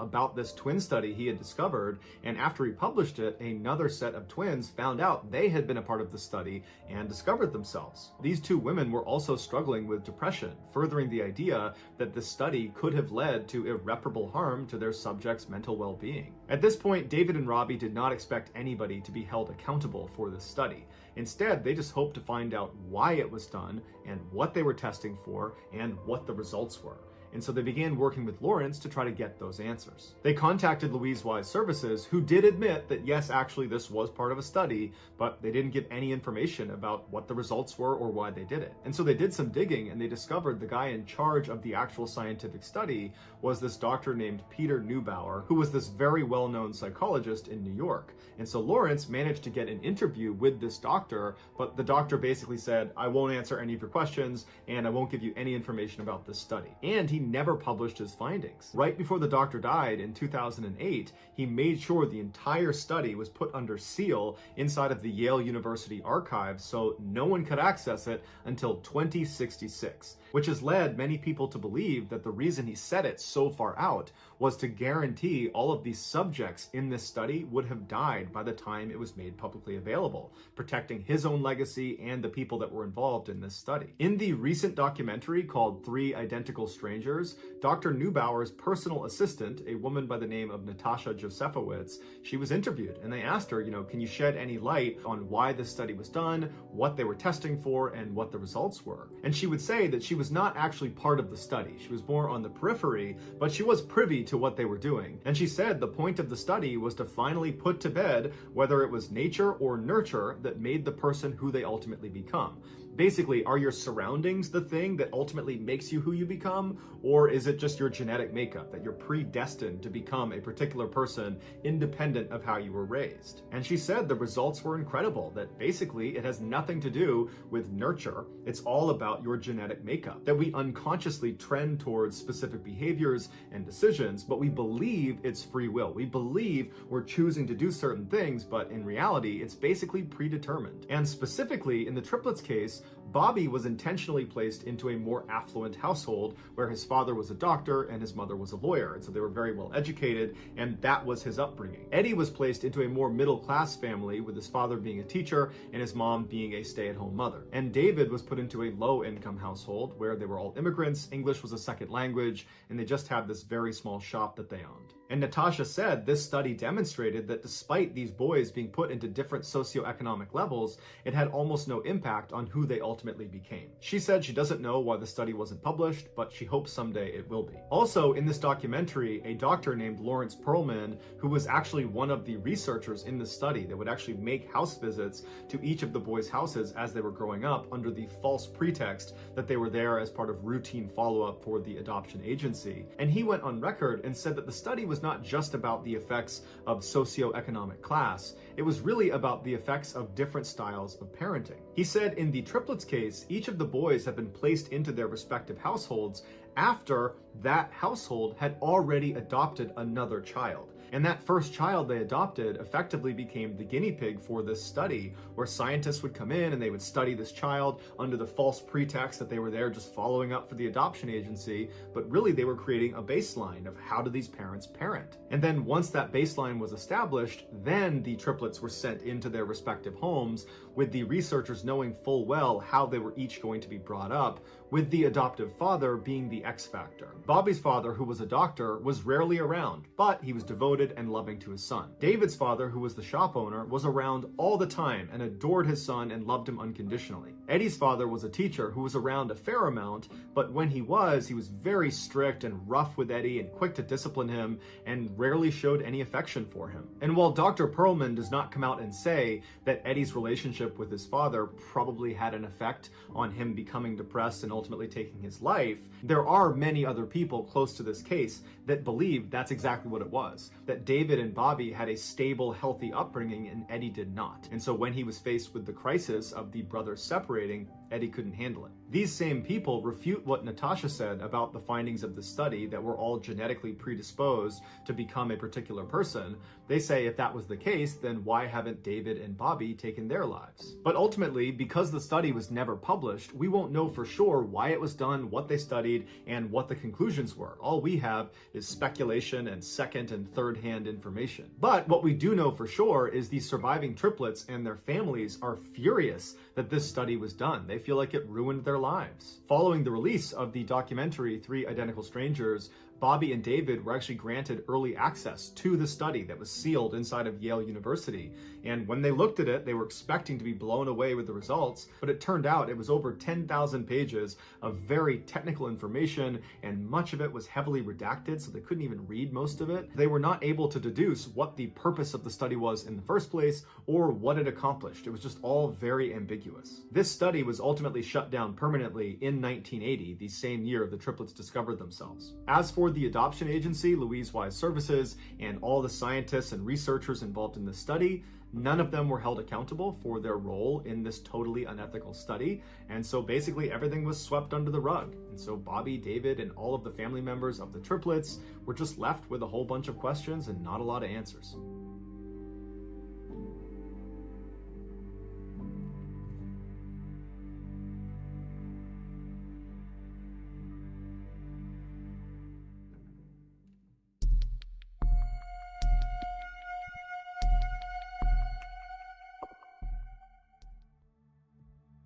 Speaker 1: about this twin study he had discovered, and after he published it, another set set of twins found out they had been a part of the study and discovered themselves. These two women were also struggling with depression, furthering the idea that the study could have led to irreparable harm to their subjects' mental well-being. At this point, David and Robbie did not expect anybody to be held accountable for this study. Instead, they just hoped to find out why it was done and what they were testing for and what the results were. And so they began working with Lawrence to try to get those answers. They contacted Louise Wise Services, who did admit that yes, actually this was part of a study, but they didn't give any information about what the results were or why they did it. And so they did some digging and they discovered the guy in charge of the actual scientific study was this doctor named Peter Neubauer, who was this very well-known psychologist in New York. And so Lawrence managed to get an interview with this doctor, but the doctor basically said, I won't answer any of your questions and I won't give you any information about this study. And he never published his findings. Right before the doctor died in 2008, he made sure the entire study was put under seal inside of the Yale University archives so no one could access it until 2066, which has led many people to believe that the reason he set it so far out was to guarantee all of these subjects in this study would have died by the time it was made publicly available, protecting his own legacy and the people that were involved in this study. In the recent documentary called 3 Identical Strangers, Dr. Neubauer's personal assistant, a woman by the name of Natasha Josefowicz, she was interviewed and they asked her, can you shed any light on why this study was done, what they were testing for, and what the results were? And she would say that she was not actually part of the study. She was more on the periphery, but she was privy to what they were doing. And she said the point of the study was to finally put to bed whether it was nature or nurture that made the person who they ultimately become. Basically, are your surroundings the thing that ultimately makes you who you become, or is it just your genetic makeup, that you're predestined to become a particular person independent of how you were raised? And she said the results were incredible, that basically it has nothing to do with nurture. It's all about your genetic makeup, that we unconsciously trend towards specific behaviors and decisions, but we believe it's free will. We believe we're choosing to do certain things, but in reality, it's basically predetermined. And specifically in the triplets case, Bobby was intentionally placed into a more affluent household where his father was a doctor and his mother was a lawyer, and so they were very well educated, and that was his upbringing. Eddie was placed into a more middle-class family with his father being a teacher and his mom being a stay-at-home mother. And David was put into a low-income household where they were all immigrants, English was a second language, and they just had this very small shop that they owned. And Natasha said this study demonstrated that despite these boys being put into different socioeconomic levels, it had almost no impact on who they ultimately became. She said she doesn't know why the study wasn't published, but she hopes someday it will be. Also, in this documentary, a doctor named Lawrence Perlman, who was actually one of the researchers in the study that would actually make house visits to each of the boys' houses as they were growing up under the false pretext that they were there as part of routine follow-up for the adoption agency. And he went on record and said that the study was not just about the effects of socioeconomic class, it was really about the effects of different styles of parenting. He said in the triplets case, each of the boys have been placed into their respective households after that household had already adopted another child. And that first child they adopted effectively became the guinea pig for this study, where scientists would come in and they would study this child under the false pretext that they were there just following up for the adoption agency, but really they were creating a baseline of how do these parents parent. And then once that baseline was established, then the triplets were sent into their respective homes, with the researchers knowing full well how they were each going to be brought up, with the adoptive father being the X factor. Bobby's father, who was a doctor, was rarely around, but he was devoted and loving to his son. David's father, who was the shop owner, was around all the time and adored his son and loved him unconditionally. Eddie's father was a teacher who was around a fair amount, but when he was very strict and rough with Eddie and quick to discipline him and rarely showed any affection for him. And while Dr. Perlman does not come out and say that Eddie's relationship with his father probably had an effect on him becoming depressed and ultimately taking his life, there are many other people close to this case that believe that's exactly what it was, that David and Bobby had a stable, healthy upbringing and Eddie did not. And so when he was faced with the crisis of the brothers separating, Eddie couldn't handle it. These same people refute what Natasha said about the findings of the study that we're all genetically predisposed to become a particular person. They say if that was the case, then why haven't David and Bobby taken their lives? But ultimately, because the study was never published, we won't know for sure why it was done, what they studied, and what the conclusions were. All we have is speculation and second and third hand information. But what we do know for sure is these surviving triplets and their families are furious that this study was done. They feel like it ruined their lives. Following the release of the documentary 3 Identical Strangers, Bobby and David were actually granted early access to the study that was sealed inside of Yale University. And when they looked at it, they were expecting to be blown away with the results, but it turned out it was over 10,000 pages of very technical information, and much of it was heavily redacted, so they couldn't even read most of it. They were not able to deduce what the purpose of the study was in the first place, or what it accomplished. It was just all very ambiguous. This study was ultimately shut down permanently in 1980, the same year the triplets discovered themselves. As for the adoption agency, Louise Wise Services, and all the scientists and researchers involved in this study, none of them were held accountable for their role in this totally unethical study, and so basically everything was swept under the rug. And so Bobby, David, and all of the family members of the triplets were just left with a whole bunch of questions and not a lot of answers.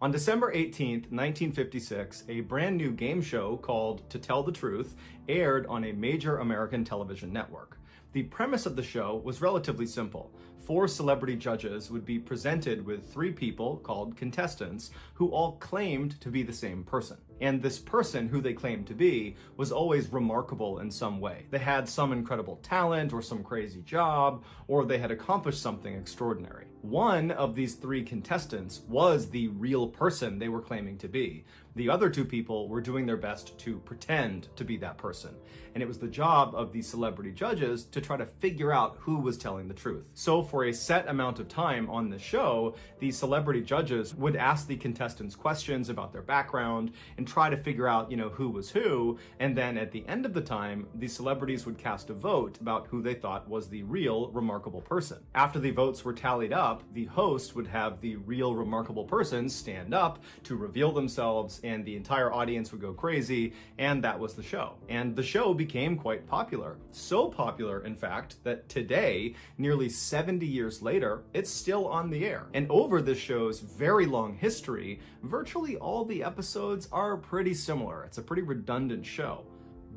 Speaker 1: On December 18th, 1956, a brand new game show called To Tell the Truth aired on a major American television network. The premise of the show was relatively simple. 4 celebrity judges would be presented with 3 people called contestants who all claimed to be the same person. And this person who they claimed to be was always remarkable in some way. They had some incredible talent or some crazy job, or they had accomplished something extraordinary. One of these 3 contestants was the real person they were claiming to be. The other 2 people were doing their best to pretend to be that person. And it was the job of the celebrity judges to try to figure out who was telling the truth. So for a set amount of time on the show, the celebrity judges would ask the contestants questions about their background and try to figure out, who was who. And then at the end of the time, the celebrities would cast a vote about who they thought was the real remarkable person. After the votes were tallied up, the host would have the real remarkable person stand up to reveal themselves, and the entire audience would go crazy, and that was the show. And the show became quite popular. So popular, in fact, that today, nearly 70 years later, it's still on the air. And over this show's very long history, virtually all the episodes are pretty similar. It's a pretty redundant show.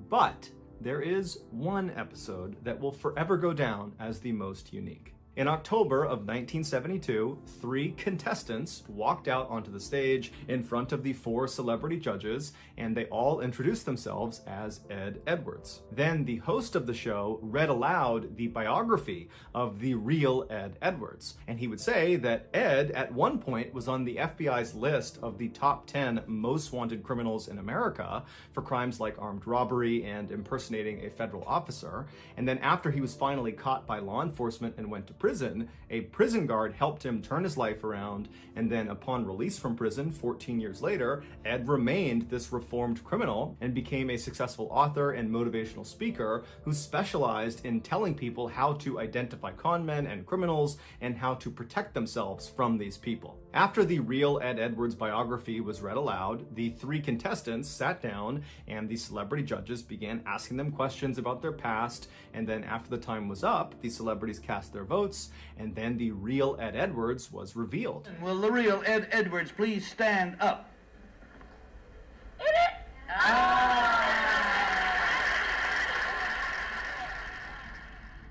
Speaker 1: But there is one episode that will forever go down as the most unique. In October of 1972, 3 contestants walked out onto the stage in front of the 4 celebrity judges, and they all introduced themselves as Ed Edwards. Then the host of the show read aloud the biography of the real Ed Edwards, and he would say that Ed at one point was on the FBI's list of the top 10 most wanted criminals in America for crimes like armed robbery and impersonating a federal officer, and then after he was finally caught by law enforcement and went to prison, a prison guard helped him turn his life around, and then upon release from prison 14 years later, Ed remained this reformed criminal and became a successful author and motivational speaker who specialized in telling people how to identify con men and criminals and how to protect themselves from these people. After the real Ed Edwards biography was read aloud, the 3 contestants sat down and the celebrity judges began asking them questions about their past, and then after the time was up, the celebrities cast their votes, and then the real Ed Edwards was revealed.
Speaker 4: Will the real Ed Edwards please stand up?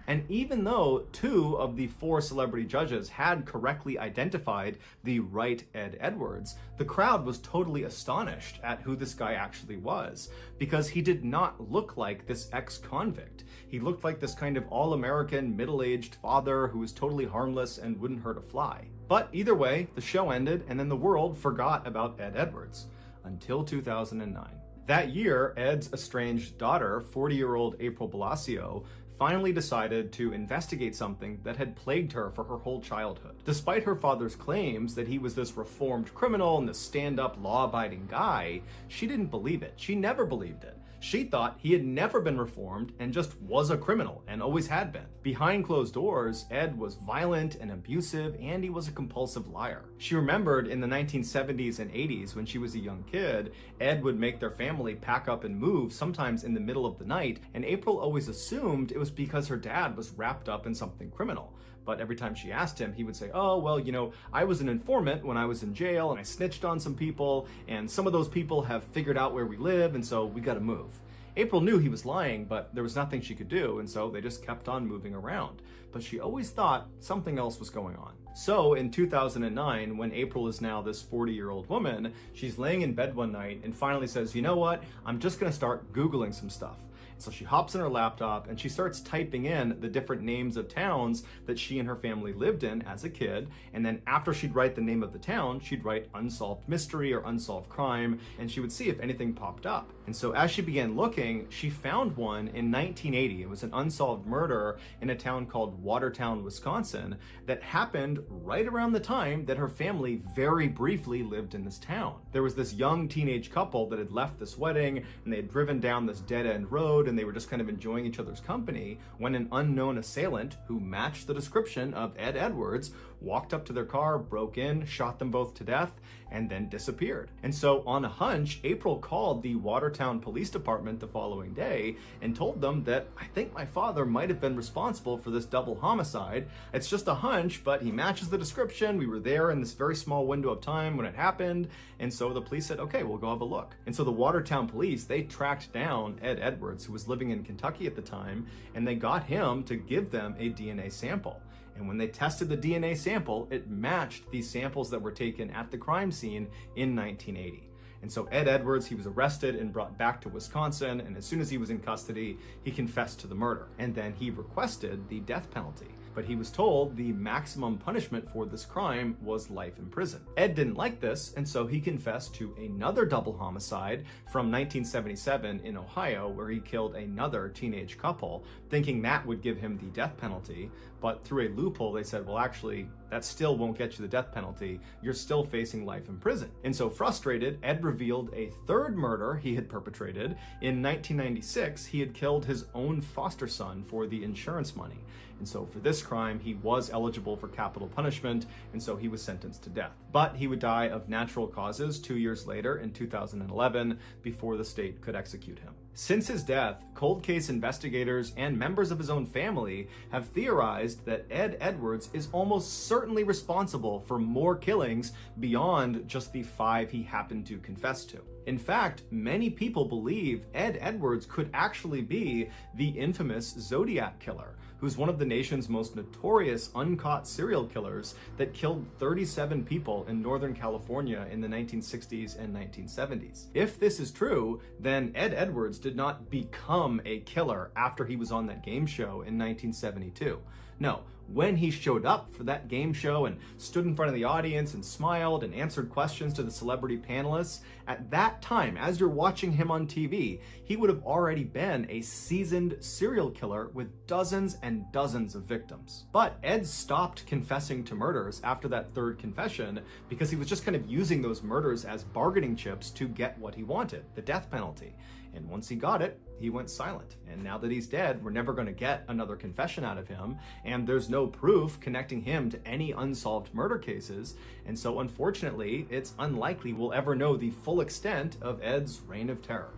Speaker 1: And even though 2 of the 4 celebrity judges had correctly identified the right Ed Edwards, the crowd was totally astonished at who this guy actually was, because he did not look like this ex-convict. He looked like this kind of all-American, middle-aged father who was totally harmless and wouldn't hurt a fly. But either way, the show ended, and then the world forgot about Ed Edwards. Until 2009. That year, Ed's estranged daughter, 40-year-old April Blasio, finally decided to investigate something that had plagued her for her whole childhood. Despite her father's claims that he was this reformed criminal and this stand-up, law-abiding guy, she didn't believe it. She never believed it. She thought he had never been reformed and just was a criminal and always had been. Behind closed doors, Ed was violent and abusive, and he was a compulsive liar. She remembered in the 1970s and 80s when she was a young kid, Ed would make their family pack up and move sometimes in the middle of the night, and April always assumed it was because her dad was wrapped up in something criminal. But every time she asked him, he would say, oh, well, you know, I was an informant when I was in jail and I snitched on some people, and some of those people have figured out where we live, and so we gotta move. April knew he was lying, but there was nothing she could do, and so they just kept on moving around. But she always thought something else was going on. So in 2009, when April is now this 40-year-old woman, she's laying in bed one night and finally says, you know what, I'm just gonna start Googling some stuff. So she hops in her laptop and she starts typing in the different names of towns that she and her family lived in as a kid. And then after she'd write the name of the town, she'd write unsolved mystery or unsolved crime, and she would see if anything popped up. And so as she began looking, she found one in 1980. It was an unsolved murder in a town called Watertown, Wisconsin, that happened right around the time that her family very briefly lived in this town. There was this young teenage couple that had left this wedding and they had driven down this dead-end road, and they were just kind of enjoying each other's company when an unknown assailant who matched the description of Ed Edwards walked up to their car, broke in, shot them both to death, and then disappeared. And so on a hunch, April called the Watertown Police Department the following day and told them that, I think my father might have been responsible for this double homicide. It's just a hunch, but he matches the description. We were there in this very small window of time when it happened. And so the police said, okay, we'll go have a look. And so the Watertown police, they tracked down Ed Edwards, who was living in Kentucky at the time, and they got him to give them a DNA sample. And when they tested the DNA sample, it matched the samples that were taken at the crime scene in 1980. And so Ed Edwards, he was arrested and brought back to Wisconsin, and as soon as he was in custody, he confessed to the murder. And then he requested the death penalty. But he was told the maximum punishment for this crime was life in prison. Ed didn't like this, and so he confessed to another double homicide from 1977 in Ohio, where he killed another teenage couple, thinking that would give him the death penalty. But through a loophole, they said, well, actually, that still won't get you the death penalty. You're still facing life in prison. And so frustrated, Ed revealed a third murder he had perpetrated. In 1996, he had killed his own foster son for the insurance money. And so for this crime, he was eligible for capital punishment, and so he was sentenced to death. But he would die of natural causes 2 years later in 2011 before the state could execute him. Since his death, cold case investigators and members of his own family have theorized that Ed Edwards is almost certainly responsible for more killings beyond just the 5 he happened to confess to. In fact, many people believe Ed Edwards could actually be the infamous Zodiac killer, who's one of the nation's most notorious uncaught serial killers that killed 37 people in Northern California in the 1960s and 1970s. If this is true, then Ed Edwards did not become a killer after he was on that game show in 1972. No, when he showed up for that game show and stood in front of the audience and smiled and answered questions to the celebrity panelists, at that time, as you're watching him on TV, he would have already been a seasoned serial killer with dozens and dozens of victims. But Ed stopped confessing to murders after that third confession because he was just kind of using those murders as bargaining chips to get what he wanted, the death penalty. And once he got it, he went silent. And now that he's dead, we're never going to get another confession out of him, and there's no proof connecting him to any unsolved murder cases. And so unfortunately, it's unlikely we'll ever know the full extent of Ed's reign of terror.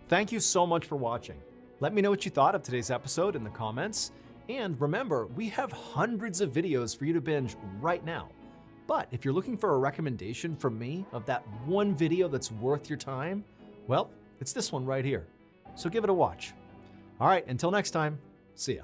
Speaker 3: Thank you so much for watching. Let me know what you thought of today's episode in the comments. And remember, we have hundreds of videos for you to binge right now. But if you're looking for a recommendation from me of that one video that's worth your time, well, it's this one right here. So give it a watch. All right, until next time, see ya.